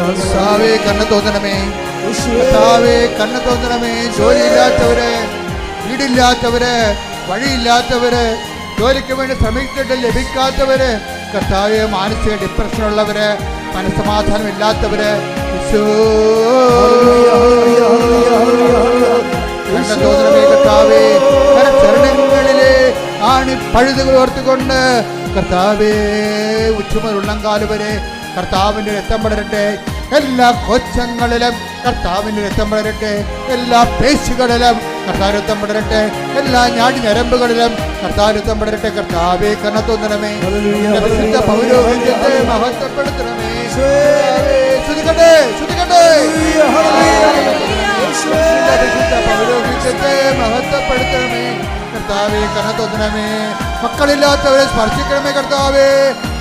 കർത്താവേ, കണ്ണ് തോന്നണമേ. കർത്താവേ, കണ്ണ് തോന്നണമേ. ജോലിയില്ലാത്തവര്, വീടില്ലാത്തവര്, വഴിയില്ലാത്തവര്, ജോലിക്ക് വേണ്ടി ശ്രമിച്ചിട്ട് ലഭിക്കാത്തവര്, കർത്താവേ, മാനസിക ഡിപ്രഷനുള്ളവര്, മനസ്സമാധാനം ഇല്ലാത്തവര്, കണ്ണ് തോന്നണമേ. കർത്താവേ, ചരണങ്ങളിലെ ആണ് പഴുതുകൾ ഓർത്തുകൊണ്ട് കർത്താവേ, ഉച്ചമുതൽ ഉള്ളംകാല് വരെ കർത്താവിൻ്റെ രക്തം പടരട്ടെ. എല്ലാ കോശങ്ങളിലും കർത്താവിൻ്റെ രക്തം പടരട്ടെ. എല്ലാ പേശികളിലും കർത്താവ് രക്തം പടരട്ടെ. എല്ലാ ഞാടി ഞരമ്പുകളിലും കർത്താവ് രക്തം പടരട്ടെ. കർത്താവേ, കണ്ണ തോന്നണമേ. വിശുദ്ധ പൗരോഹിത്യത്തെ മഹത്വപ്പെടുത്തണമേ. ശ്രുതികട്ടെ, ശ്രുതികട്ടെ. വിശുദ്ധ പൗരോഹിത്യത്തെ മഹത്വപ്പെടുത്തണമേ. കർത്താവേ, കണ്ണ തോന്നണമേ. മക്കളില്ലാത്തവരെ സ്പർശിക്കണമേ. കർത്താവേ,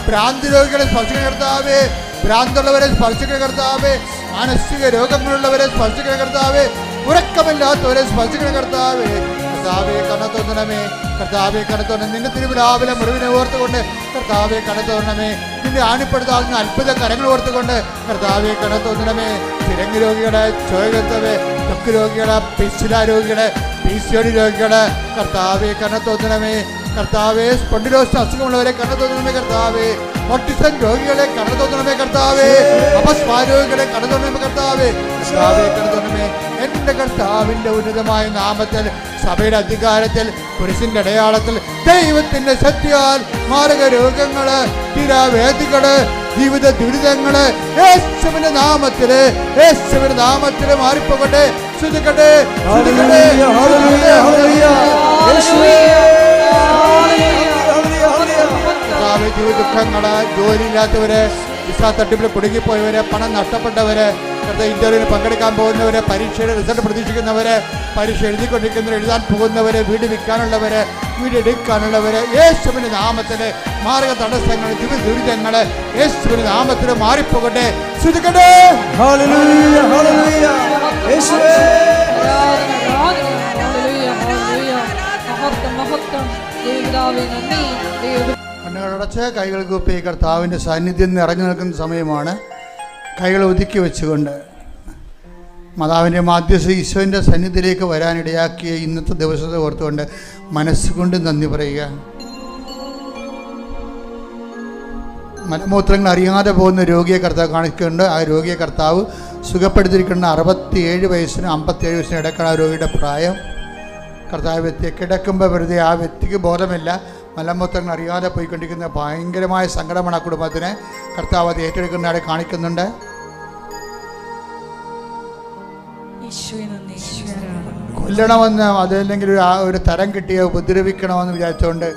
ഭ്രാന്തി രോഗികളെ സ്പർശിക്കണ കർത്താവേ. ഭ്രാന്തുള്ളവരെ സ്പർശിക്കണ കർത്താവേ. മാനസിക രോഗങ്ങളുള്ളവരെ സ്പർശിക്കണ കർത്താവേ, ഉറക്കമില്ലാത്തവരെ സ്പർശിക്കണ കർത്താവേ. കർത്താവേ കണ്ണത്തോന്നണമേ, കർത്താവേ കണ്ണത്തോണം. നിന്റെ തിരുവിലാവിലെ മുറിവിനെ ഓർത്തുകൊണ്ട് കർത്താവേ കണ്ണത്തോന്നണമേ. നിന്റെ ആണിപ്പെടുത്താവുന്ന അത്ഭുത കരങ്ങൾ ഓർത്തുകൊണ്ട് കർത്താവേ കണ്ണത്തോന്നണമേ. ചിരങ്ങ് രോഗികളെ, ചോരത്തവേ, ത്വക്ക് രോഗികളെ, പിച്ചില രോഗികളെ, PCOD രോഗികളെ കർത്താവേ കണ്ണത്തോന്നണമേ. കർത്താവേ സ്പോണ്ടിലോസിസ് അസുഖമുള്ളവരെ കണ്ണത്തോന്നണമേ കർത്താവേ. ഓട്ടിസം രോഗികളെ കണ്ണത്തോന്നണമേ കർത്താവേ. അപസ്മാര രോഗികളെ കണ്ണത്തോന്നണമേ കർത്താവേ. കർത്താവേ കണ്ണത്തോന്നണമേ. എൻ്റെ കർത്താവിൻ്റെ ഉന്നതമായ നാമത്തിൽ, സഭയുടെ അധികാരത്തിൽ, കുരിശിൻ്റെ അടയാളത്തിൽ, ദൈവത്തിൻ്റെ ശക്തിയാൽ മാരക രോഗങ്ങള്, തീരാവേദികള്, ജീവിത ദുരിതങ്ങള് യേശുവിന്റെ നാമത്തില്, യേശുവിന്റെ നാമത്തില് മാറിപ്പോകട്ടെ. ശ്രദ്ധിക്കട്ടെ, ശ്രദ്ധിക്കട്ടെ. ദുഃഖങ്ങള്, ജോലിയില്ലാത്തവര്, വിസ തട്ടിപ്പിൽ കുടുങ്ങിപ്പോയവര്, പണം നഷ്ടപ്പെട്ടവര്, ഇന്റർവ്യൂവിന് പങ്കെടുക്കാൻ പോകുന്നവര്, പരീക്ഷയുടെ റിസൾട്ട് പ്രതീക്ഷിക്കുന്നവര്, പരീക്ഷ എഴുതിക്കൊണ്ടിരിക്കുന്നവർ, എഴുതാൻ പോകുന്നവര്, വീട് വിൽക്കാനുള്ളവര്, വീട് എടുക്കാനുള്ളവര് യേശുവിന്റെ നാമത്തില് മാർഗ തടസ്സങ്ങൾ, ജീവിത ദുരിതങ്ങള് യേശുവിന്റെ നാമത്തില് മാറിപ്പോകട്ടെ. ശ്രദ്ധിക്കട്ടെ. കണ്ണുകളടച്ച് കൈകൾ കൂപ്പി കർത്താവിൻ്റെ സാന്നിധ്യം നിറഞ്ഞു നിൽക്കുന്ന സമയമാണ്. കൈകൾ ഒതുക്കി വെച്ചുകൊണ്ട് മാതാവിൻ്റെ മാധ്യസ്ഥ ഈശോൻ്റെ സന്നിധിയിലേക്ക് വരാനിടയാക്കിയ ഇന്നത്തെ ദിവസത്തെ ഓർത്തുകൊണ്ട് മനസ്സുകൊണ്ട് നന്ദി പറയുക. മലമൂത്രങ്ങൾ അറിയാതെ പോകുന്ന രോഗിയെ കർത്താവ് കാണിക്കുന്നുണ്ട്. ആ രോഗിയെ കർത്താവ് സുഖപ്പെടുത്തിയിരിക്കുന്ന 67 വയസ്സിനും 57 വയസ്സിനും ഇടയ്ക്കാണ് ആ രോഗിയുടെ പ്രായം. കർത്താവ് വ്യക്തിയെ കിടക്കുമ്പോൾ വെറുതെ ആ വ്യക്തിക്ക് ബോധമില്ല, മലമൂത്രങ്ങൾ അറിയാതെ പോയിക്കൊണ്ടിരിക്കുന്ന ഭയങ്കരമായ സങ്കടമാണ് ആ കുടുംബത്തിന്. കർത്താവ് അത് ഏറ്റെടുക്കുന്ന ആളെ കാണിക്കുന്നുണ്ട്. കൊല്ലണമെന്ന്, അതല്ലെങ്കിൽ ഒരു തരം കിട്ടിയ ഉപദ്രവിക്കണമെന്ന് വിചാരിച്ചുകൊണ്ട്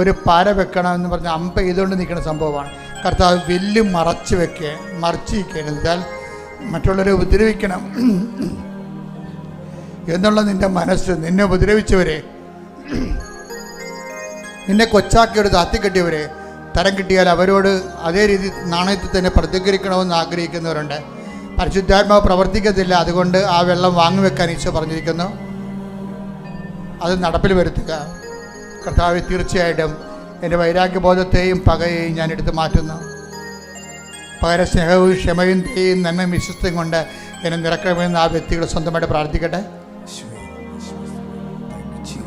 ഒരു പാര വെക്കണമെന്ന് പറഞ്ഞ് അമ്പ ചെയ്തുകൊണ്ട് നിൽക്കുന്ന സംഭവമാണ്. കർത്താവ് വെല്ലു മറച്ച് നിൽക്കുകയാണ്. എന്നാൽ മറ്റുള്ളവരെ ഉപദ്രവിക്കണം എന്നുള്ള നിൻ്റെ മനസ്സ്, നിന്നെ ഉപദ്രവിച്ചവരെ, നിന്നെ കൊച്ചാക്കിയൊരു താത്തിക്കെട്ടിയവരെ തരം കിട്ടിയാൽ അവരോട് അതേ രീതി നാണയത്തിൽ തന്നെ പ്രതികരിക്കണമെന്ന് ആഗ്രഹിക്കുന്നവരുണ്ട്. പരിശുദ്ധാത്മാവ് പ്രവർത്തിക്കത്തില്ല, അതുകൊണ്ട് ആ വെള്ളം വാങ്ങിവെക്കാൻ ഈശോ പറഞ്ഞിരിക്കുന്നു. അത് നടപ്പിൽ വരുത്തുക. കർത്താവ് തീർച്ചയായിട്ടും എൻ്റെ വൈരാഗ്യബോധത്തെയും പകയെയും ഞാൻ എടുത്തു മാറ്റുന്നു. പകരം സ്നേഹവും ക്ഷമയും ദയയും നന്മയും വിശ്വസ്തയും കൊണ്ട് എന്നെ നിറക്കണമെന്ന് ആ വ്യക്തികൾ സ്വന്തമായിട്ട് പ്രാർത്ഥിക്കട്ടെ.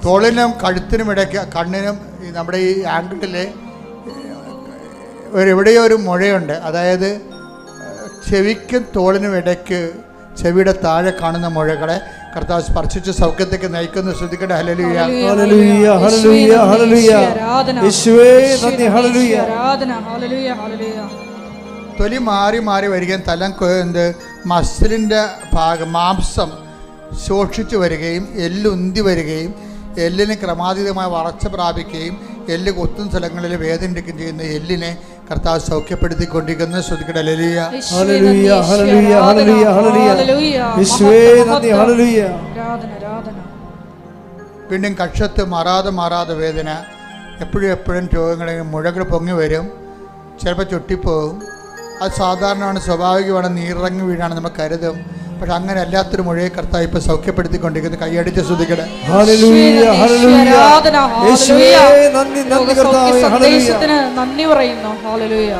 തോളിനും കഴുത്തിനും ഇടയ്ക്ക്, കണ്ണിനും നമ്മുടെ ഈ ആംഗിളിൽ എവിടെയോ ഒരു മുഴയുണ്ട്. അതായത് ചെവിക്കും തോളിനും ഇടയ്ക്ക്, ചെവിയുടെ താഴെ കാണുന്ന മുഴകളെ കർത്താവ് സ്പർശിച്ച് സൗഖ്യത്തേക്ക് നയിക്കുന്നു. ശ്രദ്ധിക്കട്ടെ. ഹല്ലേലൂയ, ഹല്ലേലൂയ, ഹല്ലേലൂയ, ഹല്ലേലൂയ. യേശുവേ നന്ദി. ഹല്ലേലൂയ, ഹല്ലേലൂയ, ഹല്ലേലൂയ. തൊലി മാറി മാറി വരികയും തലം മസിലിൻ്റെ ഭാഗം, മാംസം ശോഷിച്ചു വരികയും എല്ലുന്തി വരികയും എല്ലിന് ക്രമാതീതമായ വളർച്ച പ്രാപിക്കുകയും എല്ല് കൊത്തുന്ന സ്ഥലങ്ങളിൽ വേദനിക്കുകയും ചെയ്യുന്ന എല്ലിനെ കർത്താവ് സൗഖ്യപ്പെടുത്തിക്കൊണ്ടിരിക്കുന്നത്. ശ്രദ്ധിക്കട്ടെ. ഹല്ലേലൂയ, ഹല്ലേലൂയ, ഹല്ലേലൂയ, ഹല്ലേലൂയ, ഹല്ലേലൂയ. യേശുവേ നന്ദി. ഹല്ലേലൂയ. വീണ്ടും കക്ഷത്ത് മാറാതെ വേദന, എപ്പോഴും രോഗങ്ങളിൽ മുഴകൾ പൊങ്ങി വരും, ചിലപ്പോൾ ചൊട്ടിപ്പോകും. അത് സാധാരണമാണ്, സ്വാഭാവികമാണ്, നീറിറങ്ങി വീഴാണ് നമ്മൾ കരുതും. പക്ഷെ അങ്ങനെ അല്ലാത്തൊരു മുഴയെ കർത്താവ് ഇപ്പൊ സൗഖ്യപ്പെടുത്തിക്കൊണ്ടിരിക്കുന്നത്. കൈയടിച്ച് ശ്രദ്ധിക്കട്ടെ. ഹല്ലേലൂയ, ഹല്ലേലൂയ. യേശുവേ നന്ദി, നന്ദി കർത്താവേ. നന്ദി പറയുന്നു. ഹല്ലേലൂയ.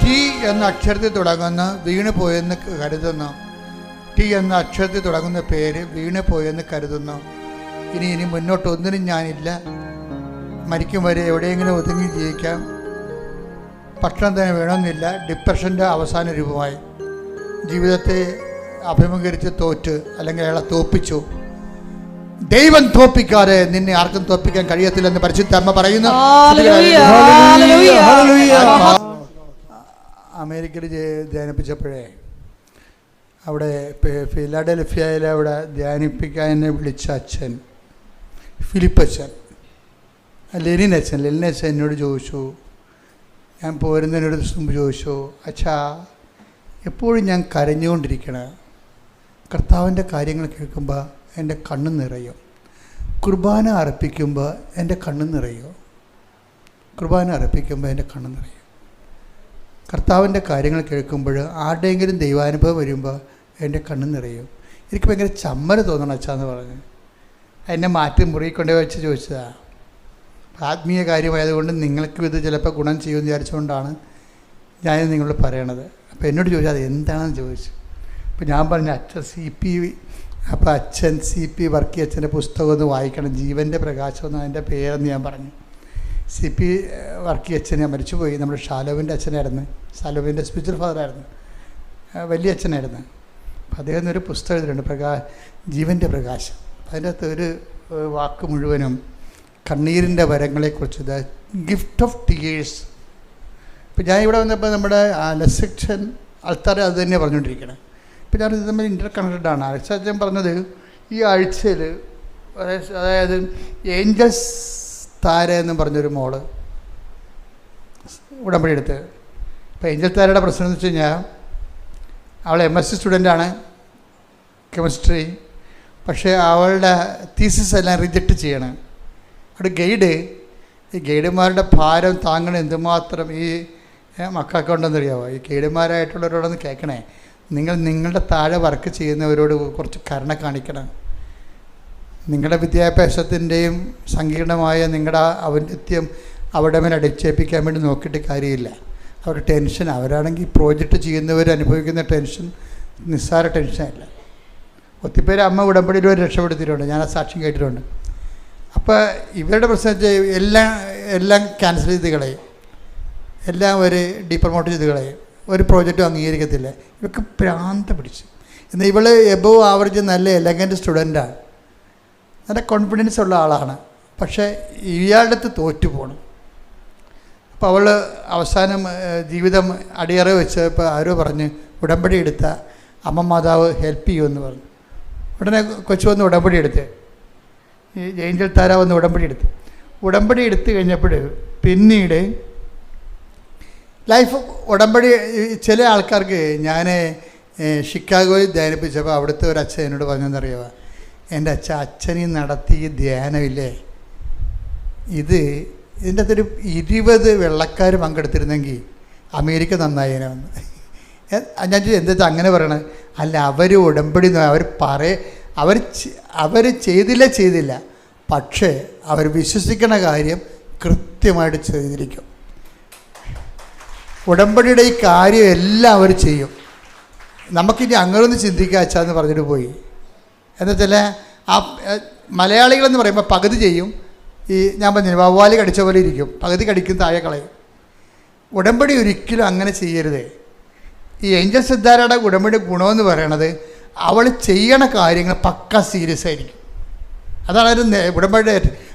ടി എന്ന അക്ഷരത്തിൽ തുടങ്ങുന്ന വീണ് പോയെന്ന് കരുതുന്നു. ടി എന്ന അക്ഷരത്തിൽ തുടങ്ങുന്ന പേര് വീണ് പോയെന്ന് കരുതുന്നു. ഇനി മുന്നോട്ട് ഒന്നിനും ഞാനില്ല, മരിക്കും വരെ എവിടെയെങ്കിലും ഒതുങ്ങി ജീവിക്കാം, ഭക്ഷണം തന്നെ വേണമെന്നില്ല, ഡിപ്രഷൻ്റെ അവസാന രൂപമായി, ജീവിതത്തെ അഭിമുഖീകരിച്ച് തോറ്റ് അല്ലെങ്കിൽ അയാളെ തോപ്പിച്ചു. ദൈവം തോപ്പിക്കാതെ നിന്നെ ആർക്കും തോപ്പിക്കാൻ കഴിയത്തില്ലെന്ന് പരിശുദ്ധാത്മ പറയുന്നു. അമേരിക്കയിൽ ധ്യാനിപ്പിച്ചപ്പോഴേ അവിടെ ഫിലാഡൽഫിയയിൽ അവിടെ ധ്യാനിപ്പിക്കാൻ എന്നെ വിളിച്ച അച്ഛൻ, ഫിലിപ്പച്ചൻ, ലെനിനച്ഛൻ എന്നോട് ചോദിച്ചു, ഞാൻ പോരുന്നതിനൊരു മുമ്പ് ചോദിച്ചു, അച്ഛാ എപ്പോഴും ഞാൻ കരഞ്ഞുകൊണ്ടിരിക്കണം, കർത്താവിൻ്റെ കാര്യങ്ങൾ കേൾക്കുമ്പോൾ എൻ്റെ കണ്ണ് നിറയും, കുർബാന അർപ്പിക്കുമ്പോൾ എൻ്റെ കണ്ണ് നിറയും, കുർബാന അർപ്പിക്കുമ്പോൾ എൻ്റെ കണ്ണ് നിറയും, കർത്താവിൻ്റെ കാര്യങ്ങൾ കേൾക്കുമ്പോൾ ആരുടെയെങ്കിലും ദൈവാനുഭവം വരുമ്പോൾ എൻ്റെ കണ്ണ് നിറയും. എനിക്ക് ഭയങ്കര ചമ്മൽ തോന്നണം അച്ഛാന്ന് പറഞ്ഞ് എന്നെ മാറ്റി മുറി കൊണ്ടുപോയി വെച്ച് ചോദിച്ചതാണ്. ആത്മീയ കാര്യമായതുകൊണ്ട് നിങ്ങൾക്കും ഇത് ചിലപ്പോൾ ഗുണം ചെയ്യുമെന്ന് വിചാരിച്ചുകൊണ്ടാണ് ഞാൻ നിങ്ങളോട് പറയണത്. അപ്പോൾ എന്നോട് ചോദിച്ചാൽ അത് എന്താണെന്ന് ചോദിച്ചു. അപ്പോൾ ഞാൻ പറഞ്ഞു അച്ഛൻ അപ്പോൾ അച്ഛൻ CP വർക്കി അച്ഛൻ്റെ പുസ്തകം ഒന്ന് വായിക്കണം, ജീവൻ്റെ പ്രകാശം എന്ന് അതിൻ്റെ പേരെന്ന് ഞാൻ പറഞ്ഞു. CP വർക്കി അച്ഛൻ ഞാൻ മരിച്ചുപോയി, നമ്മുടെ ഷാലോവിൻ്റെ അച്ഛനായിരുന്നു, ഷാലോവിൻ്റെ സ്പിരിച്വൽ ഫാദറായിരുന്നു, വലിയ അച്ഛനായിരുന്നു. അപ്പോൾ അദ്ദേഹം ഒരു പുസ്തകം എഴുതിയിട്ടുണ്ട്, ജീവൻ്റെ പ്രകാശം. അതിൻ്റെ അകത്ത് ഒരു വാക്ക് മുഴുവനും കണ്ണീരിൻ്റെ വരങ്ങളെക്കുറിച്ച്, ദ ഗിഫ്റ്റ് ഓഫ് ടീയേഴ്സ്. ഇപ്പോൾ ഞാൻ ഇവിടെ വന്നപ്പോൾ നമ്മുടെ ലസക്ഷൻ ആൾക്കാർ അത് തന്നെയാണ് പറഞ്ഞുകൊണ്ടിരിക്കുന്നത്. ഇപ്പോൾ ഞാൻ ഇത് തമ്മിൽ ഇൻ്റർ കണക്റ്റഡാണ്. അച്ഛൻ പറഞ്ഞത് ഈ ആഴ്ചയിൽ, അതായത് ഏഞ്ചൽസ് താര എന്ന് പറഞ്ഞൊരു മോള് ഉടമ്പടി എടുത്ത്. ഇപ്പോൾ ഏഞ്ചൽ താരയുടെ പ്രശ്നം എന്ന് വെച്ച് കഴിഞ്ഞാൽ അവൾ MSc സ്റ്റുഡൻ്റാണ്, കെമിസ്ട്രി. പക്ഷേ അവളുടെ തീസിസ് എല്ലാം റിജക്റ്റ് ചെയ്യണം. അവിടെ ഈ ഗൈഡുമാരുടെ ഭാരം താങ്ങണം എന്തുമാത്രം ഈ മക്കൾക്ക് ഉണ്ടെന്നറിയാമോ? ഈ ഗൈഡുമാരായിട്ടുള്ളവരോടൊന്ന് കേൾക്കണേ, നിങ്ങളുടെ താഴെ വർക്ക് ചെയ്യുന്നവരോട് കുറച്ച് കരുണ കാണിക്കണം. നിങ്ങളുടെ വിദ്യാഭ്യാസത്തിൻ്റെയും സങ്കീർണമായ നിങ്ങളുടെ ഔന്നത്യം അവിടെ മേലെ അടിച്ചേൽപ്പിക്കാൻ വേണ്ടി നോക്കിയിട്ട് കാര്യമില്ല. അവരുടെ ടെൻഷൻ, അവരാണെങ്കിൽ പ്രോജക്റ്റ് ചെയ്യുന്നവർ അനുഭവിക്കുന്ന ടെൻഷൻ നിസ്സാര ടെൻഷനല്ല. ഒത്തിരിപ്പേര് അമ്മ ഉടമ്പടിയിൽ ഒരു രക്ഷപ്പെടുത്തിയിട്ടുണ്ട്, ഞാൻ ആ സാക്ഷ്യം കേട്ടിട്ടുണ്ട്. അപ്പോൾ ഇവരുടെ പ്രശ്നം വെച്ചാൽ എല്ലാം ക്യാൻസൽ ചെയ്ത് കളയും, എല്ലാം ഒരു ഡീപ്രമോട്ട് ചെയ്ത് കളയും, ഒരു പ്രോജക്റ്റും അംഗീകരിക്കത്തില്ല. ഇവർക്ക് ഭ്രാന്ത് പിടിച്ചു. എന്നാൽ ഇവൾ എബോവ് ആവറേജ് നല്ല എലഗൻറ്റ് സ്റ്റുഡൻ്റാണ്, നല്ല കോൺഫിഡൻസ് ഉള്ള ആളാണ്. പക്ഷേ ഇയാളുടെ അടുത്ത് തോറ്റു പോകണം. അപ്പോൾ അവൾ അവസാനം ജീവിതം അടിയറ വെച്ച് ഇപ്പോൾ ആരോ പറഞ്ഞ് ഉടമ്പടി എടുത്ത അമ്മ മാതാവ് ഹെൽപ്പ് ചെയ്യുമെന്ന് പറഞ്ഞു. ഉടനെ കൊച്ചു വന്ന് ഉടമ്പടി എടുത്ത്, ഈ ഏഞ്ചൽ താര വന്ന് ഉടമ്പടി എടുത്ത് കഴിഞ്ഞപ്പോൾ പിന്നീട് ലൈഫ് ഉടമ്പടി. ചില ആൾക്കാർക്ക് ഞാൻ ഷിക്കാഗോയിൽ ധ്യാനിപ്പിച്ചപ്പോൾ അവിടുത്തെ ഒരു അച്ഛൻ എന്നോട് പറഞ്ഞെന്നറിയാമോ, എൻ്റെ അച്ഛനീ നടത്തിയ ധ്യാനമില്ലേ, ഇതിൻ്റെ അകത്തൊരു 20 വെള്ളക്കാർ പങ്കെടുത്തിരുന്നെങ്കിൽ അമേരിക്ക നന്നായേനെന്ന്. ഞാൻ ചോദിച്ചു എന്താ അങ്ങനെ പറയണത്? അല്ല, അവർ ഉടമ്പടി അവർ ചെയ്തില്ല, പക്ഷേ അവർ വിശ്വസിക്കുന്ന കാര്യം കൃത്യമായിട്ട് ചെയ്തിരിക്കും. ഉടമ്പടിയുടെ ഈ കാര്യം എല്ലാം അവർ ചെയ്യും. നമുക്കിനി അങ്ങനെയൊന്ന് ചിന്തിക്കുക അച്ഛാന്ന് പറഞ്ഞിട്ട് പോയി. എന്നുവെച്ചാൽ ആ മലയാളികളെന്ന് പറയുമ്പോൾ പകുതി ചെയ്യും, ഈ ഞാൻ പറഞ്ഞു വവ്വാലി കടിച്ച പോലെ ഇരിക്കും, പകുതി കടിക്കും, താഴെ കളയും. ഉടമ്പടി ഒരിക്കലും അങ്ങനെ ചെയ്യരുത്. ഈ ഏഞ്ചൽ സിദ്ധാരയുടെ ഉടമ്പടി ഗുണമെന്ന് പറയണത് അവൾ ചെയ്യണ കാര്യങ്ങൾ പക്ക സീരിയസ് ആയിരിക്കും. അതാണ് ഒരു ഉടമ്പടി.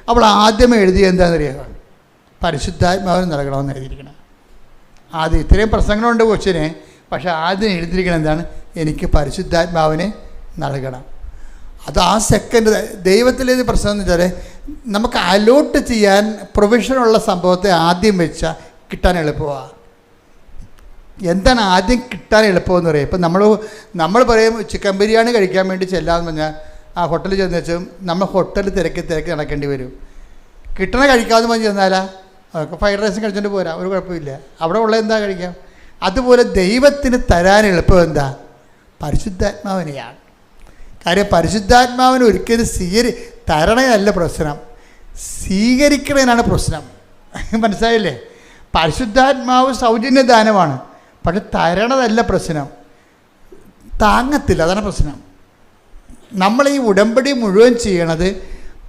അവൾ ആദ്യമേ എഴുതിയ എന്താണെന്നറിയാം, പരിശുദ്ധാത്മാവിന് നൽകണമെന്ന് എഴുതിയിരിക്കണം. ആദ്യം ഇത്രയും പ്രസംഗങ്ങളുണ്ട് കൊച്ചിന്, പക്ഷേ ആദ്യം എഴുതിയിരിക്കണം എന്താണ്, എനിക്ക് പരിശുദ്ധാത്മാവിനെ നൽകണം. അത് ആ സെക്കൻഡ്. ദൈവത്തിലേത് പ്രശ്നം എന്ന് വെച്ചാൽ നമുക്ക് അലോട്ട് ചെയ്യാൻ പ്രൊവിഷനുള്ള സംഭവത്തെ ആദ്യം വെച്ചാൽ കിട്ടാൻ എളുപ്പമാണ്. എന്താണ് ആദ്യം കിട്ടാൻ എളുപ്പമെന്ന് പറയും. ഇപ്പം നമ്മൾ പറയും ചിക്കൻ ബിരിയാണി കഴിക്കാൻ വേണ്ടി ചെല്ലാമെന്ന് പറഞ്ഞാൽ ആ ഹോട്ടലിൽ ചെന്ന് വെച്ചും നമ്മൾ ഹോട്ടലിൽ തിരക്കി നടക്കേണ്ടി വരും. കിട്ടണ കഴിക്കാമെന്ന് പറഞ്ഞ് ചെന്നാലാ അതൊക്കെ ഫ്രൈഡ് റൈസും കഴിച്ചുകൊണ്ട് പോരാ, ഒരു കുഴപ്പമില്ല, അവിടെ ഉള്ള എന്താ കഴിക്കാം. അതുപോലെ ദൈവത്തിന് തരാൻ എളുപ്പം എന്താ, പരിശുദ്ധാത്മാവിനെയാണ്. കാര്യം പരിശുദ്ധാത്മാവിന് ഒരിക്കലും തരണയല്ല പ്രശ്നം, സ്വീകരിക്കണതിനാണ് പ്രശ്നം. മനസ്സിലായില്ലേ? പരിശുദ്ധാത്മാവ് സൗജന്യ ദാനമാണ്, പക്ഷെ തരണതല്ല പ്രശ്നം, താങ്ങത്തില്ല, അതാണ് പ്രശ്നം. നമ്മൾ ഈ ഉടമ്പടി മുഴുവൻ ചെയ്യണത്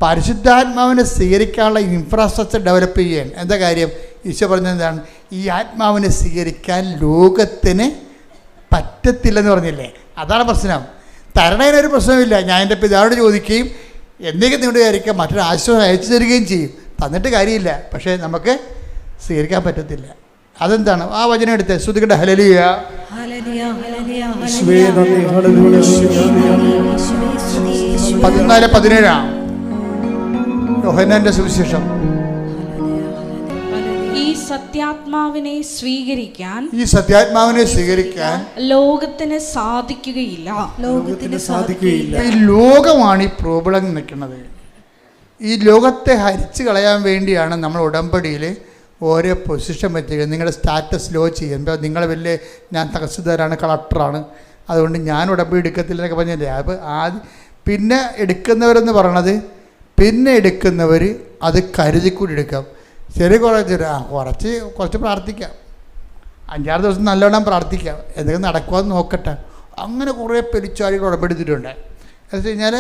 പരിശുദ്ധാത്മാവിനെ സ്വീകരിക്കാനുള്ള ഇൻഫ്രാസ്ട്രക്ചർ ഡെവലപ്പ് ചെയ്യാൻ. എന്താ കാര്യം? ഈശോ പറഞ്ഞെന്താണ്, ഈ ആത്മാവിനെ സ്വീകരിക്കാൻ ലോകത്തിന് പറ്റത്തില്ലെന്ന് പറഞ്ഞില്ലേ, അതാണ് പ്രശ്നം. തരണതിനൊരു പ്രശ്നമില്ല. ഞാൻ എൻ്റെ പിതാവിനോട് ചോദിക്കുകയും എന്തെങ്കിലും നിങ്ങളുടെ വിചാരിക്കാം മറ്റൊരു ആശ്വാസം അയച്ചു തരികയും ചെയ്യും, തന്നിട്ട് കാര്യമില്ല, പക്ഷേ നമുക്ക് സ്വീകരിക്കാൻ പറ്റത്തില്ല. അതെന്താണ്? ആ വചനം എടുത്ത് ശ്രുതികട്ടെ, ഹല്ലേലൂയ 14:17 യോഹന്നാന്റെ സുവിശേഷം. ഈ സത്യാത്മാവിനെ സ്വീകരിക്കാൻ ലോകത്തിന് സാധിക്കുകയില്ല. ഈ ലോകമാണ് ഈ പ്രോബ്ലം നിൽക്കുന്നത്. ഈ ലോകത്തെ ഹരിച്ചു കളയാൻ വേണ്ടിയാണ് നമ്മൾ ഉടമ്പടിയിൽ ഓരോ പൊസിഷൻ വെച്ചിരിക്കുന്നത്. നിങ്ങളുടെ സ്റ്റാറ്റസ് ലോ ചെയ്യുമ്പോൾ നിങ്ങൾ ഞാൻ തഹസിൽദാരാണ്, കളക്ടറാണ്, അതുകൊണ്ട് ഞാൻ ഉടമ്പടി എടുക്കത്തില്ല എന്നൊക്കെ പറഞ്ഞില്ലേ. അപ്പോൾ പിന്നെ എടുക്കുന്നവരെന്ന് പറയണത്, പിന്നെ എടുക്കുന്നവർ അത് കരുതിക്കൂടി എടുക്കാം. ശരി, കുറച്ച് പ്രാർത്ഥിക്കാം, 5-6 ദിവസം നല്ലോണം പ്രാർത്ഥിക്കാം, എന്തെങ്കിലും നടക്കുമെന്ന് നോക്കട്ടെ. അങ്ങനെ കുറേ പെരിച്ചാളികൾ ഉടമ്പെടുത്തിട്ടുണ്ട്. എന്ന് വെച്ച് കഴിഞ്ഞാൽ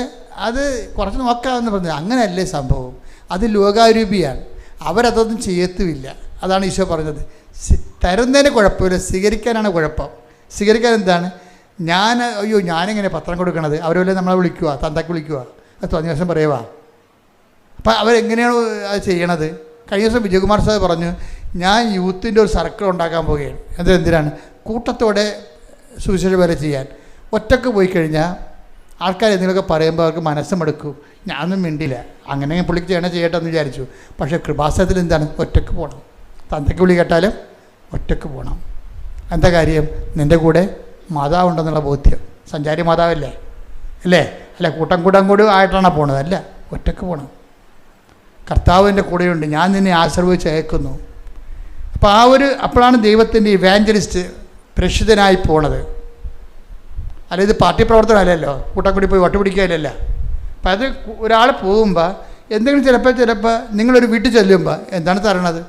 അത് കുറച്ച് നോക്കാമെന്ന് പറഞ്ഞത് അങ്ങനെയല്ലേ സംഭവം. അത് ലോകാരൂപിയാണ്, അവരതൊന്നും ചെയ്യത്തുമില്ല. അതാണ് ഈശോ പറഞ്ഞത്. തരുന്നതിന് കുഴപ്പമില്ല, സ്വീകരിക്കാനാണ് കുഴപ്പം. സ്വീകരിക്കാൻ എന്താണ്? ഞാനിങ്ങനെ പത്രം കൊടുക്കണത്, അവരെല്ലാം നമ്മളെ വിളിക്കുക, തന്തക്ക് വിളിക്കുക, അത് തോന്നിയ ദിവസം പറയുക. അപ്പം അവരെങ്ങനെയാണ് അത് ചെയ്യണത്? കഴിഞ്ഞ ദിവസം വിജയകുമാർ സാർ പറഞ്ഞു, ഞാൻ യൂത്തിൻ്റെ ഒരു സർക്കിൾ ഉണ്ടാക്കാൻ പോവുകയാണ്. എന്തിനാണ്? കൂട്ടത്തോടെ സുവിശേഷ വേല ചെയ്യാൻ. ഒറ്റക്ക് പോയി കഴിഞ്ഞാൽ ആൾക്കാർ എന്തെങ്കിലുമൊക്കെ പറയുമ്പോൾ അവർക്ക് മനസ്സുമെടുക്കും. ഞാനൊന്നും മിണ്ടില്ല, അങ്ങനെ പുള്ളിക്ക് ചെയ്യട്ടെ എന്ന് വിചാരിച്ചു. പക്ഷേ കൃപാസനത്തിൽ എന്താണ്? ഒറ്റക്ക് പോകണം. തന്തയ്ക്ക് വിളി കേട്ടാലും ഒറ്റക്ക് പോകണം. എന്താ കാര്യം? നിൻ്റെ കൂടെ മാതാവുണ്ടെന്നുള്ള ബോധ്യം. സഞ്ചാരി മാതാവല്ലേ അല്ലേ? അല്ല കൂട്ടം കൂടി ആയിട്ടാണ് പോണത്? അല്ല, ഒറ്റക്ക് പോകണം. കർത്താവിൻ്റെ കൂടെയുണ്ട്, ഞാൻ നിന്നെ ആശീർവദിച്ച് അയക്കുന്നു. അപ്പോൾ അപ്പോഴാണ് ദൈവത്തിൻ്റെ ഇവാഞ്ചലിസ്റ്റ് പ്രേക്ഷിതനായി പോണത്. അല്ല, ഇത് പാർട്ടി പ്രവർത്തനമല്ലല്ലോ, കൂട്ടം കൂടി പോയി വട്ടുപിടിക്കുകയല്ല. അപ്പം അത് ഒരാൾ പോകുമ്പോൾ എന്തെങ്കിലും ചിലപ്പോൾ നിങ്ങളൊരു വീട്ടിൽ ചെല്ലുമ്പോൾ എന്താണ് തരണത്?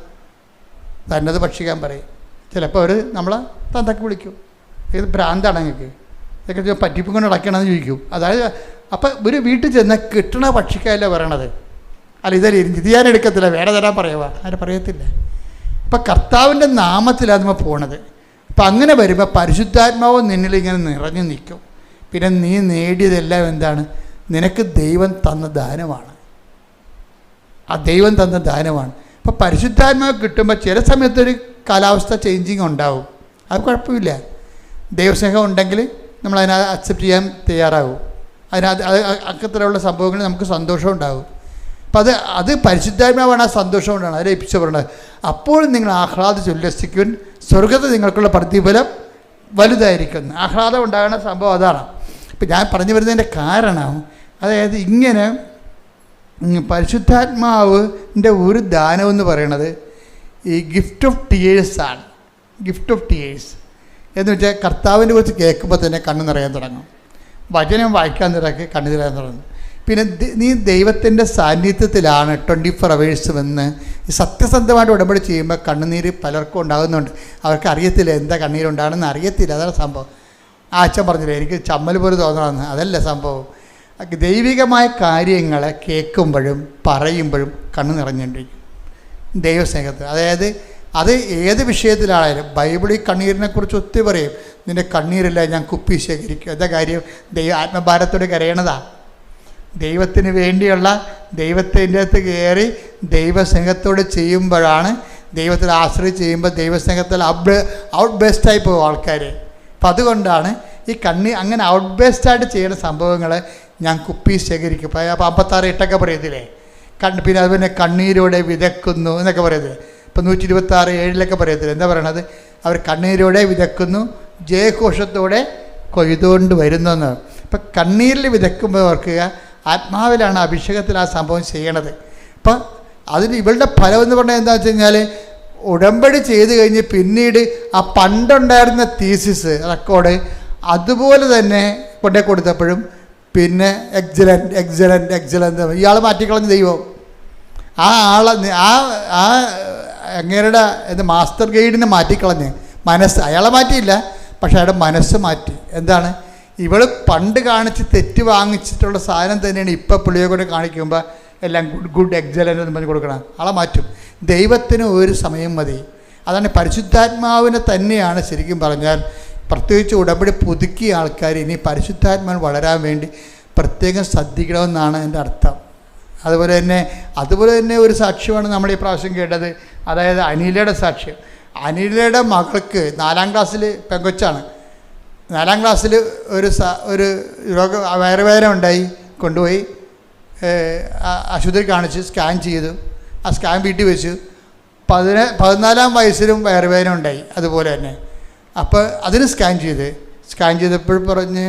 തന്നത് ഭക്ഷിക്കാൻ പറയും. ചിലപ്പോൾ അവർ നമ്മളെ തന്തക്ക് വിളിക്കും. ഇത് ഭ്രാന്താണ് നിങ്ങൾക്ക്, ഇതൊക്കെ പറ്റിപ്പും കൊണ്ട് അടയ്ക്കണമെന്ന് ചോദിക്കും. അതായത് അപ്പം ഒരു വീട്ടിൽ ചെന്നാൽ കിട്ടണ ഭക്ഷിക്കാനല്ല പറയണത്. അല്ല, ഇത് ഞാൻ എടുക്കത്തില്ല, വേറെ തരാൻ പറയുക, ആരും പറയത്തില്ല. അപ്പം കർത്താവിൻ്റെ നാമത്തിലാണ് നമ്മൾ പോണത്. അപ്പം അങ്ങനെ വരുമ്പോൾ പരിശുദ്ധാത്മാവ് നിന്നിലിങ്ങനെ നിറഞ്ഞു നിൽക്കും. പിന്നെ നീ നേടിയതെല്ലാം എന്താണ്? നിനക്ക് ദൈവം തന്ന ദാനമാണ്. ആ ദൈവം തന്ന ദാനമാണ്. അപ്പോൾ പരിശുദ്ധാത്മാവ് കിട്ടുമ്പോൾ ചില സമയത്തൊരു കാലാവസ്ഥ ചേഞ്ചിങ് ഉണ്ടാവും. അത് കുഴപ്പമില്ല. ദൈവസ്നേഹം ഉണ്ടെങ്കിൽ നമ്മളതിനെ അക്സെപ്റ്റ് ചെയ്യാൻ തയ്യാറാകും. അക്കത്തിലുള്ള സംഭവങ്ങൾ നമുക്ക് സന്തോഷം ഉണ്ടാകും. അപ്പം അത് പരിശുദ്ധാത്മാവാണ് ആ സന്തോഷം കൊണ്ടാണ് അതിൽ എപ്പിച്ചു പറയുന്നത്. അപ്പോൾ നിങ്ങൾ ആഹ്ലാദിച്ച് ഉല്ലസിക്കുവാൻ സ്വർഗത്തിൽ നിങ്ങൾക്കുള്ള പ്രതിഫലം വലുതായിരിക്കുന്നു. ആഹ്ലാദം ഉണ്ടാകുന്ന സംഭവം അതാണ്. ഇപ്പം ഞാൻ പറഞ്ഞു വരുന്നതിൻ്റെ കാരണം, അതായത് ഇങ്ങനെ പരിശുദ്ധാത്മാവിൻ്റെ ഒരു ദാനമെന്ന് പറയണത് ഈ ഗിഫ്റ്റ് ഓഫ് ടിയേഴ്സാണ്. ഗിഫ്റ്റ് ഓഫ് ടിയേഴ്സ് എന്ന് വെച്ചാൽ കർത്താവിനെ കുറിച്ച് കേൾക്കുമ്പോൾ തന്നെ കണ്ണ് നിറയാൻ തുടങ്ങും. വചനം വായിക്കാൻ തുടങ്ങി കണ്ണ് നിറയാൻ തുടങ്ങും. പിന്നെ നീ ദൈവത്തിൻ്റെ സാന്നിധ്യത്തിലാണ് 24 hours എന്ന് സത്യസന്ധമായിട്ട് ഉടമ്പടി ചെയ്യുമ്പോൾ കണ്ണുനീര് പലർക്കും ഉണ്ടാകുന്നുണ്ട്. അവർക്ക് അറിയത്തില്ല എന്താ കണ്ണീരുണ്ടാകണമെന്ന് അറിയത്തില്ല. അതാണ് സംഭവം. ആ അച്ഛൻ പറഞ്ഞില്ലേ എനിക്ക് ചമ്മൽ പോലെ തോന്നണമെന്ന്. അതല്ല സംഭവം. ദൈവികമായ കാര്യങ്ങളെ കേൾക്കുമ്പോഴും പറയുമ്പോഴും കണ്ണ് നിറഞ്ഞുകൊണ്ടിരിക്കും ദൈവസ്നേഹത്തിൽ. അതായത് അത് ഏത് വിഷയത്തിലാണെങ്കിലും ബൈബിളിൽ കണ്ണീരിനെക്കുറിച്ച് ഒത്തിരി പറയും. നിൻ്റെ കണ്ണീരില്ല ഞാൻ കുപ്പി ശേഖരിക്കും. എന്താ കാര്യം? ആത്മഭാരത്തോടെ കരയണതാണ്. ദൈവത്തിന് വേണ്ടിയുള്ള ദൈവത്തിൻ്റെ അകത്ത് കയറി ദൈവസ്നേഹത്തോട് ചെയ്യുമ്പോഴാണ്, ദൈവത്തിൽ ആശ്രയിച്ച് ചെയ്യുമ്പോൾ ദൈവസ്നേഹത്തിൽ ഔട്ട് ബേസ്റ്റായി പോകും ആൾക്കാർ. അപ്പം അതുകൊണ്ടാണ് ഈ അങ്ങനെ ഔട്ട് ബേസ്റ്റായിട്ട് ചെയ്യുന്ന സംഭവങ്ങൾ ഞാൻ കുപ്പി ശേഖരിക്കും. അപ്പോൾ 56:8 പറയത്തില്ലേ? പിന്നെ അതുപോലെ കണ്ണീരോടെ വിതക്കുന്നു എന്നൊക്കെ പറയത്തില്ലേ? ഇപ്പം 126:7 പറയത്തില്ല. എന്താ പറയണത്? അവർ കണ്ണീരോടെ വിതക്കുന്നു, ജയഘോഷത്തോടെ കൊയ്തുകൊണ്ട് വരുന്നെന്ന്. ഇപ്പം കണ്ണീരിൽ വിതക്കുമ്പോൾ ഓർക്കുക, ആത്മാവിലാണ് അഭിഷേകത്തിൽ ആ സംഭവം ചെയ്യണത്. അപ്പം അതിന് ഇവളുടെ ഫലം എന്ന് പറഞ്ഞാൽ എന്താ വെച്ച് കഴിഞ്ഞാൽ, ഉടമ്പടി ചെയ്ത് കഴിഞ്ഞ് പിന്നീട് ആ പണ്ടുണ്ടായിരുന്ന തീസിസ് റെക്കോർഡ് അതുപോലെ തന്നെ കൊണ്ടേ കൊടുത്തപ്പോഴും പിന്നെ എക്സലൻ്റ് ഇയാൾ മാറ്റിക്കളഞ്ഞ ദൈവം. ആ ആളെ അങ്ങേരുടെ മാസ്റ്റർ ഗൈഡിനെ മാറ്റിക്കളഞ്ഞ് മനസ്സ്, അയാളെ മാറ്റിയില്ല, പക്ഷെ അയാളുടെ മനസ്സ് മാറ്റി. എന്താണ്? ഇവൾ പണ്ട് കാണിച്ച് തെറ്റ് വാങ്ങിച്ചിട്ടുള്ള സാധനം തന്നെയാണ് ഇപ്പം പുള്ളിയെ കൊണ്ട് കാണിക്കുമ്പോൾ എല്ലാം ഗുഡ് എക്സലൻ്റ് എന്ന് പറഞ്ഞ് കൊടുക്കണം. ആളെ മാറ്റും. ദൈവത്തിന് ഒരു സമയം മതി. അതാണ് പരിശുദ്ധാത്മാവിനെ തന്നെയാണ് ശരിക്കും പറഞ്ഞാൽ, പ്രത്യേകിച്ച് ഉടമ്പടി പുതുക്കിയ ആൾക്കാർ ഇനി പരിശുദ്ധാത്മാവിന് വളരാൻ വേണ്ടി പ്രത്യേകം ശ്രദ്ധിക്കണമെന്നാണ് എൻ്റെ അർത്ഥം. അതുപോലെ തന്നെ ഒരു സാക്ഷ്യമാണ് നമ്മൾ ഈ പ്രാവശ്യം കേട്ടത്. അതായത് അനിലയുടെ സാക്ഷ്യം. അനിലയുടെ മകൾക്ക് 4ാം ക്ലാസ്സിൽ പെങ്കൊച്ചാണ്. 4ാം ക്ലാസ്സിൽ ഒരു വയറുവേദന ഉണ്ടായി, കൊണ്ടുപോയി ആശുപത്രി കാണിച്ച് സ്കാൻ ചെയ്തു. ആ സ്കാൻ വീട്ടിൽ വെച്ചു. 14ാം വയസ്സിലും വയറുവേദന ഉണ്ടായി അതുപോലെ തന്നെ. അപ്പോൾ അതിന് സ്കാൻ ചെയ്തപ്പോൾ പറഞ്ഞ്,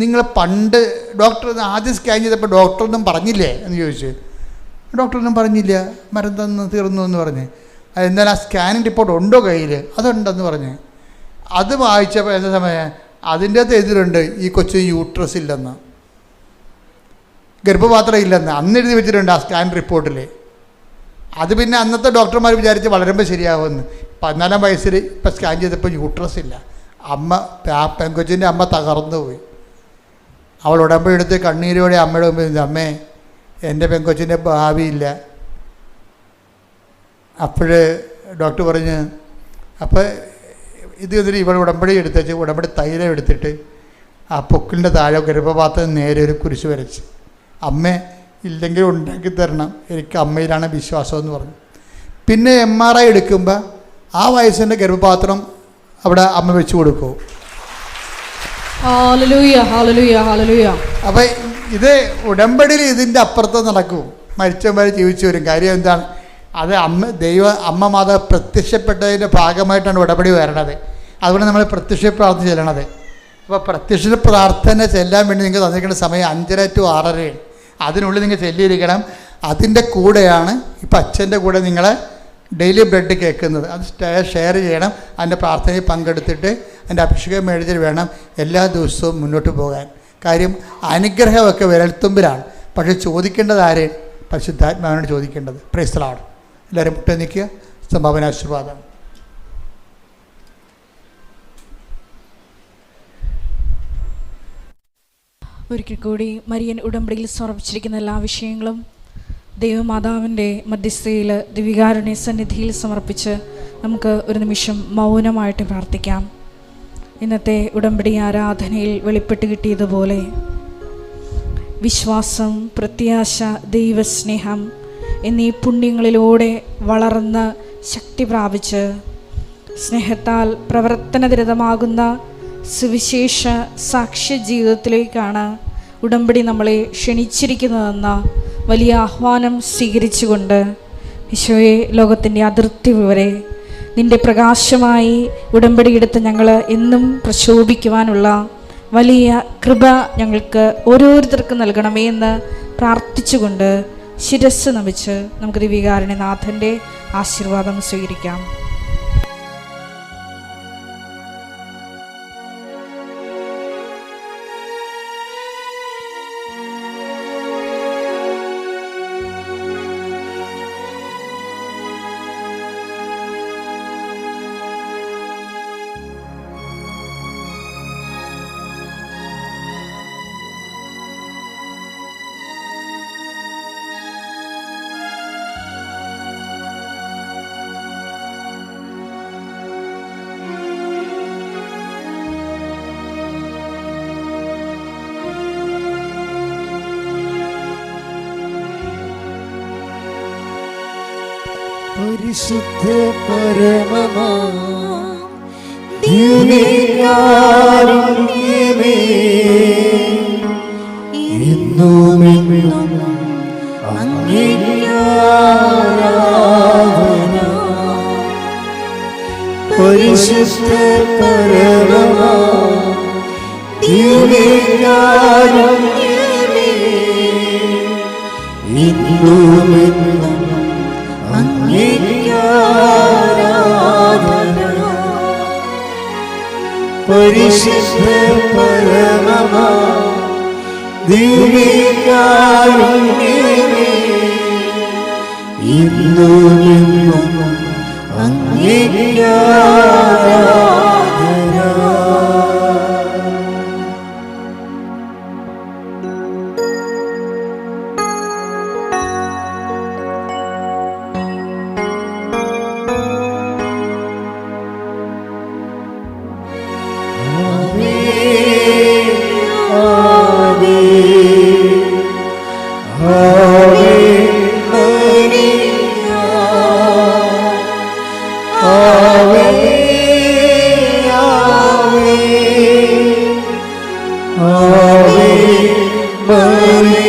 നിങ്ങൾ പണ്ട് ഡോക്ടർ ആദ്യം സ്കാൻ ചെയ്തപ്പോൾ ഡോക്ടറൊന്നും പറഞ്ഞില്ലേ എന്ന് ചോദിച്ചു. ഡോക്ടറൊന്നും പറഞ്ഞില്ല, മരുന്ന് തീർന്നു എന്ന് പറഞ്ഞ്. എന്നാൽ ആ സ്കാനിങ് റിപ്പോർട്ട് ഉണ്ടോ കയ്യിൽ? അതുണ്ടെന്ന് പറഞ്ഞ്. അത് വായിച്ചപ്പോൾ എന്താ സമയം അതിൻ്റെ അകത്ത് എഴുതിയിട്ടുണ്ട് ഈ കൊച്ചിന് യൂട്രസ് ഇല്ലെന്ന്, ഗർഭപാത്രം ഇല്ലെന്ന് അന്ന് എഴുതി വെച്ചിട്ടുണ്ട് ആ സ്കാൻ റിപ്പോർട്ടിൽ. അത് പിന്നെ അന്നത്തെ ഡോക്ടർമാർ വിചാരിച്ച് വളരുമ്പോൾ ശരിയാവുമെന്ന്. 14 വയസ്സിൽ ഇപ്പം സ്കാൻ ചെയ്തപ്പോൾ യൂട്രസ് ഇല്ല. അമ്മ, ആ പെങ്കൊച്ചിൻ്റെ അമ്മ തകർന്നു പോയി. അവൾ ഉടമ്പടി എടുത്ത് കണ്ണീരോടെ അമ്മയുടെ മുമ്പിൽ, അമ്മേ എൻ്റെ പെങ്കൊച്ചിൻ്റെ ഭാവിയില്ല. അപ്പോൾ ഡോക്ടർ പറഞ്ഞ്, അപ്പോൾ ഇത് എന്നിട്ട് ഇവൾ ഉടമ്പടി എടുത്തേച്ച് ഉടമ്പടി തൈലം എടുത്തിട്ട് ആ പൊക്കിളിൻ്റെ താഴെ ഗർഭപാത്രം നേരെ ഒരു കുരിശ് വരച്ച്, അമ്മേ ഇല്ലെങ്കിൽ ഉണ്ടാക്കി തരണം, എനിക്ക് അമ്മയിലാണ് വിശ്വാസം എന്ന് പറഞ്ഞു. പിന്നെ MRI എടുക്കുമ്പോൾ ആ വയസ്സിൻ്റെ ഗർഭപാത്രം അവിടെ അമ്മ വെച്ച് കൊടുക്കും. അപ്പം ഇത് ഉടമ്പടിയിൽ ഇതിൻ്റെ അപ്പുറത്ത് നടക്കും, മരിച്ചവന്മാർ ജീവിച്ചു വരും. കാര്യം എന്താണ്? അത് അമ്മ മാതാവ് പ്രത്യക്ഷപ്പെട്ടതിൻ്റെ ഭാഗമായിട്ടാണ് ഉടമ്പടി വരണത്. അതുകൊണ്ട് നമ്മൾ പ്രത്യക്ഷ പ്രാർത്ഥന ചെല്ലണത്. അപ്പോൾ പ്രത്യക്ഷ പ്രാർത്ഥന ചെല്ലാൻ വേണ്ടി നിങ്ങൾക്ക് തന്നിരിക്കുന്ന സമയം 5:30 to 6:30. അതിനുള്ളിൽ നിങ്ങൾ ചെല്ലിയിരിക്കണം. അതിൻ്റെ കൂടെയാണ് ഇപ്പം അച്ഛൻ്റെ കൂടെ നിങ്ങൾ ഡെയിലി ബ്ലഡ് കേൾക്കുന്നത്. അത് ഷെയർ ചെയ്യണം. അതിൻ്റെ പ്രാർത്ഥനയിൽ പങ്കെടുത്തിട്ട് അതിൻ്റെ അഭിഷേകം മേടിച്ചിട്ട് വേണം എല്ലാ ദിവസവും മുന്നോട്ട് പോകാൻ. കാര്യം അനുഗ്രഹമൊക്കെ വിരൽത്തുമ്പിലാണ്. പക്ഷേ ചോദിക്കേണ്ടത് ആരെ? പരിശുദ്ധാത്മാവിനോട് ചോദിക്കേണ്ടത്. Praise the Lord. എല്ലാവരും മുട്ട നിൽക്കുക. സംഭാവന ആശീർവാദം. ഒരിക്കൽ കൂടി മരിയൻ ഉടമ്പടിയിൽ സമർപ്പിച്ചിരിക്കുന്ന എല്ലാ വിഷയങ്ങളും ദൈവമാതാവിൻ്റെ മധ്യസ്ഥയിൽ ദിവികാരുണ്യ സന്നിധിയിൽ സമർപ്പിച്ച് നമുക്ക് ഒരു നിമിഷം മൗനമായിട്ട് പ്രാർത്ഥിക്കാം. ഇന്നത്തെ ഉടമ്പടി ആരാധനയിൽ വെളിപ്പെട്ട് കിട്ടിയതുപോലെ വിശ്വാസം, പ്രത്യാശ, ദൈവസ്നേഹം എന്നീ പുണ്യങ്ങളിലൂടെ വളർന്ന് ശക്തി പ്രാപിച്ച് സ്നേഹത്താൽ പ്രവർത്തനനിരതമാകുന്ന സുവിശേഷ സാക്ഷ്യ ജീവിതത്തിലേക്കാണ് ഉടമ്പടി നമ്മളെ ക്ഷണിച്ചിരിക്കുന്നതെന്ന വലിയ ആഹ്വാനം സ്വീകരിച്ചുകൊണ്ട് ഈശോയെ, ലോകത്തിൻ്റെ അതിർത്തി വരെ നിൻ്റെ പ്രകാശമായി ഉടമ്പടി എടുത്ത് ഞങ്ങൾ എന്നും പ്രശോഭിക്കുവാനുള്ള വലിയ കൃപ ഞങ്ങൾക്ക് ഓരോരുത്തർക്കും നൽകണമേ എന്ന് പ്രാർത്ഥിച്ചുകൊണ്ട് ശിരസ്സ് നമിച്ച് നമുക്ക് ദിവികാരുണ്യനാഥൻ്റെ ആശീർവാദം സ്വീകരിക്കാം. പരിശുദ്ധ പരമമാ ദിവ്യകാരുണ്യമേ, എന്നുമെന്നും അങ്ങേക്ക് ആരാധന. പരിശുദ്ധ പരമമാ ദിവ്യകാരുണ്യമേ, എന്നുമെന്നും അങ്ങേക്ക് ആരാധന. പരിശുദ്ധ പരമമാ ദിവ്യകാരുണ്യമേ, എന്നുമെന്നും അങ്ങേക്ക് ആരാധന. Maria.